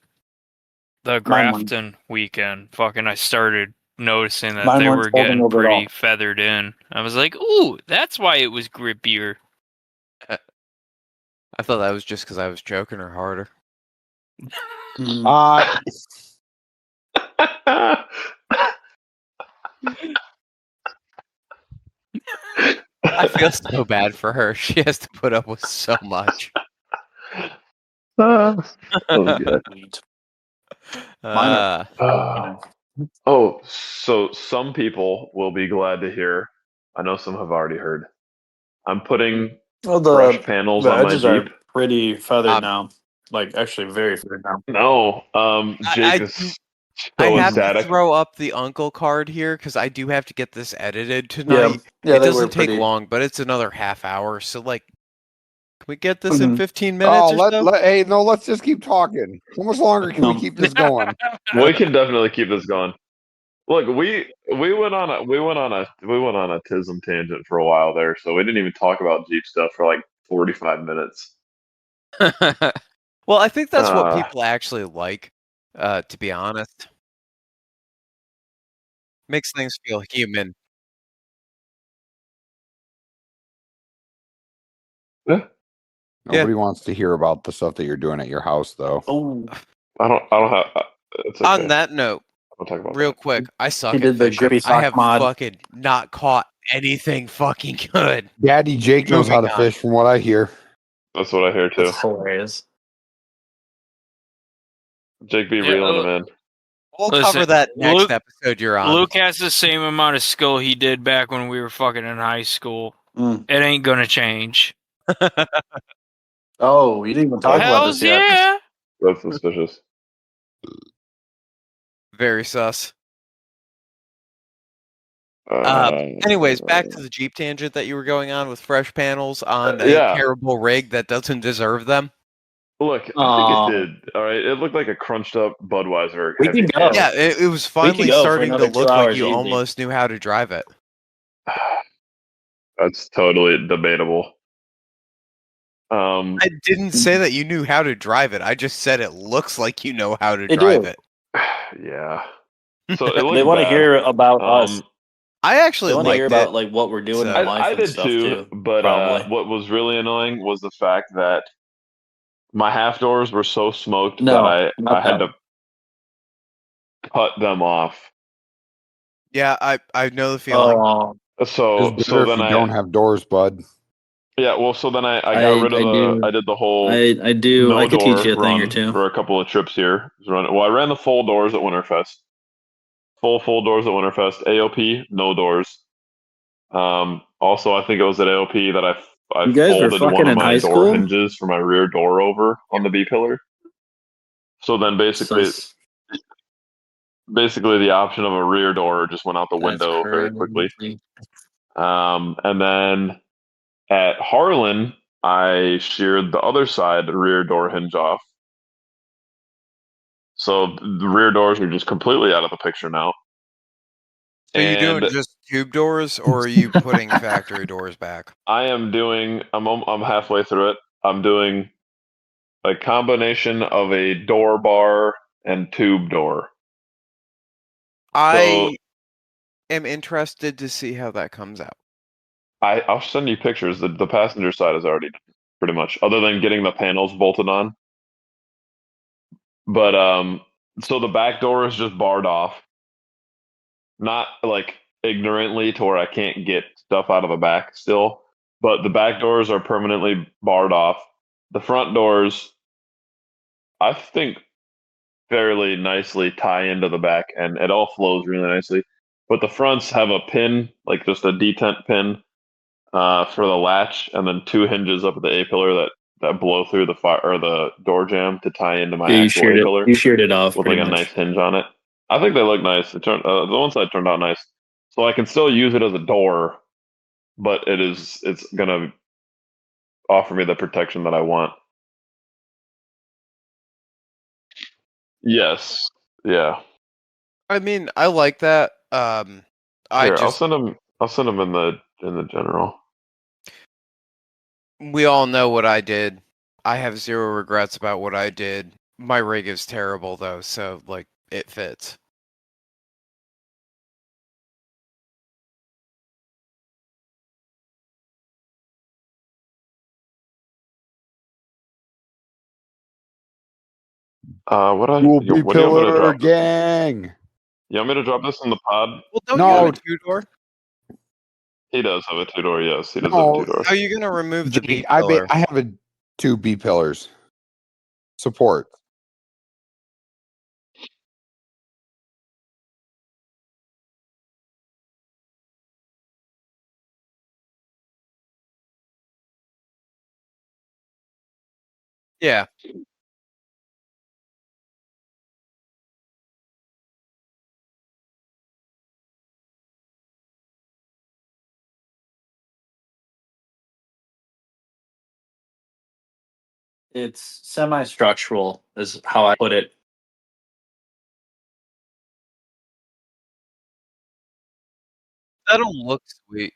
Mine went. Grafton weekend, fucking, I started noticing that Mine they weren't were folding getting over at all. pretty feathered in. I was like, ooh, that's why it was grippier. I thought that was just because I was choking her harder. Mm. I feel so bad for her. She has to put up with so much. That was good. Sweet. Mine are. Oh, so some people will be glad to hear. I know some have already heard. I'm putting Well, fresh panels the on my edges Jeep. are pretty feathered Um, now. Like actually very feathered now. No, Jake I is I so have to ecstatic. throw up the uncle card here because I do have to get this edited Yeah, tonight. yeah, It they were doesn't take pretty. long, but it's another half hour. So, like, can we get this in Mhm. 15 minutes or so? Hey, no, let's just keep talking. How much longer can we No. keep this going? We can definitely keep this going. Look, we went on a tism tangent for a while there, so we didn't even talk about Jeep stuff for like 45 minutes. Well, I think that's what Uh, people actually like, to be honest. Makes things feel human. yeah, Nobody wants to hear about the stuff that you're doing at your house, though. Oh, I don't have. It's okay. On that note, I'll talk about real that. quick, I suck he at did the fishing. grippy I sock have mod. fucking not caught anything fucking good. Daddy Jake knows how Moving to on. fish, from what I hear. That's what I hear too. That's hilarious. Jake be Yeah, reeling him in. We'll Listen, cover that next Luke- episode you're on. Luke has the same amount of skill he did back when we were fucking in high school. Mm. It ain't gonna change. Oh, you didn't even talk about Hells this yet. yeah! That's suspicious. Very sus. Uh, Anyways, back to the Jeep tangent that you were going on with fresh panels on a yeah. terrible rig that doesn't deserve them. Look, I think Aw. it did. All right, it looked like a crunched up Budweiser. We heavy can go. pan. Yeah, it was We finally could go for starting to another 2 look like hours you easy. almost knew how to drive it. That's totally debatable. I didn't say that you knew how to drive it. I just said it looks like you know how to They drive do. it. Yeah. So it looked They want to bad. hear about us. I actually They want to hear liked about it. like what we're doing So- in life I and did stuff too, too. but Probably. what was really annoying was the fact that my half doors were so smoked No, that I not had that. to cut them off. Yeah, I know the feeling. Oh, So It's better if then you don't have doors, bud. yeah, well, so then I got rid of do. I did the whole I do. no I could door teach you a thing or run two. for a couple of trips here. Well, I ran the full doors at Winterfest. Full doors at Winterfest. AOP, no doors. Also, I think it was at AOP that I You guys were folded one fucking of in my high door school? hinges for my rear door over on the B pillar. So then basically the option of a rear door just went out the window very quickly. And then at Harlan, I sheared the other side rear door hinge off. So the rear doors are just completely out of the picture now. So you doing And just tube doors, or are you putting factory doors back? I am doing. I'm halfway through it. I'm doing a combination of a door bar and tube door. I am interested to see how that comes out. I'll send you pictures. The passenger side is already done, pretty much, other than getting the panels bolted on. But so the back door is just barred off, not like ignorantly to where I can't get stuff out of the back still, but the back doors are permanently barred off. The front doors, I think, fairly nicely tie into the back, and it all flows really nicely. But the fronts have a pin, like just a detent pin, for the latch, and then two hinges up at the A pillar that blow through the fire or the door jamb to tie into my Yeah, actual A pillar you sheared it off with pretty like a much. nice hinge on it. I think they look nice. It turned the one side turned out nice, so I can still use it as a door, but it's gonna offer me the protection that I want. Yes, yeah. I mean, I like that. I Here, just I'll send them in the in the general. We all know what I did. I have zero regrets about what I did. My rig is terrible though, so like it fits. What I Cool you, B what do you want me to pillar drop? gang. You want me to drop this in the pod? Well, don't you have No, a two-door? He does have a 2-door. Yes, he does have a no, 2-door. How are you gonna remove the B Jake, pillar? I have 2 B pillars. Support. Yeah. It's semi-structural, is how I put it. That'll look sweet.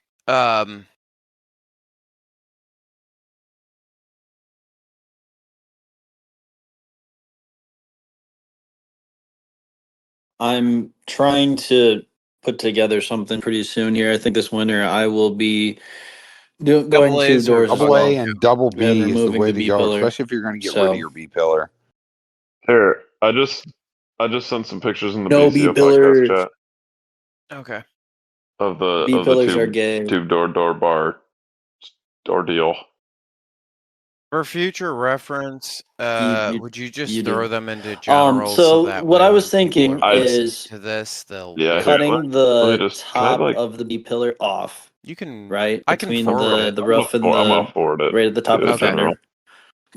I'm trying to put together something pretty soon here. I think this winter I will be going Double 2 A's or doors as Double well A and double and B is the removing way the to B go, pillar. especially if you're going to get rid of So your B pillar. Here, I just sent some pictures in the no B BCO podcast pillars. chat Okay. of the B pillars are gay. tube door bar ordeal. For future reference, You would you just you throw do. them into general so So that what way I when was people thinking are listening is to this, they'll Yeah, get here, it? cutting let me the just. Can I top of the B pillar off, You can. right? I can Between forward it. the rough and I'm the gonna forward it right at the top to of the Okay. general. fender.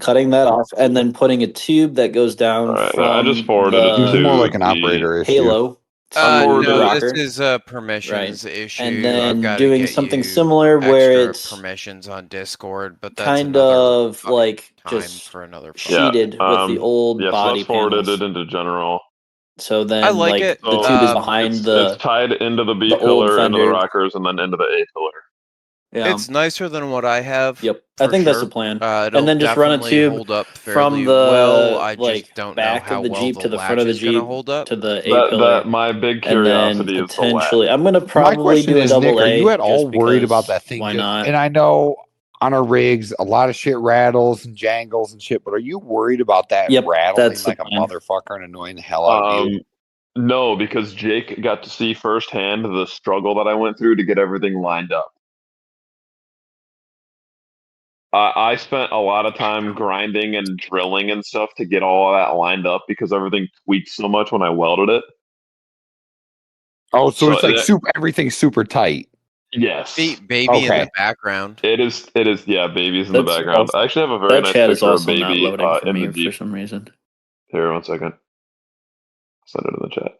Cutting that off and then putting a tube that goes down All right, I just from forwarded it Seems more to like an the. operator issue. halo I to forwarded the No, it. this rocker, is a right? permissions And issue. I've then got to doing get something you similar where extra it's permissions on Discord, but that's kind another of fucking like time just for another fucking. Yeah. sheeted with the old Yeah. So body that's forwarded panels. it into general. So I then like like it. the So tube is behind it's tied into the B the old pillar, into the fender. rockers, and then into the A pillar. Yeah. It's nicer than what I have. Yep. I For think that's sure. the plan. It'll And then just run a definitely tube hold up from fairly well. the I just like don't know back how of the well Jeep the to the front latch of the is gonna Jeep hold up. to the A pillar. That my big And then curiosity is the latch. potentially I'm gonna My probably question do a is, Nick, double are you A at all just worried about because that thing? why not? And I know on our rigs, a lot of shit rattles and jangles and shit, but are you worried about that Yep, rattling that's the like a plan. motherfucker and annoying the hell out of you? No, because Jake got to see firsthand the struggle that I went through to get everything lined up. I spent a lot of time grinding and drilling and stuff to get all of that lined up because everything tweaked so much when I welded it. Oh, so it's like that- super, everything's super tight. yes, Baby in the Okay. background. it is. It is. Yeah, babies in the That's background. also, I actually have a very that nice chat is picture of also not baby loading for in me the for Jeep. some reason. Here, 1 second. Send it in the chat.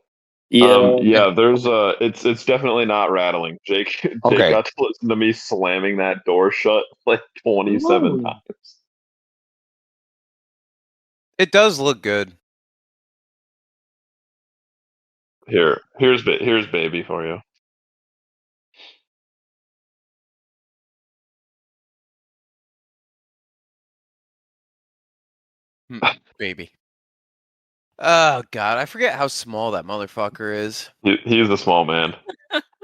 Yeah. Yeah, there's it's definitely not rattling. Jake Okay. got to listen to me slamming that door shut like 27 Ooh. times. It does look good. Here's baby for you. Baby. Oh god, I forget how small that motherfucker is. He's a small man.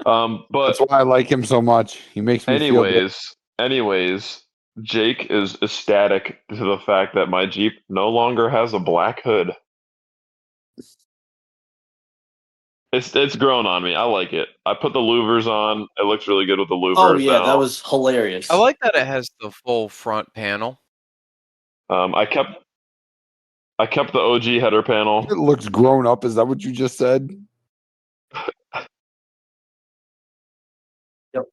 But That's why I like him so much. He makes me feel good. anyways, Jake is ecstatic to the fact that my Jeep no longer has a black hood. It's grown on me. I like it. I put the louvers on. It looks really good with the louvers Oh yeah, now. that was hilarious. I like that it has the full front panel. I kept the OG header panel. It looks grown up. Is that what you just said? No.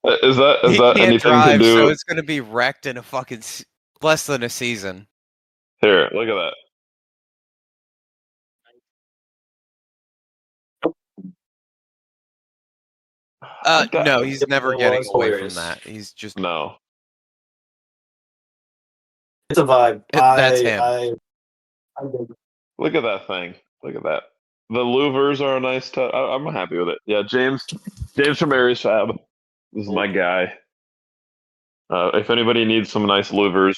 Is that He can't anything drive, to do? so it's gonna be wrecked in a fucking less than a season. Here, look at that. No, he's never It getting was away from hilarious. that. He's just No. It's a vibe. that's him. I Look at that thing. Look at that. louvers are a nice touch. I'm happy with it. Yeah, James from Aries Fab. This is my guy. If anybody needs some nice louvers,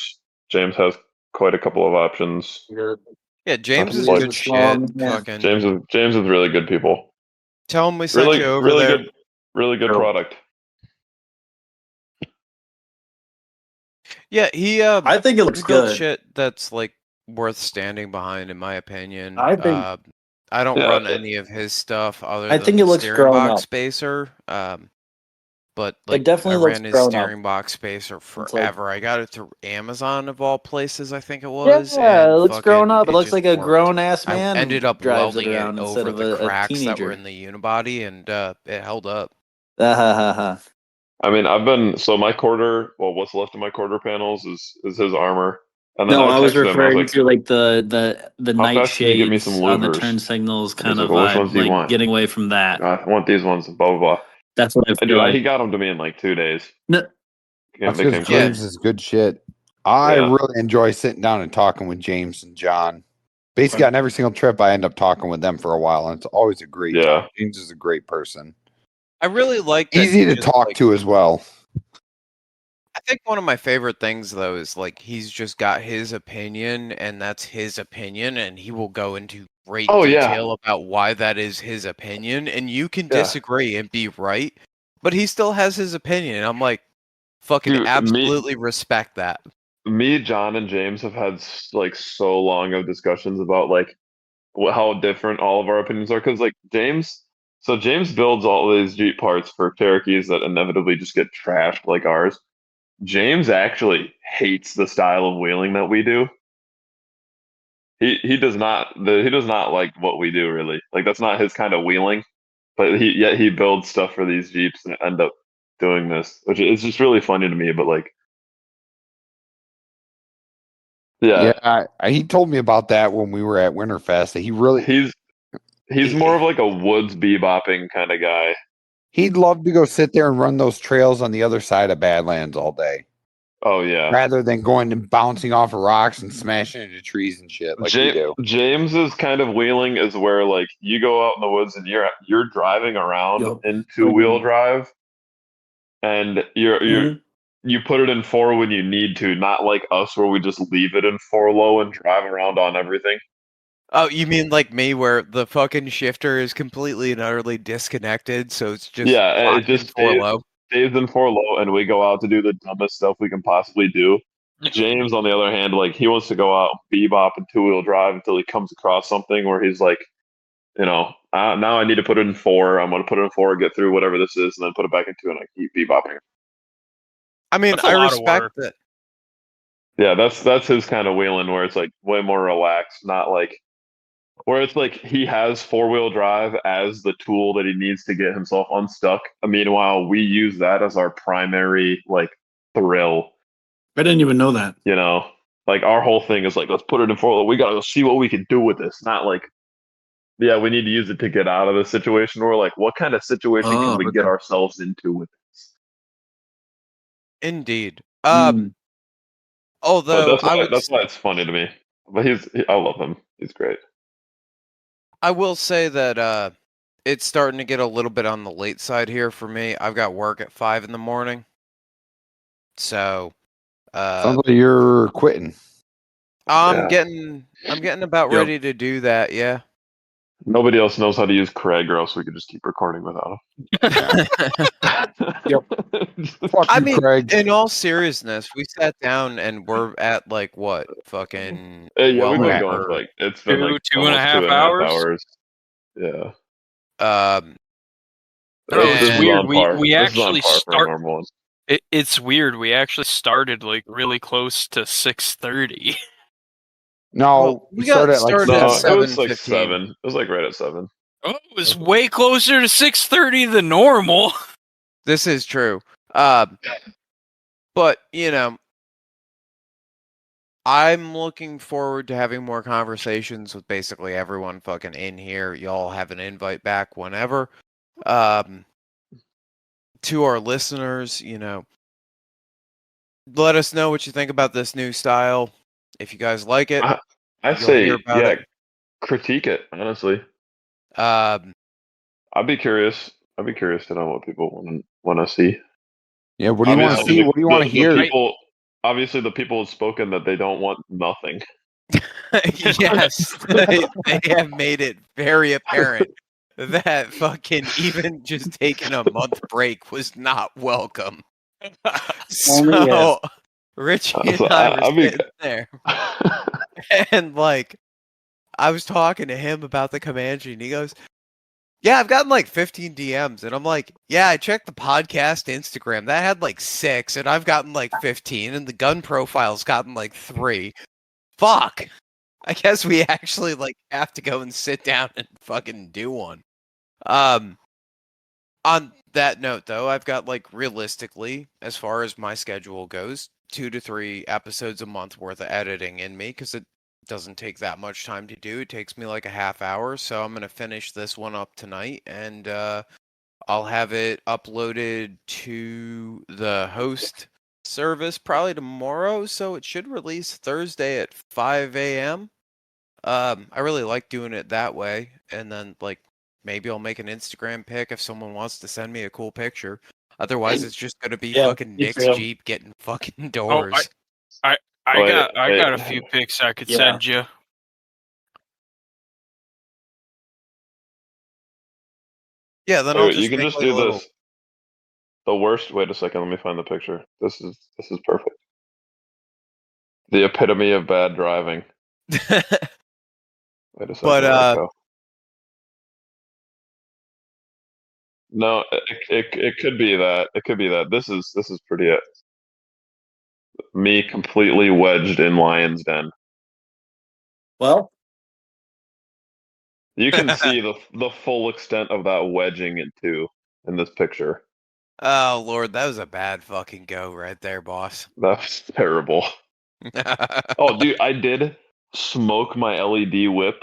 James has quite a couple of options. Yeah, James is Like, good shit. Fucking James is really good people. tell him we sent you over Really there. good, really good product. Yeah, he I think it looks built good. shit that's like worth standing behind, in my opinion. I think I don't Yeah, run any of his stuff other I than think the it looks steering grown box up. spacer. But It like I definitely looks ran his grown up. steering box spacer It's like, forever. I got it through Amazon of all places, I think it yeah, was, it and looks grown fucking up. It it looks just like a worked. grown ass I ended man up drives it welding it around instead over of the a cracks that were teenager. in the unibody, and it held up. I mean, my quarter. Well, what's left of my quarter panels is his armor. And then No, I I was texted him. I was referring like, to like the "How night fast can you get me some shades on the louvers?" turn signals And he's kind like, of "Well, which vibe, ones do you like want?" getting away from that. I want these ones. Blah blah blah. That's what I And feel dude, like. he got them to me in like 2 days. No, That's They because came quick. Yeah, James is good shit. I Yeah, really enjoy sitting down and talking with James and John. Basically, on every single trip, I end up talking with them for a while, and it's always a great yeah. time. James is a great person. I really like that. Easy to just, talk like, to as well. I think one of my favorite things though is like he's just got his opinion and that's his opinion and he will go into great Oh yeah, detail about why that is his opinion and you can yeah. disagree and be right, but he still has his opinion and I'm like fucking Dude, absolutely respect that. John, and James have had like so long of discussions about like how different all of our opinions are. Because like James builds all these Jeep parts for Cherokees that inevitably just get trashed like ours. James actually hates the style of wheeling that we do. He does not like what we do really. Like that's not his kind of wheeling. But he builds stuff for these Jeeps and end up doing this, which is just really funny to me. But like, yeah, Yeah, he told me about that when we were at Winterfest. That he really he's more of like a woods bebopping kind of guy. he'd love to go sit there and run those trails on the other side of Badlands all day, Oh yeah. rather than going and bouncing off of rocks and smashing into trees and shit like we do. James's kind of wheeling is where like you go out in the woods and you're driving around yup. in two-wheel drive and Mhm. you put it in four when you need to, not like us where we just leave it in four low and drive around on everything. Oh, you mean like me where the fucking shifter is completely and utterly disconnected so it's just Yeah, it locked in just for low? stays in four low and we go out to do the dumbest stuff we can possibly do. James, on the other hand, like he wants to go out bebop and two-wheel drive until he comes across something where he's like, now I need to put it in four. I'm going to put it in four, get through whatever this is, and then put it back in two, and I keep bebopping. I mean, That's a I lot of respect work. that. Yeah, that's his kind of wheeling where it's like way more relaxed, not like where it's like he has four-wheel drive as the tool that he needs to get himself unstuck. Meanwhile, we use that as our primary like thrill. I didn't even know that. You know, like our whole thing is like, let's put it in four. We gotta go see what we can do with this. Not like, yeah, we need to use it to get out of the situation. We're like, what kind of situation can Oh, we get okay. ourselves into with this? Indeed. Mm. But Although that's why it's funny to me. But I love him. He's great. I will say that it's starting to get a little bit on the late side here for me. I've got work at 5 in the morning. So Sounds like you're quitting. I'm Yeah. getting about Yep. ready to do that, yeah. Nobody else knows how to use Craig, or else we could just keep recording without him. Yep. Fuck I you, mean, Craig. in all seriousness, we sat down and we're at like what? Fucking Yeah, well we've been Yeah. going for over like it's been like Two and a almost half 2.5 hours. hours. Yeah. um No, it's This is and weird. on par. We This is on actually par for a start. normal one. It's weird. We actually started like really close to 6:30. No, well, we we got started at like started at No, 7. it was like 7:15. 7. It was like right at 7. Oh, it was way closer to 6:30 than normal. This is true. But, I'm looking forward to having more conversations with basically everyone fucking in here. Y'all have an invite back whenever. To our listeners, let us know what you think about this new style. If you guys like it, I you'll hear say, about yeah, it. critique it, honestly. I'd be curious. I'd be curious to know what people want to see. Yeah, what do you want to Obviously, see? What do you want to hear? Obviously, the people have spoken that they don't want nothing. Yes, they have made it very apparent that fucking even just taking a month break was not welcome. Only So Richie and So I were I'd be. sitting there, and like I was talking to him about the Comanche, and he goes, "Yeah, I've gotten like 15 DMs," and I'm like, "Yeah, I checked the podcast Instagram. That had like 6, and I've gotten like 15, and the gun profile's gotten like 3. Fuck." I guess we actually like have to go and sit down and fucking do one. On that note though, I've got like realistically, as far as my schedule goes, 2 to 3 episodes a month worth of editing in me because it doesn't take that much time to do. It takes me like a half hour, so I'm gonna finish this one up tonight and I'll have it uploaded to the host service probably tomorrow, so it should release Thursday at 5 a.m. I really like doing it that way, and then like maybe I'll make an Instagram pic if someone wants to send me a cool picture. Otherwise, it's just gonna be Yeah, fucking me Nick's too. Jeep getting fucking Oh, doors. I Wait, got a few pics I could Yeah. send you. Yeah, then I'll wait, you just can make just like a do little. this. The worst. Wait a second. Let me find the picture. This is perfect. The epitome of bad driving. Wait a second. But Where'd it go? No, it could be that. It could be that. This is pretty. Me completely wedged in Lion's Den. Well, You can see the full extent of that wedging into in this picture. Oh Lord, that was a bad fucking go right there, boss. That's terrible. Oh, dude, I did smoke my LED whip.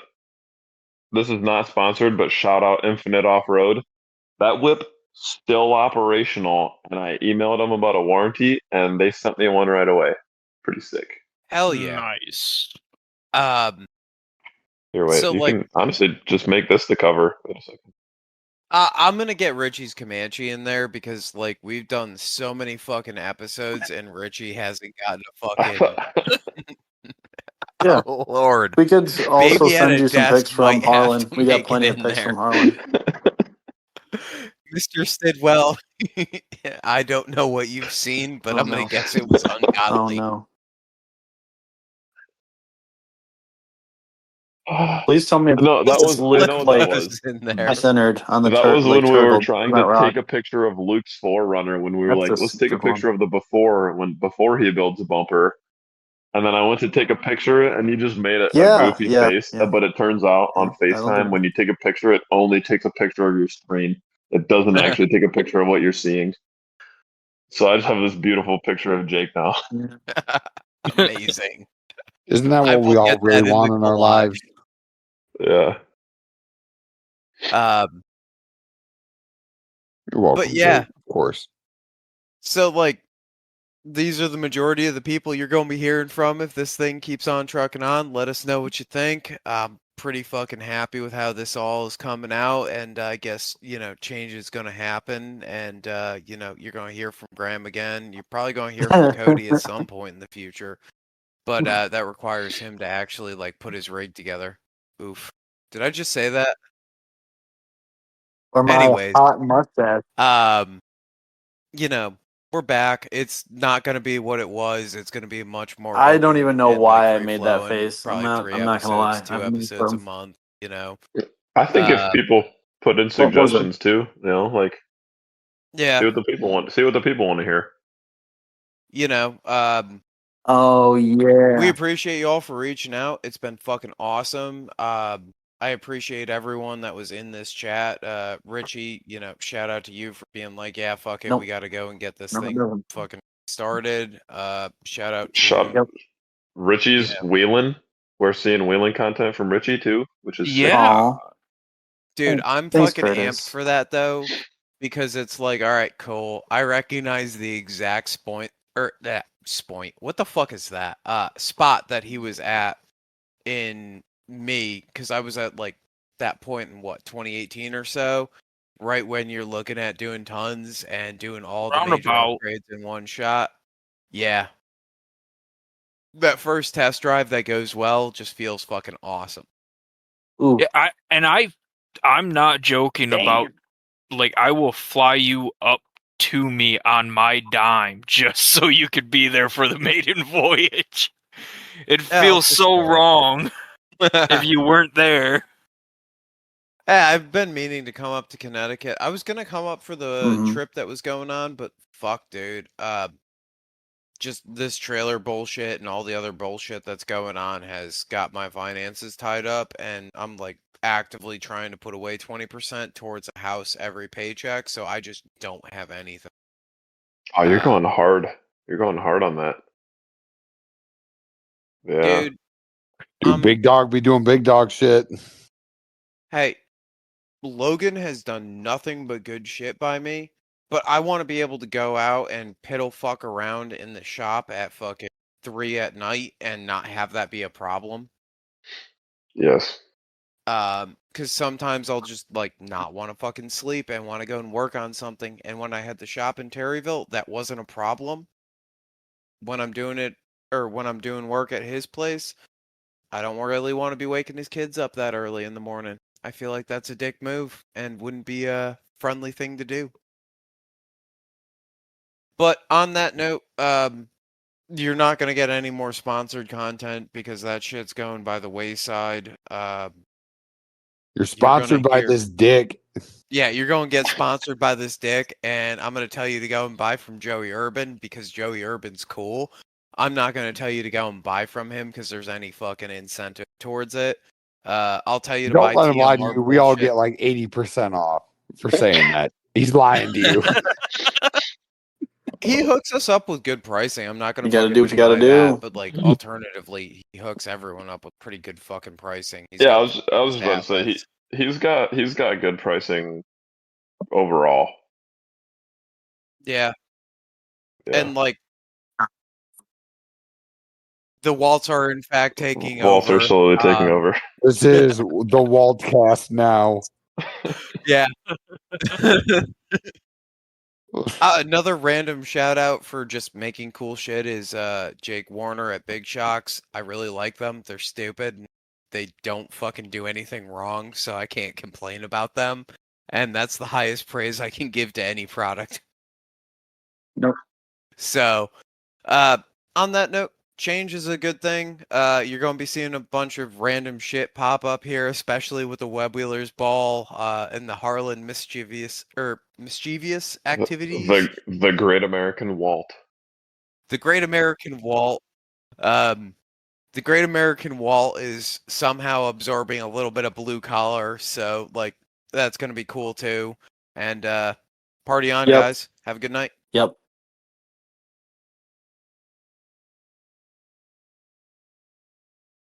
This is not sponsored, but shout out Infinite Off Road. That whip still operational, and I emailed them about a warranty, and they sent me one right away. Pretty sick. Hell yeah. Nice. Here, wait. So You like can honestly just make this the cover. Wait a second. I'm gonna get Richie's Comanche in there because like we've done so many fucking episodes and Richie hasn't gotten a fucking yeah. oh Lord. We could also Baby at send a you some pics desk from might have Harlan. to We got make it plenty of in pics there. from Harlan. Mr. Stidwell, I don't know what you've seen, but Oh, I'm gonna no. guess it was Oh ungodly. no! Please tell me No, that this was. I Luke know what that like was. in there. centered on the That was when we were turtle trying that to rock. take a picture of Luke's Forerunner when we were That's like, a let's take a stupid one. picture of the before he builds a bumper. And then I went to take a picture and he just made a goofy face. Yeah. But it turns out on That'll FaceTime, do. when you take a picture, it only takes a picture of your screen. It doesn't actually take a picture of what you're seeing. So I just have this beautiful picture of Jake now. Amazing. Isn't that I what we will all get really that in want the in our collage. lives? Yeah. You're welcome. But yeah, Jake, of course. so like these are the majority of the people you're going to be hearing from if this thing keeps on trucking on. Let us know what you think. I'm pretty fucking happy with how this all is coming out, and I guess change is going to happen, and you're going to hear from Graham again. You're probably going to hear from Cody at some point in the future, but that requires him to actually like put his rig together. Oof, did I just say that? Or my Anyways, hot mustache. we're back. It's not going to be what it was. It's going to be much more. I don't open even know and, like, why I made that free-flowing, face. I'm Probably 3 not gonna lie. episodes, 2 episodes a month. I think if people put in What was it? suggestions too, like Yeah, see what the people want. See what the people want to hear. Oh We yeah. appreciate you all for reaching out. It's been fucking awesome. I appreciate everyone that was in this chat. Richie, shout out to you for being like, yeah, fuck it, Nope. we got to go and get this No, it thing doesn't. fucking started. Shout out Shut. to Richie's wheeling. We're seeing wheeling content from Richie too, which is sick. Yeah. Aw. dude. I'm Thanks, fucking amped Curtis. for that though, because it's like, all right, cool. I recognize the exact point or that point. What the fuck is that? Spot that he was at in me, because I was at like that point in 2018 or so, right when you're looking at doing tons and doing all the major Roundabout. upgrades in one shot. Yeah. That first test drive that goes well just feels fucking awesome. Ooh, Yeah, I'm not joking about, like, I will fly you up to me on my dime just so you could be there for the maiden voyage. It Yeah, I'll feels just so show up. wrong if you weren't there. Yeah, I've been meaning to come up to Connecticut. I was gonna come up for the Mhm. trip that was going on, but fuck, dude. Just this trailer bullshit and all the other bullshit that's going on has got my finances tied up, and I'm like actively trying to put away 20% towards a house every paycheck, so I just don't have anything. Oh, you're Uh, going hard. You're going hard on that. Yeah. Dude, Big dog be doing big dog shit. hey, Logan has done nothing but good shit by me, but I want to be able to go out and piddle fuck around in the shop at fucking 3 at night and not have that be a problem. Yes. Because sometimes I'll just like not want to fucking sleep and want to go and work on something. And when I had the shop in Terryville, that wasn't a problem. When I'm doing it, or when I'm doing work at his place, I don't really want to be waking his kids up that early in the morning. I feel like that's a dick move and wouldn't be a friendly thing to do. But on that note, you're not gonna get any more sponsored content because that shit's going by the wayside. You're You're gonna sponsored by hear, this dick. yeah, you're gonna get sponsored by this dick, and I'm gonna tell you to go and buy from Joey Urban because Joey Urban's cool. I'm not gonna tell you to go and buy from him because there's any fucking incentive towards it. I'll tell you to Don't buy let him lie to TMR you. We all bullshit. get like 80% off for saying that. He's lying to you. He hooks us up with good pricing. I'm not gonna You gotta fucking do what you gotta deny that, do. but like alternatively, he hooks everyone up with pretty good fucking pricing. He's Yeah, got I was the just about to say outlets. he's got good pricing overall. Yeah, Yeah. and like the Waltz are in fact taking Walter over. slowly taking over. This is the Walt cast now. Yeah. Another random shout out for just making cool shit is Jake Warner at Big Shocks. I really like them. They're stupid. And they don't fucking do anything wrong, so I can't complain about them. And that's the highest praise I can give to any product. Nope. So, on that note, change is a good thing. You're going to be seeing a bunch of random shit pop up here, especially with the Web Wheelers Ball and the Harlan mischievous activities. The Great American Walt. The Great American Walt. Um, the Great American Walt is somehow absorbing a little bit of blue collar, so like that's going to be cool too. And party on, Yep. guys. Have a good night. Yep.